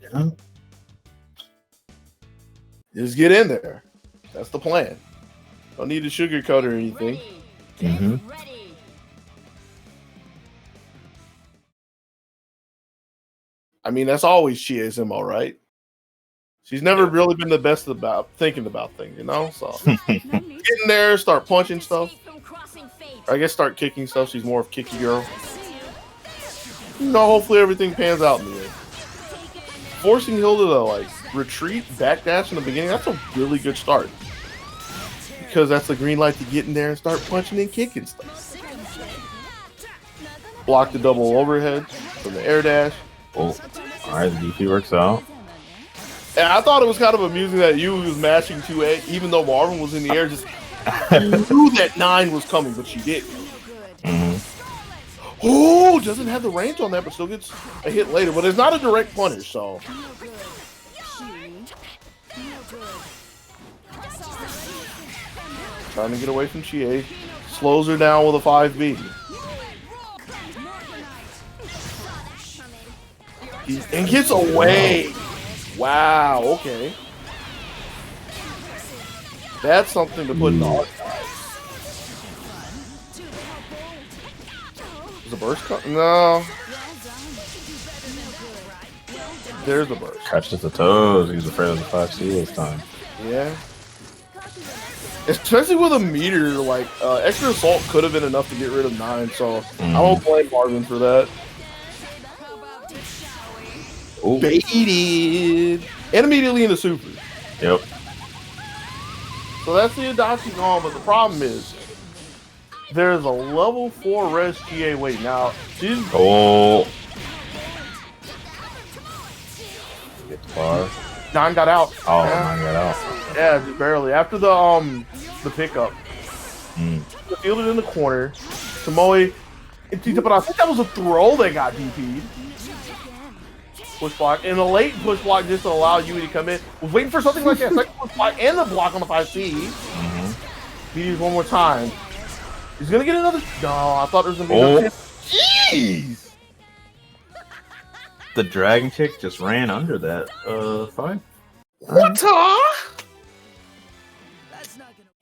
Yeah. Just get in there. That's the plan. Don't need to sugarcoat or anything. I mean, that's always Chie's MO, right? She's never really been the best about thinking about things, you know? So get in there, start punching stuff. Or I guess start kicking stuff. She's more of kicky girl. You know, hopefully everything pans out in the end. Forcing Hilda to like retreat, backdash in the beginning, that's a really good start. Because that's the green light to get in there and start punching and kicking stuff. Block the double overhead from the air dash. Oh, alright, the DP works out. And I thought it was kind of amusing that you was mashing 2A, even though Marvin was in the air, just knew that 9 was coming, but she didn't. Oh, doesn't have the range on that, but still gets a hit later. But it's not a direct punish, so. Trying to get away from Chie. Slows her down with a 5B. And gets away. Wow, okay. That's something to put in the archive. Is a burst cut? No. There's the burst. Catches the toes. He's afraid of the 5C this time. Yeah. Especially with a meteor, like, extra assault could have been enough to get rid of 9, so I don't blame Marvin for that. Ooh. Baited! And immediately into super. Yep. So that's the Adachi gone, but the problem is, there's a level 4 res GA waiting out. She's... Oh. Gets far. 9 got out. Oh, yeah. 9 got out. Yeah, just barely. After the pickup. The fielded in the corner. Tomoe, but I think that was a throw that got DP'd. Push block. And a late push block just to allow Yui to come in. Was waiting for something like that. Second push block and the block on the 5C. He's one more time. He's gonna get another. No, I thought there was gonna be another. Jeez! The dragon kick just ran under that fight. What?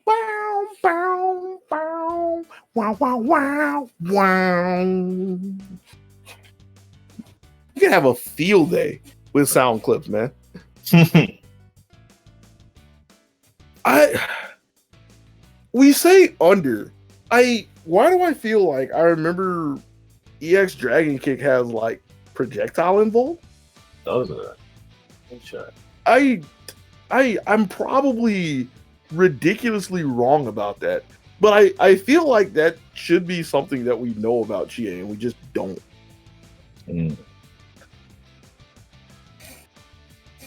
Bow, bow, bow, wow, wow, wow, wow. You can have a field day with sound clips, man. We say under. Why do I feel like I remember EX Dragon Kick has like projectile involved? Does it? Sure. I'm probably ridiculously wrong about that, but I feel like that should be something that we know about GA and we just don't.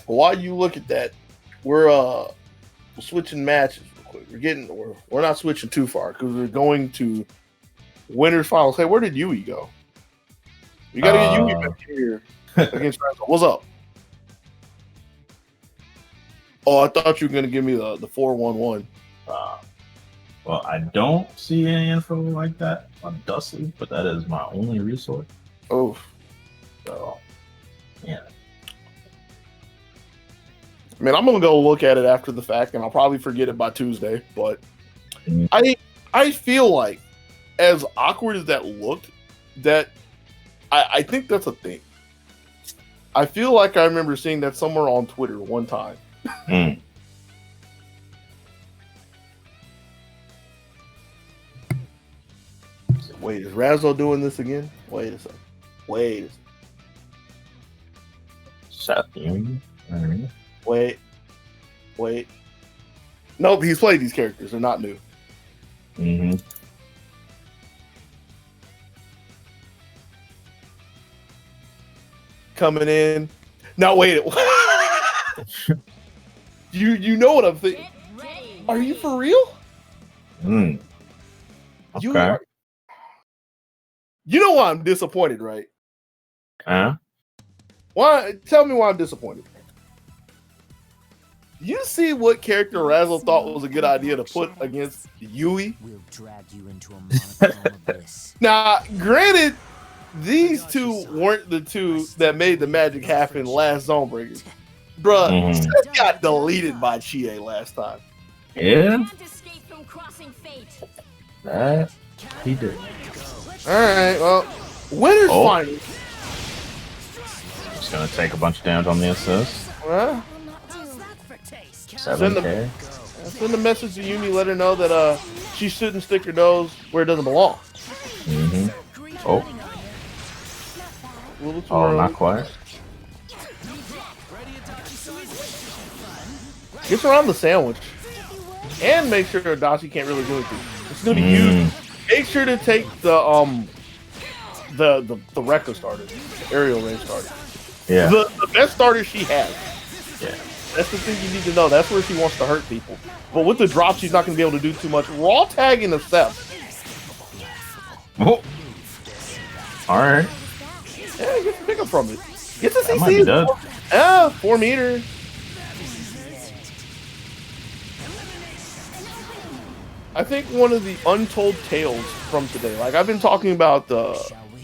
While you look at that, we're switching matches real quick. We're not switching too far because we're going to winners finals. Hey, where did Yui go? You gotta get Yui back here against Razzle. What's up? Oh, I thought you were gonna give me the 4-1-1. Well, I don't see any info like that on Dusty, but that is my only resource. Oh, so yeah. I mean, I'm gonna go look at it after the fact, and I'll probably forget it by Tuesday. But I feel like, as awkward as that looked, that I think that's a thing. I feel like I remember seeing that somewhere on Twitter one time. Wait, is Razzo doing this again? Wait a second. Seth Union? Wait. Nope, he's played these characters. They're not new. Coming in. Now wait. You know what I'm thinking? Are you for real? Okay. You know why I'm disappointed, right? Why? Tell me why I'm disappointed. You see what character Razzle thought was a good idea to put against Yui? We'll drag you into a monotone abyss. Now, granted, these two weren't the two that made the magic happen last ZoneBreakers. Bruh, Seth got deleted by Chie last time. Yeah? Can't escape from crossing fate. That he did. Alright, well, winner's finals. Just gonna take a bunch of damage on the assist. Well, 7K. send a message to Yumi, let her know that she shouldn't stick her nose where it doesn't belong. Oh, A little too oh, early. not quite. Gets around the sandwich. And make sure Adachi can't really do anything. It's gonna be huge. Make sure to take the Rekka starter. Aerial range starter. Yeah. The best starter she has. Yeah. That's the thing you need to know. That's where she wants to hurt people. But with the drop, she's not going to be able to do too much. Raw tagging the steps. Oh. All right. Yeah, get the pickup from it. Get the That might be dead. CC. 4 meters. I think one of the untold tales from today. Like I've been talking about the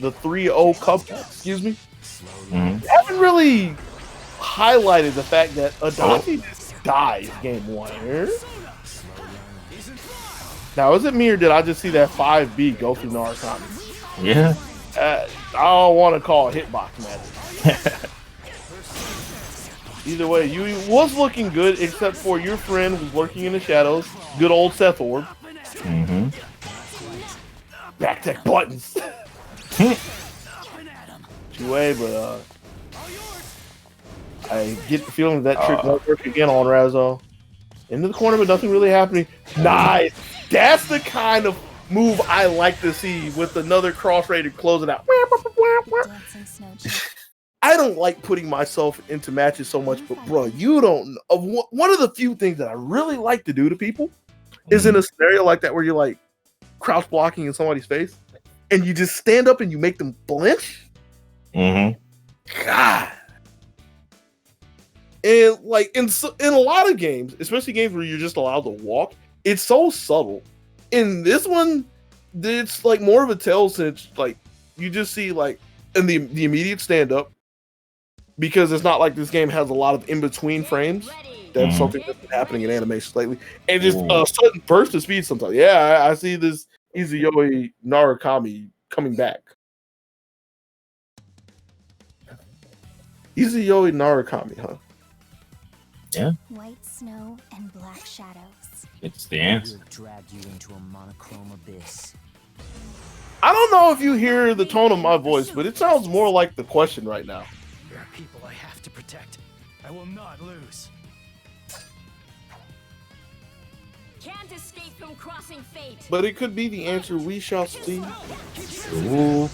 3-0 cup. Excuse me. I haven't really highlighted the fact that Adachi dies game 1. Now, is it me or did I just see that 5B go through Narukami? Yeah. I don't want to call it hitbox magic. Either way, Yui was looking good, except for your friend who's lurking in the shadows. Good old Seth Orb. Mm-hmm. Back tech buttons. Two-way, but I get the feeling that trick won't work again on Razzo. Into the corner, but nothing really happening. Nice. That's the kind of move I like to see with another cross-rated closing out. I don't like putting myself into matches so much, but bro, you don't know. One of the few things that I really like to do to people is in a scenario like that where you're like crouch blocking in somebody's face and you just stand up and you make them blinch. Mm-hmm. God. And like in a lot of games, especially games where you're just allowed to walk, it's so subtle. In this one, it's like more of a tell since like you just see like in the immediate stand up, because it's not like this game has a lot of in between frames. That's something that's been happening in animation lately, and just a sudden burst of speed sometimes. Yeah, I see this Izuyoi Narukami coming back. Izuyoi Narukami, huh? Yeah. White snow and black shadows. It's the answer. Drag you into a monochrome abyss. I don't know if you hear the tone of my voice, but it sounds more like the question right now. There are people I have to protect. I will not lose. Can't escape from crossing fate. But it could be the answer we shall see. Ooh.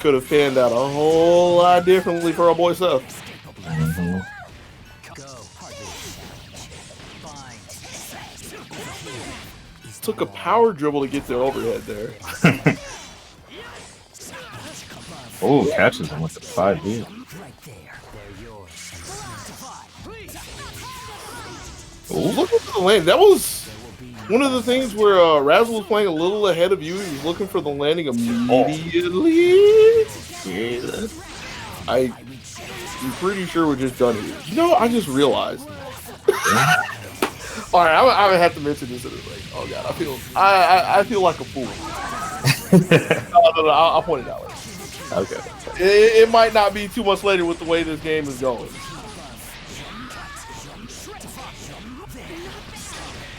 Could have panned out a whole lot differently for our boy Seth. Mm-hmm. Took a power dribble to get their overhead there. Oh, catches him with the 5B. Right there. They're yours. Oh, look at the lane. That was one of the things where Razzle was playing a little ahead of you. He was looking for the landing immediately. Yeah. I'm pretty sure we're just done here. You know, I just realized. All right, I would have to mention this. Like, oh god, I feel like a fool. No, I'll point it out later. Okay. It might not be too much later with the way this game is going.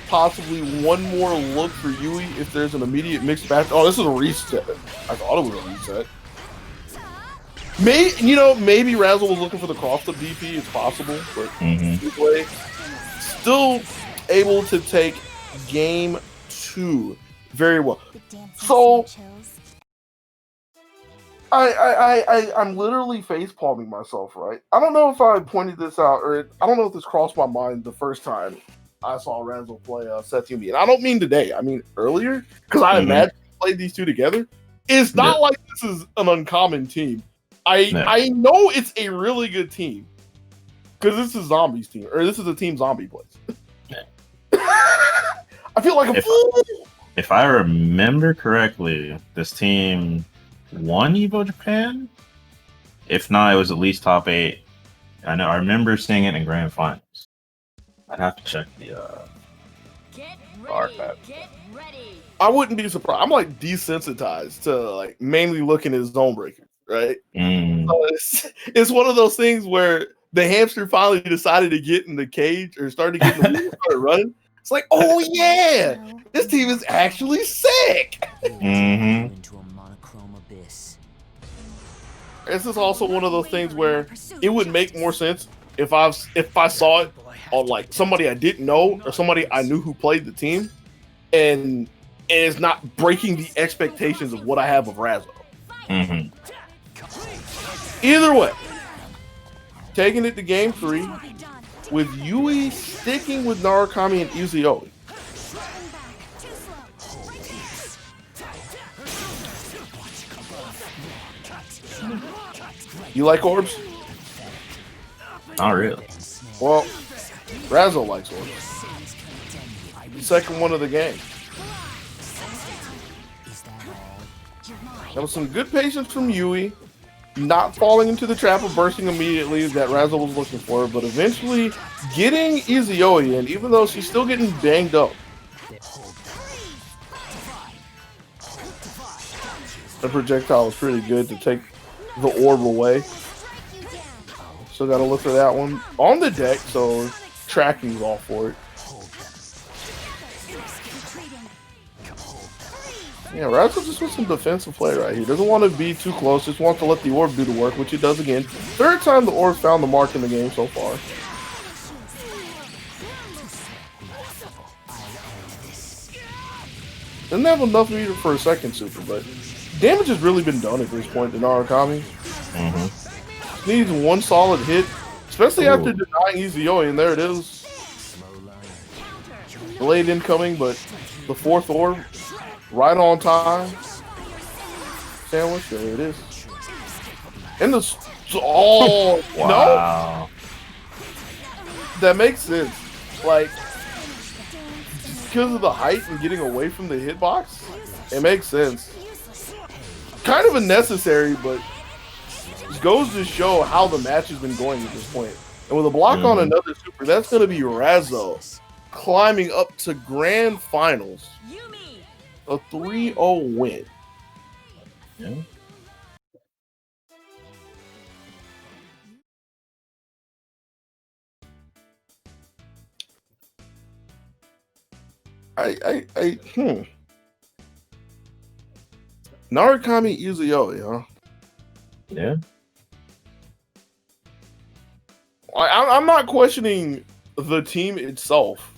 Possibly one more look for Yui if there's an immediate mixed match. Oh, this is a reset. I thought it was a reset. Maybe Razzle was looking for the cross-up DP. It's possible, but either way, still able to take game 2 very well. So I'm literally face palming myself, right? I don't know if I pointed this out, or I don't know if this crossed my mind the first time I saw Razzle play Seth Yumi. And I don't mean today, I mean earlier, because I imagine he played these two together. It's not like this is an uncommon team. I know it's a really good team, because this is Zombie's team, or this is a team Zombie plays. I feel like a fool. If I remember correctly, this team won Evo Japan. If not, it was at least top 8. I remember seeing it in grand finals. I'd have to check the archive. Get ready. I wouldn't be surprised. I'm like desensitized to like mainly looking at ZoneBreakers, right? So it's one of those things where the hamster finally decided to get in the cage or started getting the wheel, started running. It's like, oh yeah, this team is actually sick. Into a monochrome abyss. This is also one of those things where it would make more sense if I saw it on like somebody I didn't know or somebody I knew who played the team, and it's not breaking the expectations of what I have of Razzo. Either way, taking it to game 3 with Yui sticking with Narukami and Izuyoi. You like orbs? Not really. Well, Razzo likes orbs. Second one of the game. That was some good patience from Yui. not falling into the trap of bursting immediately that Razzle was looking for, but eventually getting Izuyoi in, even though she's still getting banged up. The projectile was pretty good to take the orb away. Still got to look for that one on the deck, so tracking's all for it. Yeah, Razzle just wants some defensive play right here. Doesn't want to be too close, just wants to let the orb do the work, which it does again. Third time the orb found the mark in the game so far. Doesn't have enough meter for a second super, but damage has really been done at this point to Narukami. Mm-hmm. Needs one solid hit, especially after denying Izuyoi, and there it is. Delayed incoming, but the fourth orb, right on time. Sandwich, there it is. And the wow. No, that makes sense. Like, because of the height and getting away from the hitbox, it makes sense. Kind of unnecessary, but it goes to show how the match has been going at this point. And with a block on another super, that's going to be Razzo climbing up to grand finals. A 3-0 win. Yeah. Narukami Izuyoi, huh? Yeah. I'm not questioning the team itself.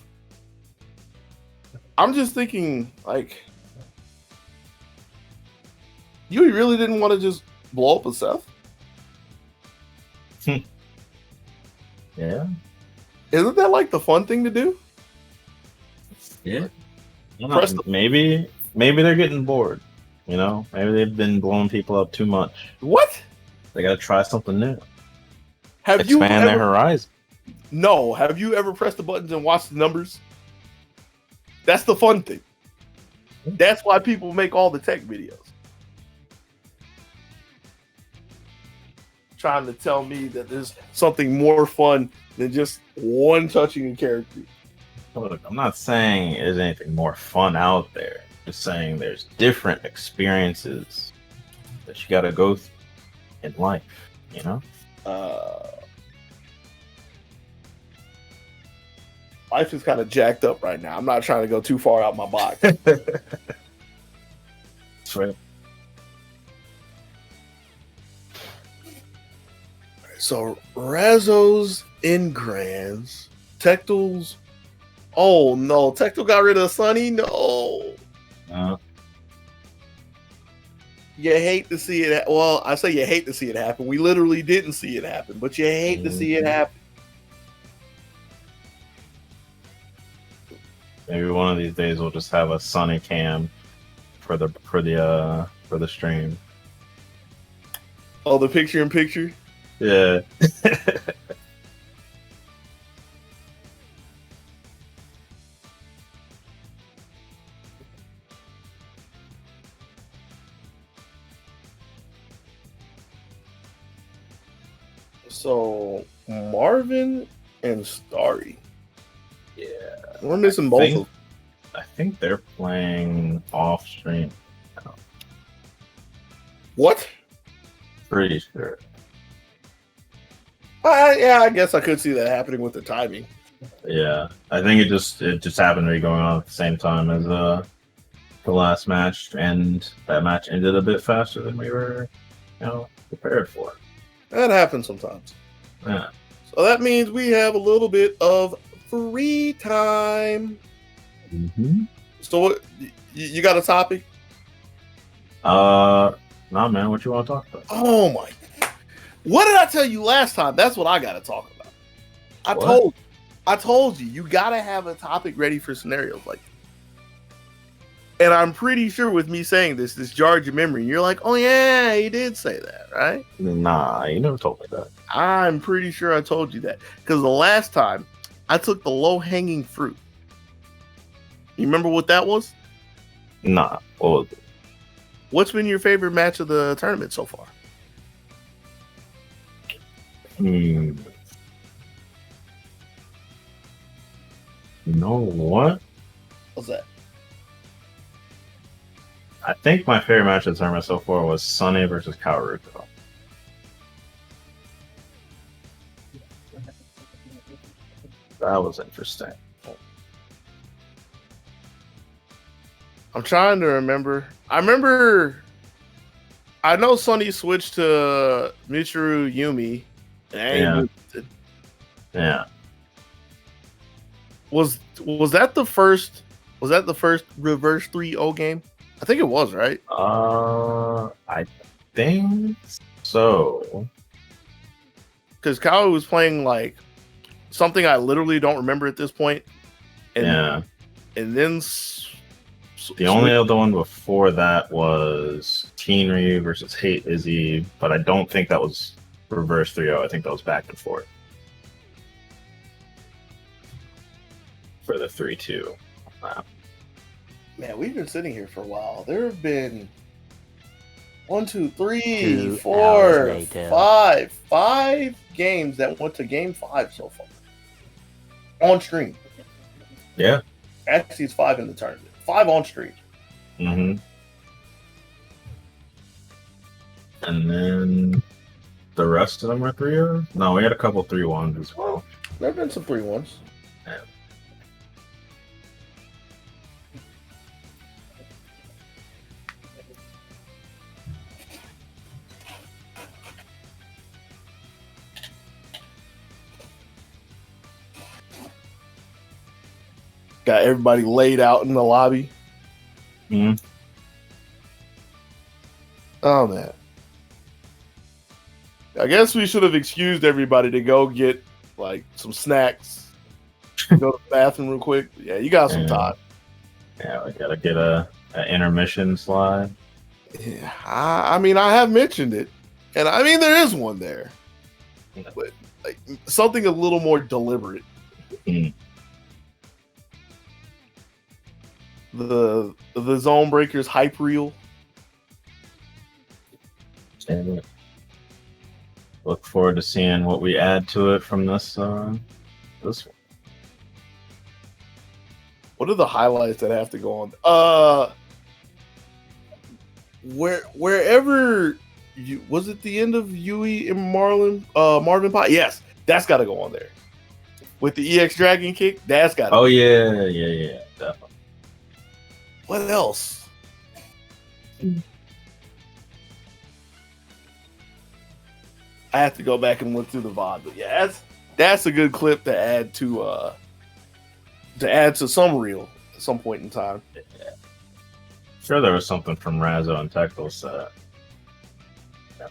I'm just thinking, like, you really didn't want to just blow up a Seth? Yeah. Isn't that like the fun thing to do? Yeah. Maybe they're getting bored. You know, maybe they've been blowing people up too much. What? They got to try something new. Have you expand their horizon? No. Have you ever pressed the buttons and watched the numbers? That's the fun thing. That's why people make all the tech videos. Trying to tell me that there's something more fun than just one touching a character. Look, I'm not saying there's anything more fun out there. Just saying there's different experiences that you got to go through in life, you know? Life is kind of jacked up right now. I'm not trying to go too far out my box. That's right. So Razzo's in Grands. Tectle's. Oh no, Tectle got rid of Sunny? No. You hate to see it. Well, I say you hate to see it happen. We literally didn't see it happen, but you hate to see it happen. Maybe one of these days we'll just have a Sunny cam for the stream. Oh, the picture in picture? Yeah. So Marvin and Starry. Yeah. We're missing both of them. I think they're playing off stream. What? Pretty sure. Yeah, I guess I could see that happening with the timing. Yeah, I think it just happened to be going on at the same time as the last match, and that match ended a bit faster than we were, prepared for. That happens sometimes. Yeah. So that means we have a little bit of free time. Mm-hmm. So what, you got a topic? Nah, man. What you want to talk about? Oh my! What did I tell you last time? That's what I got to talk about. I told you got to have a topic ready for scenarios like that. And I'm pretty sure with me saying this jarred your memory. And you're like, oh yeah, you did say that, right? Nah, you never told me that. I'm pretty sure I told you that because the last time I took the low-hanging fruit. You remember what that was? Nah. What was it? What's been your favorite match of the tournament so far? You know what? What's that? I think my favorite match of the tournament so far was Sunny versus Kaoruko. That was interesting. I'm trying to remember. I know Sunny switched to Michiru Yumi. And Yeah. Was that the first? Was that the first reverse 3-0 game? I think it was, right? I think so. Because Kyle was playing like something I literally don't remember at this point. And, and then the only other one before that was Teen Ryu versus Hate Izzy, but I don't think that was reverse 3-0. I think that was back and forth for the 3-2. Wow. Man, we've been sitting here for a while. There have been 1, 2, 3, 4, 5 games that went to game 5 so far on stream. Yeah. Actually, it's 5 in the tournament. 5 on stream. And then the rest of them were 3-0? No, we had a couple 3-1s as well. There have been some 3-1s. Yeah. Got everybody laid out in the lobby. Oh, man. I guess we should have excused everybody to go get, like, some snacks. Go to the bathroom real quick. Yeah, you got some time. Yeah, we gotta get an intermission slide. Yeah, I mean, I have mentioned it. And, I mean, there is one there. But, like, something a little more deliberate. The ZoneBreakers hype reel. And look forward to seeing what we add to it from this one. What are the highlights that have to go on? Wherever you was it the end of Yui and Marvin Pie? Yes, that's got to go on there. With the EX Dragon kick, that's got to. Oh yeah, definitely. What else? I have to go back and look through the VOD, but yeah, that's a good clip to add to some reel at some point in time. Yeah. Sure, there was something from Razzo and Tecto's set. Yeah.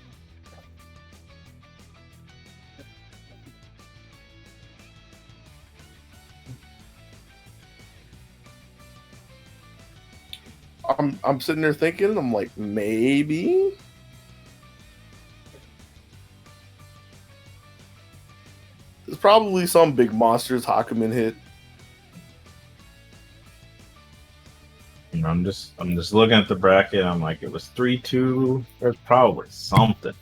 I'm sitting there thinking, I'm like, maybe. There's probably some big monsters Hakumen hit. And I'm just looking at the bracket. I'm like, it was 3-2. There's probably something.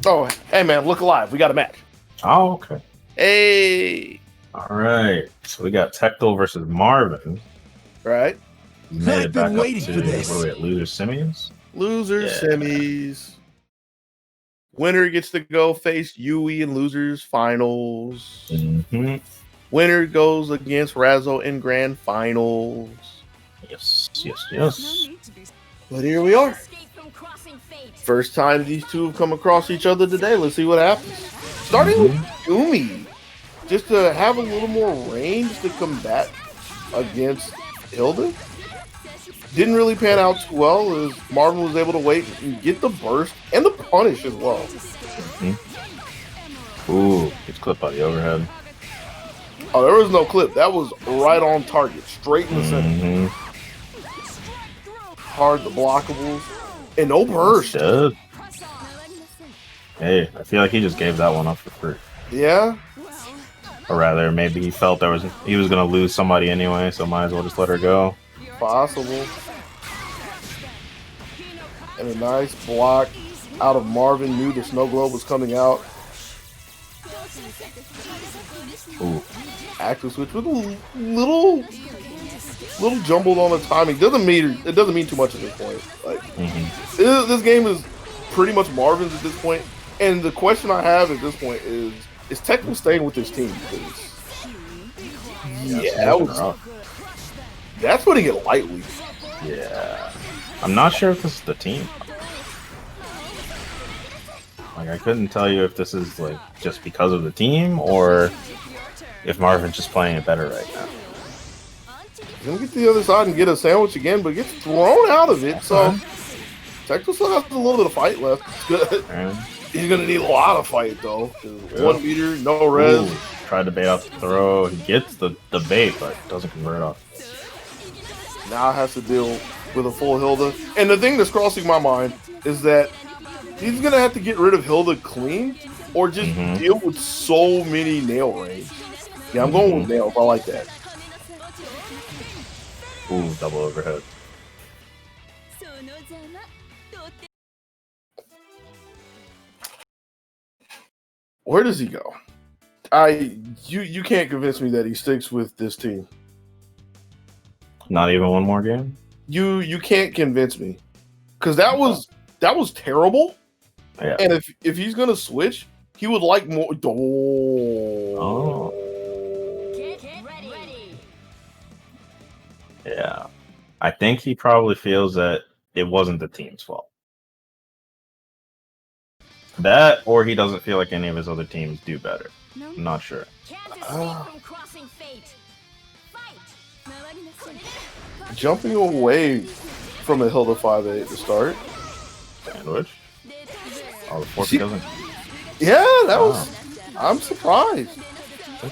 Oh, hey man, look alive. We got a match. Oh, okay. Hey. All right. So we got Tecto versus Marvin. Right. I've been waiting for this. What are we at? Loser semis? Loser semis. Winner gets to go face Yui in losers finals. Winner goes against Razzo in grand finals. Yes. But here we are. First time these two have come across each other today. Let's see what happens. Starting with Yumi. Just to have a little more range to combat against Hilda. Didn't really pan out too well as Marvin was able to wait and get the burst and the punish as well. Ooh, gets clipped by the overhead. Oh, there was no clip. That was right on target, straight in the center. Hard the blockables. And no burst. Hey, I feel like he just gave that one up for free. Yeah. Or rather, maybe he felt he was going to lose somebody anyway, so might as well just let her go. Possible. And a nice block out of Marvin. Knew the snow globe was coming out. Ooh. Active switch with a little jumbled on the timing. It doesn't mean too much at this point. Like this game is pretty much Marvin's at this point. And the question I have at this point is Tecmo staying with this team? That's putting it lightly. Yeah. I'm not sure if this is the team. Like, I couldn't tell you if this is like just because of the team or if Marvin's just playing it better right now. He's gonna get to the other side and get a sandwich again, but gets thrown out of it. So Tecmo still has a little bit of fight left. It's good. He's gonna need a lot of fight though. 1 meter, no res. Ooh, tried to bait out the throw. He gets the bait, but doesn't convert off. Now has to deal with a full Hilda. And the thing that's crossing my mind is that he's gonna have to get rid of Hilda clean, or just deal with so many nail range. Yeah, I'm going with nails. I like that. Ooh, double overhead. Where does he go? You can't convince me that he sticks with this team. Not even one more game? You can't convince me. Because that was terrible. Yeah. And if he's gonna switch, he would like more. Oh. Get ready. Yeah. I think he probably feels that it wasn't the team's fault. That, or he doesn't feel like any of his other teams do better. I'm not sure. Jumping away from a Hilda 5-8 to start. Sandwich. Oh, the fork doesn't. Yeah, that was. I'm surprised.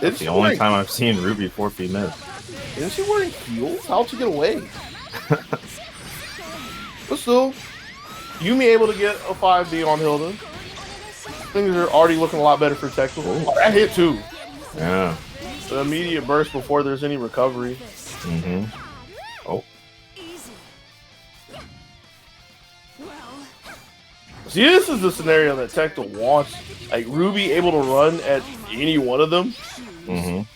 It's the only time I've seen Ruby 4P miss. Isn't she wearing heels? How'd she get away? But still, Yumi able to get a 5D on Hilda. Things are already looking a lot better for Tecmo. Oh, that hit too. Yeah. The immediate burst before there's any recovery. Oh. See, this is the scenario that Tecmo wants. Like, Ruby able to run at any one of them.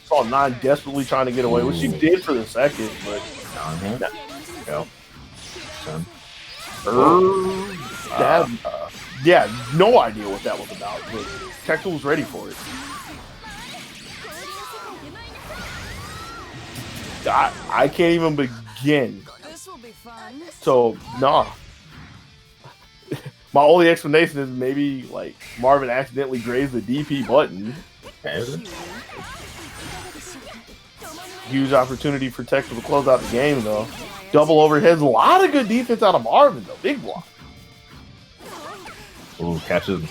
Saw 9 desperately trying to get away, which she did for the second, but... Yeah, no idea what that was about, but Tecmo was ready for it. I can't even begin. This will be fun. So, nah. My only explanation is maybe, like, Marvin accidentally grazed the DP button. Huge opportunity for Tecmo to close out the game, though. Double overheads. A lot of good defense out of Marvin, though. Big block. Ooh, catches.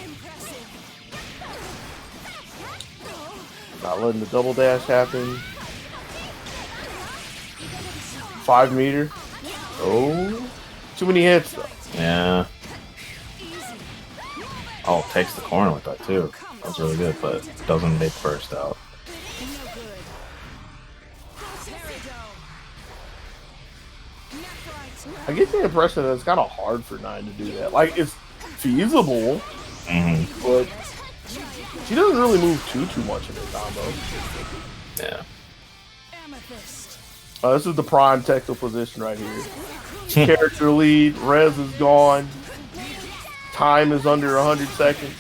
Not letting the double dash happen. 5 meter. Oh. Too many hits, though. Yeah. Oh, takes the corner with that, too. That's really good, but doesn't make first out. I get the impression that it's kind of hard for 9 to do that. Like, it's feasible, but she doesn't really move too much in her combo. Yeah. This is the prime Tecmo position right here. Character lead, res is gone, time is under 100 seconds.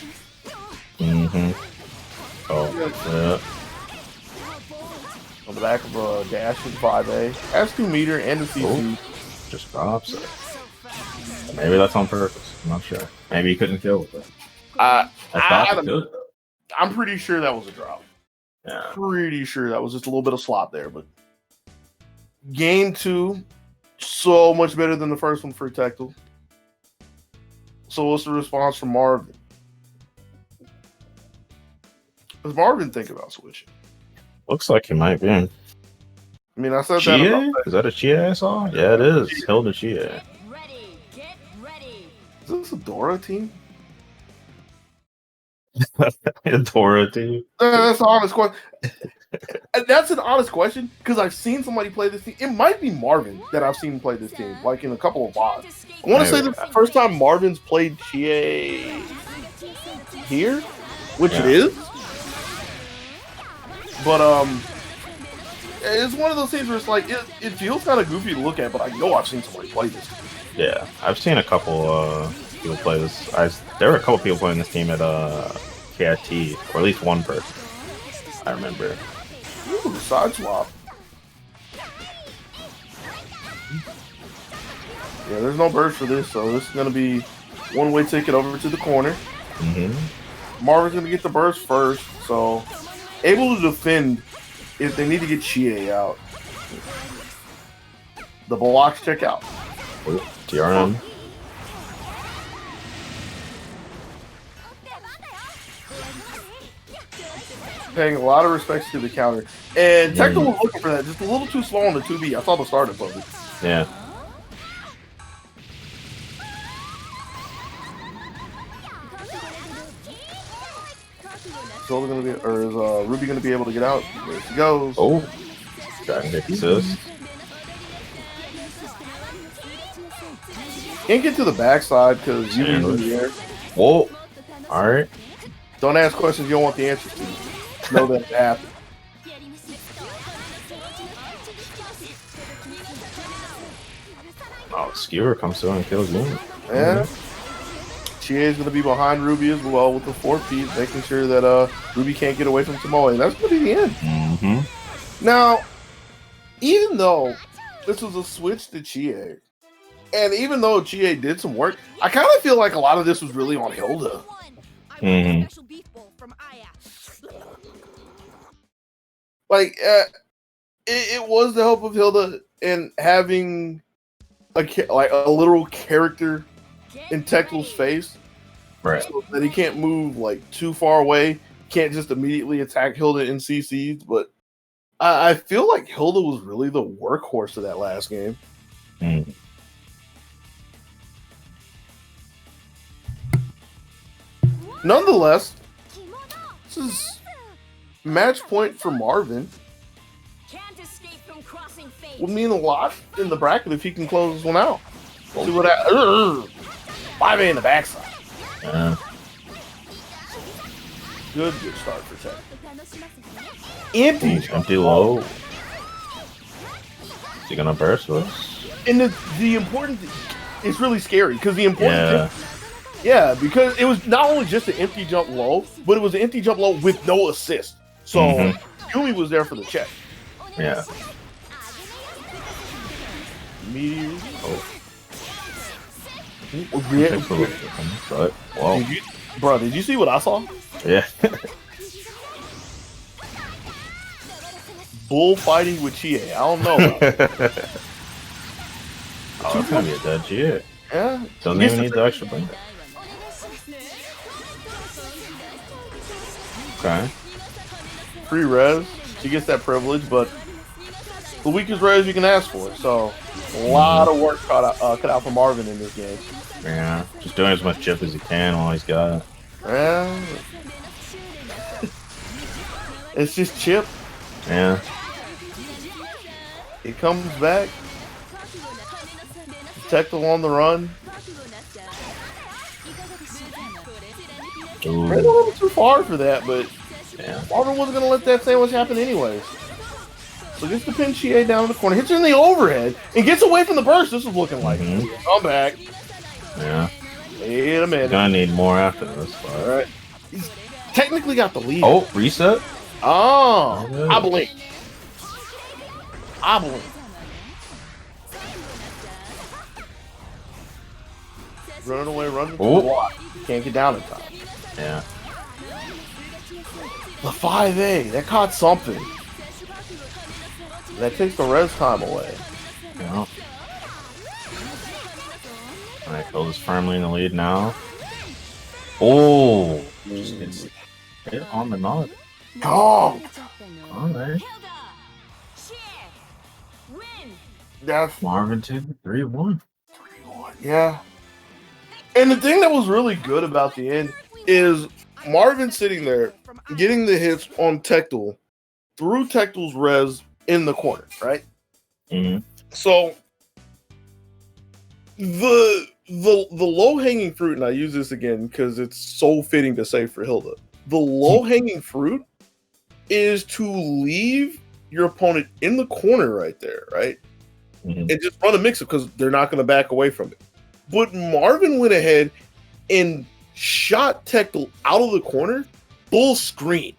Oh, yeah. On the back of a dash with 5A. Has 2 meter and a CC. Just drops it. Maybe that's on purpose. I'm not sure. Maybe he couldn't kill with it. I'm pretty sure that was a drop. Yeah. Pretty sure that was just a little bit of slop there, but game 2, so much better than the first one for Tecmo. So what's the response from Marvin? Does Marvin think about switching? Looks like he might be. I mean, I said Chie? that. Is that a Chie I saw? Yeah, it is. Hilda Chie. Get ready. Is this a Dora team? A Dora team? That's an honest question. That's an honest question because I've seen somebody play this team. It might be Marvin that I've seen play this team, like in a couple of VODs. I want to say this is the first time Marvin's played Chie here, which it is. But it's one of those things where it's like it feels kind of goofy to look at, but I know I've seen somebody play this. Yeah, I've seen a couple people play this. There were a couple people playing this game at KIT, or at least one person. I remember. Ooh, side swap. Yeah, there's no burst for this, so this is going to be one-way ticket over to the corner. Marvin's going to get the burst first, so able to defend if they need to get Chie out. The blocks check out. TRM. Paying a lot of respects to the counter. And Tecto was looking for that, just a little too slow on the 2B. I saw the startup of it. Yeah. So gonna be, or is Ruby gonna be able to get out? There she goes. Oh, Dragon Kick assist. Can't get to the backside because you're in the air. Whoa. All right. Don't ask questions you don't want the answers to. Know that it happened. Oh, Skewer comes through and kills me. Yeah. Chie is going to be behind Ruby as well with the 4-piece, making sure that Ruby can't get away from Tomoe. And that's going to be the end. Now, even though this was a switch to Chie, and even though Chie did some work, I kind of feel like a lot of this was really on Hilda. Like, it was the help of Hilda and having a literal character in Tecto's face, right? So that he can't move like too far away, can't just immediately attack Hilda in CCs. But I feel like Hilda was really the workhorse of that last game. Nonetheless, this is match point for Marvin. Would mean a lot in the bracket if he can close this one out. See what 5A in the backside. Good start for Tech. Empty low. Is he gonna burst us? And the important it's really scary because the important because it was not only just an empty jump low, but it was an empty jump low with no assist. So Yumi was there for the check. Yeah. Meteor. Bro, did you see what I saw? Yeah. Bullfighting with Chie. I don't know. Oh, it's gonna be a dead Chie. Yeah. Doesn't even need the extra blink. Okay. Free res. She gets that privilege, but the weakest res you can ask for. So a lot of work cut out for Marvin in this game. Yeah, just doing as much chip as he can while he's got it. Yeah. It's just chip. Yeah. He comes back. Tecto on the run. Ooh. Ran a little too far for that, but yeah. Marvin wasn't going to let that sandwich happen anyways. So gets the pin Chie down in the corner, hits her in the overhead, and gets away from the burst. This is looking like come back. Yeah. Wait a minute. Gonna need more after this. All right. He's technically got the lead. Oh, reset. Oh, I blink. Running away, running. Oh, can't get down in time. Yeah. The 5A that caught something. That takes the res time away. Yeah. Alright, Phil is firmly in the lead now. Oh! Just gets hit on the nod. Oh! Alright. That's Marvin 3-1. Yeah. And the thing that was really good about the end is Marvin sitting there getting the hits on Tectal through Tectal's res in the corner, right? So the low-hanging fruit, and I use this again because it's so fitting to say for Hilda, the low-hanging fruit is to leave your opponent in the corner right there, right? And just run a mix-up because they're not going to back away from it. But Marvin went ahead and shot Tectel out of the corner, full screen.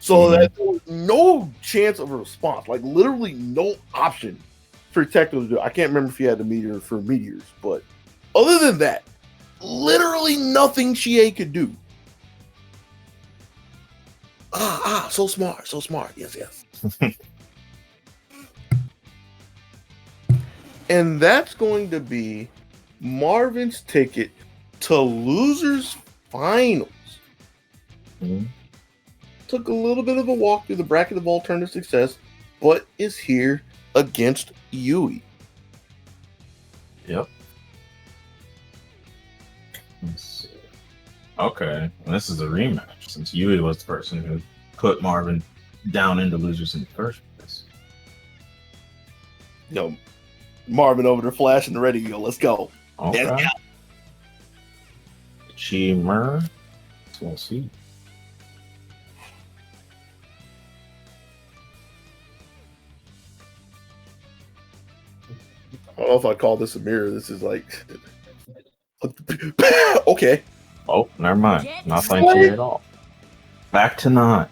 So that there was no chance of a response, like literally no option for Tectel to do. I can't remember if he had the meteor for meteors, but other than that, literally nothing Chie could do. So smart. Yes. And that's going to be Marvin's ticket to losers finals. Took a little bit of a walk through the bracket of alternative success, but is here against Yui. Yep. Let's see. Okay, and this is a rematch since Yui was the person who put Marvin down into losers in the first place. Yo, Marvin over there flashing the ready to go. Let's go. Okay. Chimer. We'll see. I don't know if I call this a mirror. This is like okay. Oh, never mind. Not playing Chie at all. Back to 9.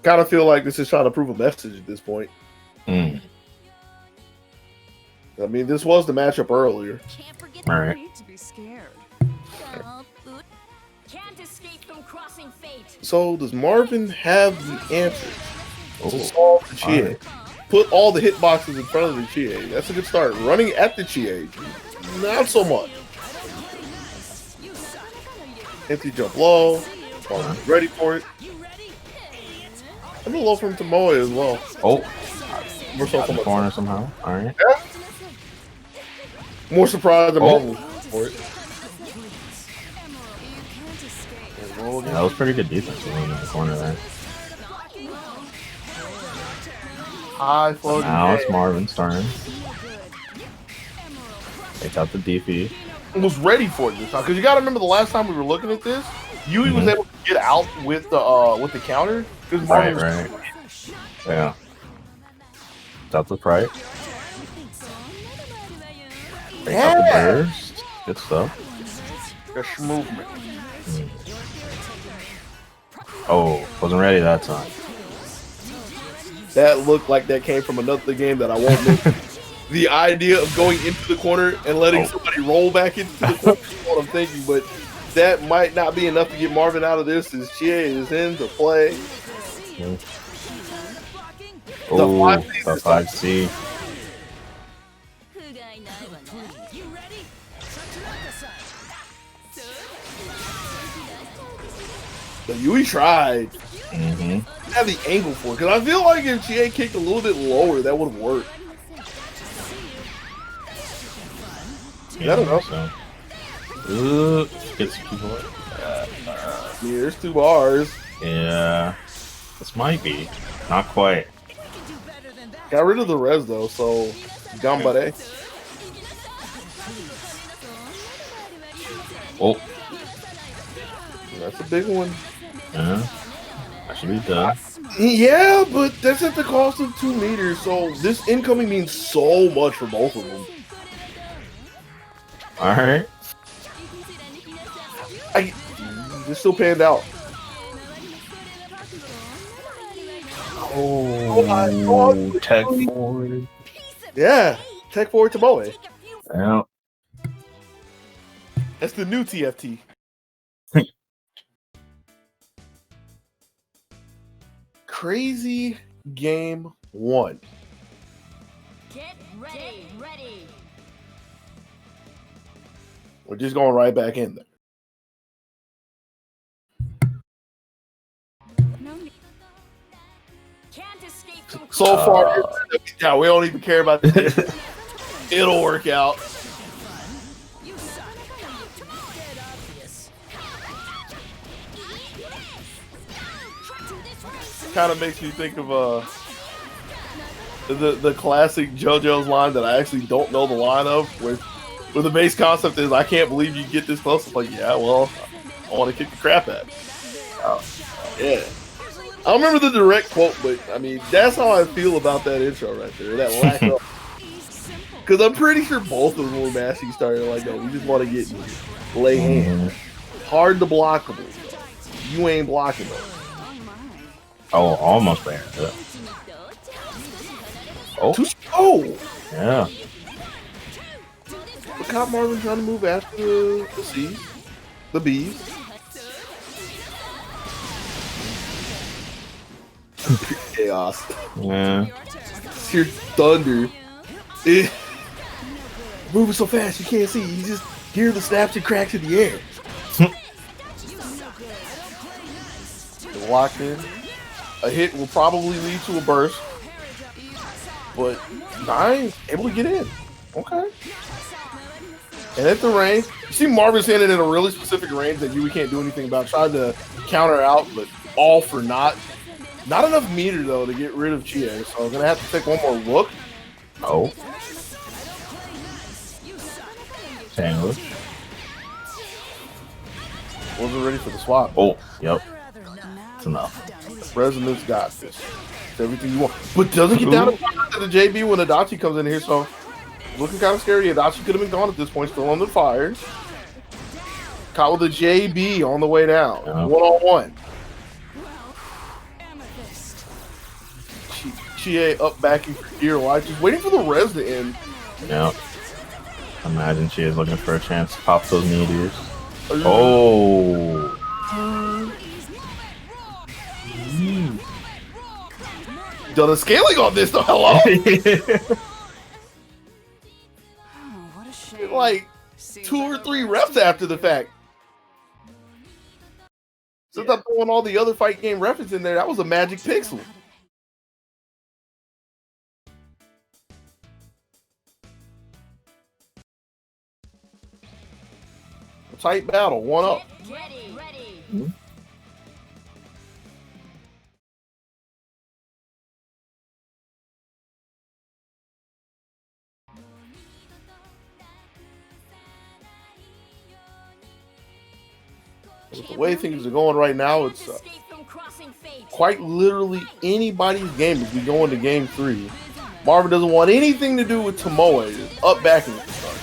Kind of feel like this is trying to prove a message at this point. I mean, this was the matchup earlier. All right. Need to be scared. Can't escape from crossing fate. So does Marvin have the answer to Oh, solve the Chie? right. Put all the hitboxes in front of the Chie. That's a good start. Running at the Chie, not so much. Empty jump low. Marvin's ready for it. I'm a low from Tomoe as well. Oh, More so got from the corner somehow. All right. More surprised than Marvin for it. Yeah, that was pretty good defense in the corner there. High floating. Now it's Marvin's turn. Take out the DP. Was ready for it this time because you got to remember the last time we were looking at this, Yui was able to get out with the counter because Marvin was Right. Yeah. Out the pride. Take out the burst. Good stuff. Fresh movement. Oh, wasn't ready that time. That looked like that came from another game that I won't mention. The idea of going into the corner and letting somebody roll back into the corner is what I'm thinking, but that might not be enough to get Marvin out of this as Chie is in to play. Oh, the 5C. So Yui tried. Have the angle for it because I feel like if Chie kicked a little bit lower, that would have worked. Yeah, I don't know. So. Gets a keyboard. Yeah, there's 2 bars. Yeah. This might be. Not quite. Got rid of the res though, so Gambare. Oh. That's a big one. Yeah. That should be done. Yeah, but that's at the cost of 2 meters, so this incoming means so much for both of them. Alright. This still panned out. Oh, tech forward. Yeah, tech forward to Moe. Yeah. That's the new TFT. Crazy game 1. Get ready. We're just going right back in there. Can't escape from So far, yeah, we don't even care about this. It'll work out. Kind of makes me think of the classic JoJo's line that I actually don't know the line of, where But the base concept is, I can't believe you get this close. It's like, yeah, well, I want to kick the crap at. Oh, yeah. I don't remember the direct quote, but I mean, that's how I feel about that intro right there. That lack of. Because I'm pretty sure both of them were mashing started like, no, we just want to get in here. Lay hands. Hard to blockable. You ain't blocking them. Oh, almost there. Yeah. Oh! Yeah. Look how Marvin trying to move after the C's. The B's. Chaos. Yeah. Sheer thunder. Moving so fast you can't see. You just hear the snaps and cracks in the air. Locked in. A hit will probably lead to a burst. But Nine able to get in. Okay. And at the range, you see Marvin's hitting in a really specific range that Yui can't do anything about. Tried to counter out, but all for naught. Not enough meter, though, to get rid of Chie. So I'm going to have to take one more look. Oh. Sandwich. Wasn't ready for the swap. Oh, yep. It's enough. Resonance got this. It's everything you want. But doesn't get down to the JB when Adachi comes in here, so looking kind of scary. Adachi could have been gone at this point, still under fire. Caught with a JB on the way down. One-on-one. Chie up backing for gear wide, just waiting for the res to end. Yep. Imagine she is looking for a chance to pop those meteors. Oh. Done a scaling on this though. Hello. Like 2 or 3 reps after the fact. Since I'm throwing all the other fight game reference in there, that was a magic pixel. A tight battle, one up. Mm-hmm. With the way things are going right now, it's quite literally anybody's game as we go into game 3. Marvin doesn't want anything to do with Tomoe. Just up backing at the start.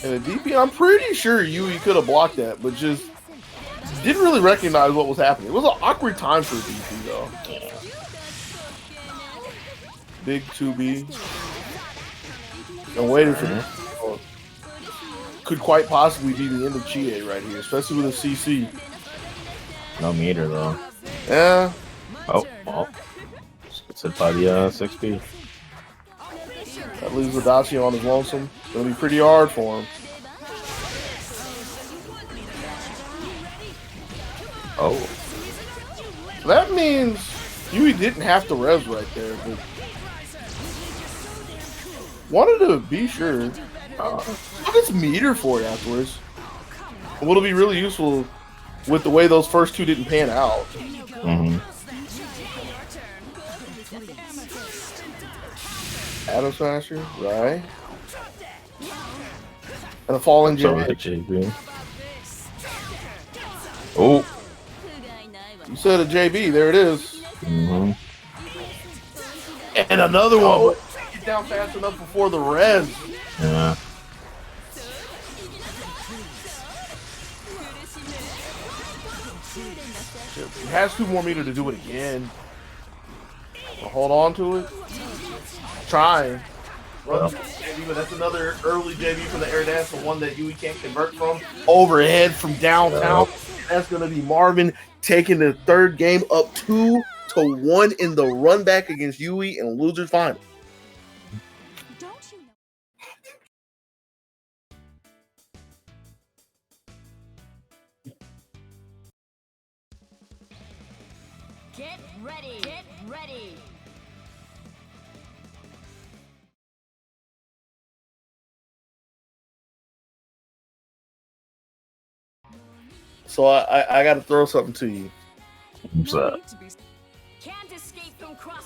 And the DP, I'm pretty sure Yui could have blocked that, but just didn't really recognize what was happening. It was an awkward time for DP, though. Big 2B. And waiting for this. Could quite possibly be the end of Chie right here, especially with a CC. No meter, though. Yeah. Oh, well. It's hit by the 6B. That leaves Adachi on his lonesome. It's going to be pretty hard for him. Oh. So that means Yui didn't have to res right there, but wanted to be sure. Look at meter for it afterwards. What'll be really useful with the way those first 2 didn't pan out. Mm-hmm. Adam Smasher, right? And a falling JB. Oh. You said a JB, there it is. Mm-hmm. And another one. Get down fast enough before the res. Yeah. He has 2 more meter to do it again. Hold on to it. Try. Well, but that's another early JB from the air dash, the one that Yui can't convert from. Overhead from downtown. That's going to be Marvin taking the 3rd game up 2-1 in the run back against Yui in losers final. Get ready. Get ready. So I got to throw something to you. What's that?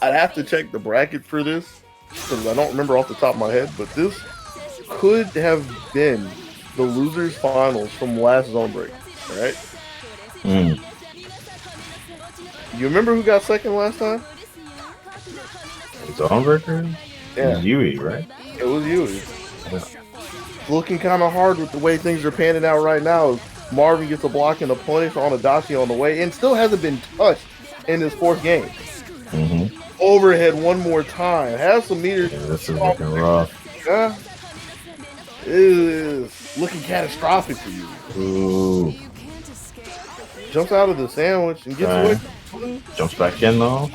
I'd have to check the bracket for this, because I don't remember off the top of my head, but this could have been the losers finals from last Zone Break. All right. You remember who got second last time? ZoneBreakers? Yeah. It was Yui, right? It was Yui. Looking kind of hard with the way things are panning out right now. Marvin gets a block and a punish on Adachi on the way, and still hasn't been touched in his fourth game. Overhead one more time. Has some meters. Yeah, this is looking rough. Yeah. It is looking catastrophic for you. Ooh. Jumps out of the sandwich and gets away. Jumps back in though.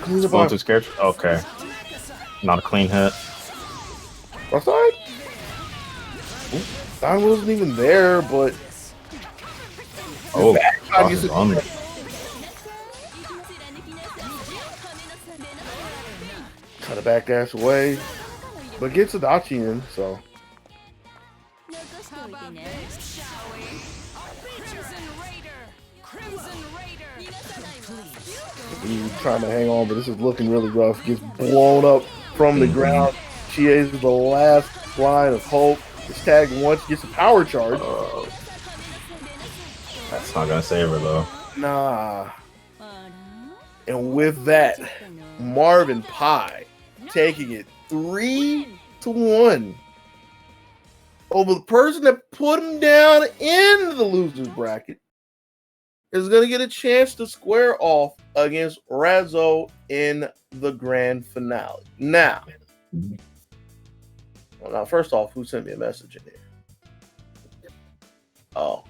Cleans Going too scared. Okay. Not a clean hit. Offside? Don wasn't even there, but oh, gets on me. Try to back dash away, but gets Adachi in, so. How about this, shall we? Crimson Raider. He's trying to hang on, but this is looking really rough. Gets blown up from the ground. Chie is the last line of hope. Gets tagged once, gets a power charge. That's not gonna save her though. Nah. And with that, Marvin Pie taking it 3-1 over the person that put him down in the losers bracket is going to get a chance to square off against Razzo in the grand finale. Now, first off, who sent me a message in here? Oh.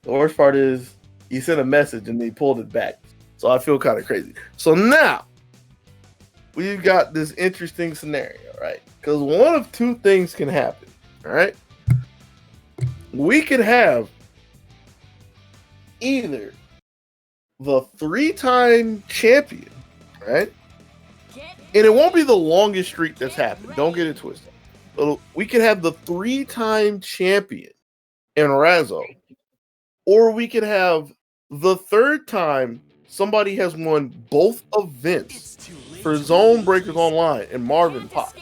The worst part is he sent a message and he pulled it back. So I feel kind of crazy. So now, we've got this interesting scenario, right? Because one of two things can happen, all right? We could have either the 3-time champion, right? And it won't be the longest streak that's happened. Don't get it twisted. But we could have the 3-time champion in Razzo, or we could have the 3rd time somebody has won both events for ZoneBreakers Online and Marvin Pop.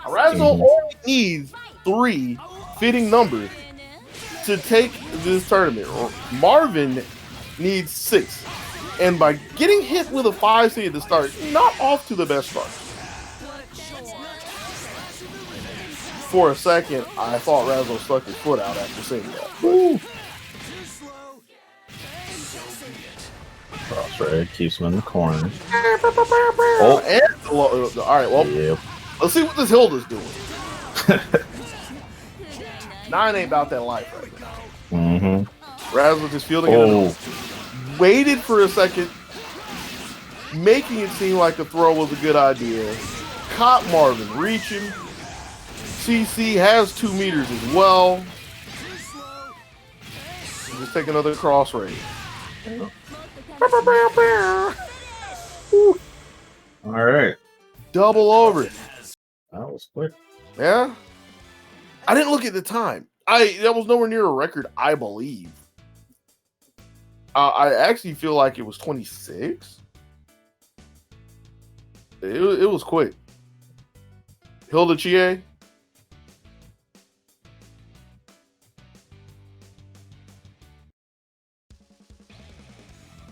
Razzo only needs 3 fitting numbers to take this tournament. Marvin needs 6. And by getting hit with a 5 seed to start, not off to the best start. For a second, I thought Razzo stuck his foot out after seeing that. Woo. Cross raid keeps him in the corner. Oh, and all right. Well, let's see what this Hilda's doing. 9 ain't about that life right now. Razzo just fielding it. Waited for a second, making it seem like the throw was a good idea. Caught Marvin reaching. CC has 2 meters as well. Just take another cross raid. All right. Double over. That was quick. Yeah. I didn't look at the time. That was nowhere near a record, I believe. I actually feel like it was 26. It was quick. Hilda Chie.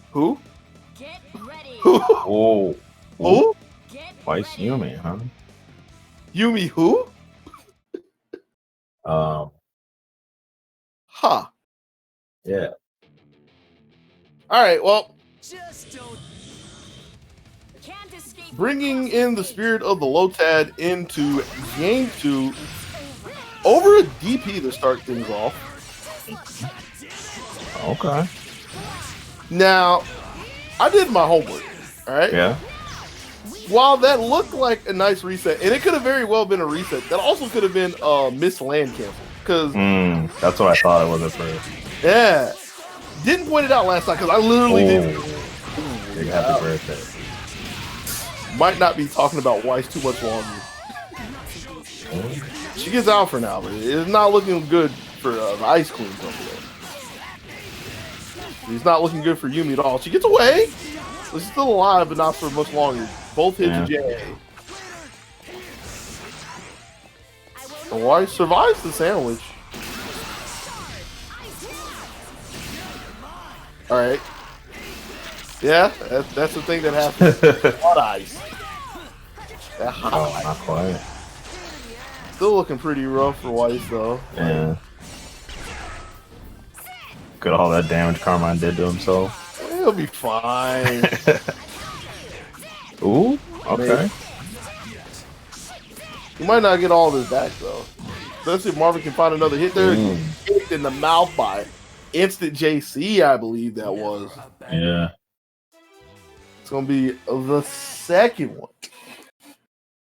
Who? Get ready. Whoa. Who? Twice Yumi, huh? Yumi who? Huh. Yeah. All right, well, Just don't. Can't escape. bringing in the spirit of the Lotad into game 2 over a DP to start things off. Okay. Now, I did my homework, all right? Yeah. While that looked like a nice reset, and it could have very well been a reset, that also could have been a missed land cancel. Because that's what I thought it was at first. yeah, didn't point it out last time because I literally didn't. Big happy birthday. Might not be talking about Weiss too much longer. She gets out for now, but it's not looking good for the Ice Queen over there. It's not looking good for Yumi at all. She gets away. It's still alive, but not for much longer. Both hit to JA. And Weiss survives the sandwich. Alright. Yeah, that's the thing that happens. Hot ice. That hot ice. Not quite. Still looking pretty rough for Weiss, though. Yeah. Look at all that damage Carmine did to himself. He'll be fine. Ooh, okay. He might not get all of his back, though. Especially if Marvin can find another hit there. Kicked in the mouth by Instant JC, I believe that was. Yeah. It's going to be the second one.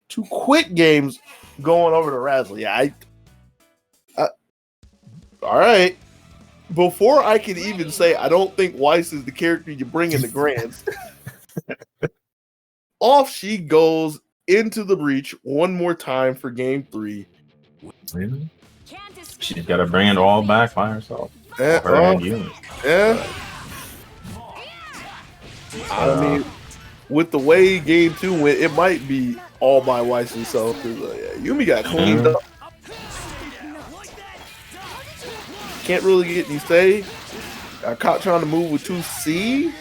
2 quick games going over to Razzle. Yeah, all right. Before I can even say I don't think Weiss is the character you bring in the Grands, off she goes into the breach one more time for game 3. Really? She's got to bring it all back by herself. Yeah. I mean, with the way game 2 went, it might be all by Weiss himself. Yumi got cleaned up. Can't really get any save. Got caught trying to move with 2C.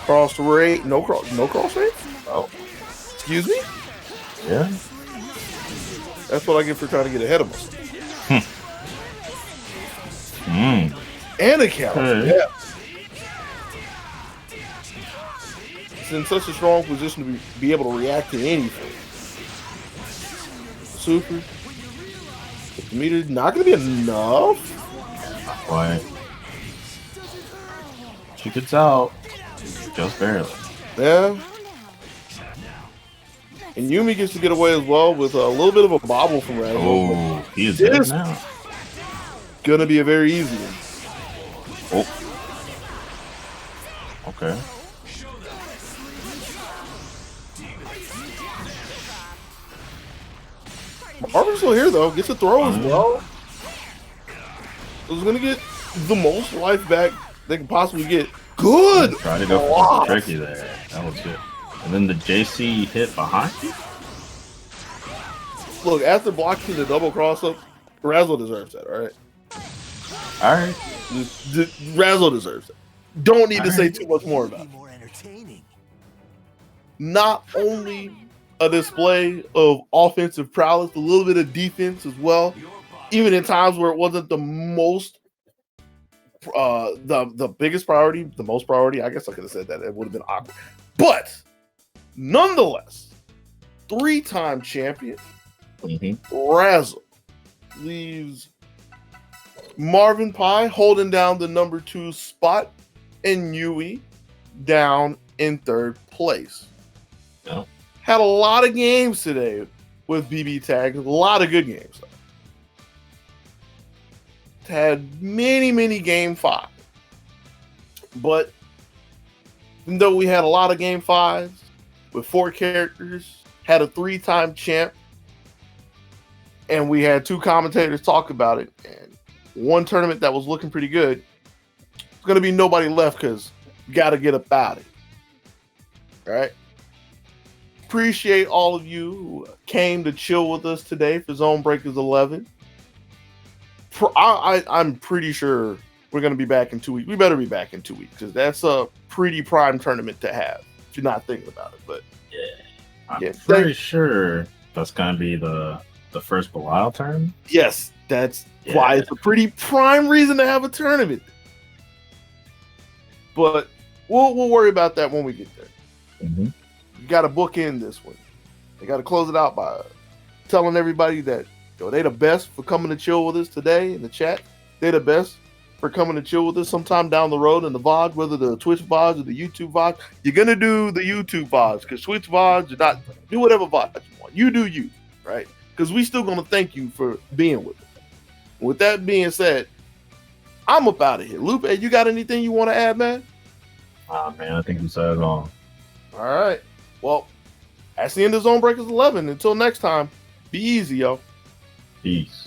Cross rate. No cross rate? Oh. Excuse me? Yeah. That's what I get for trying to get ahead of us. And a count. Yeah. It's in such a strong position to be able to react to anything. Super. The meter not going to be enough. Why? She gets out. Just barely. Yeah. And Yumi gets to get away as well with a little bit of a bobble from Razzle. Oh, he is dead now. Gonna be a very easy one. Oh. Okay. Marvin's still here though. Gets a throw as well. So he's gonna get the most life back they can possibly get. Good. Try to go for something tricky there. That was good. And then the JC hit behind. Look, after blocking the double cross up, Razzle deserves that. All right. All right. Razzle deserves it. Don't need to say too much more about it. Not only a display of offensive prowess, a little bit of defense as well, even in times where it wasn't the most, the biggest priority, the most priority. I guess I could have said that. It would have been awkward. But nonetheless, 3-time champion Razzle leaves Marvin Pie holding down the number 2 spot and Yui down in 3rd place. No. Had a lot of games today with BB Tag. A lot of good games. Had many game 5. But even though we had a lot of game 5s with 4 characters, had a 3-time champ, and we had 2 commentators talk about it, and 1 tournament that was looking pretty good, there's going to be nobody left because you got to get up out of it. All right? Appreciate all of you who came to chill with us today for ZoneBreakers 11. I'm pretty sure we're going to be back in 2 weeks. We better be back in 2 weeks because that's a pretty prime tournament to have if you're not thinking about it. But I'm pretty sure that's going to be the first Belial turn. Yes, that's why it's a pretty prime reason to have a tournament. But we'll worry about that when we get there. You got to book in this one. They got to close it out by telling everybody that they the best for coming to chill with us today in the chat. They the best for coming to chill with us sometime down the road in the VOD, whether the Twitch VODs or the YouTube VODs. You're going to do the YouTube VODs because Twitch VODs, you're not, do whatever VOD you want. You do you, right? Because we still going to thank you for being with us. With that being said, I'm up out of here. Lupe, you got anything you want to add, man? Man, I think you said it all. All right. Well, that's the end of ZoneBreakers 11. Until next time, be easy, yo. Peace.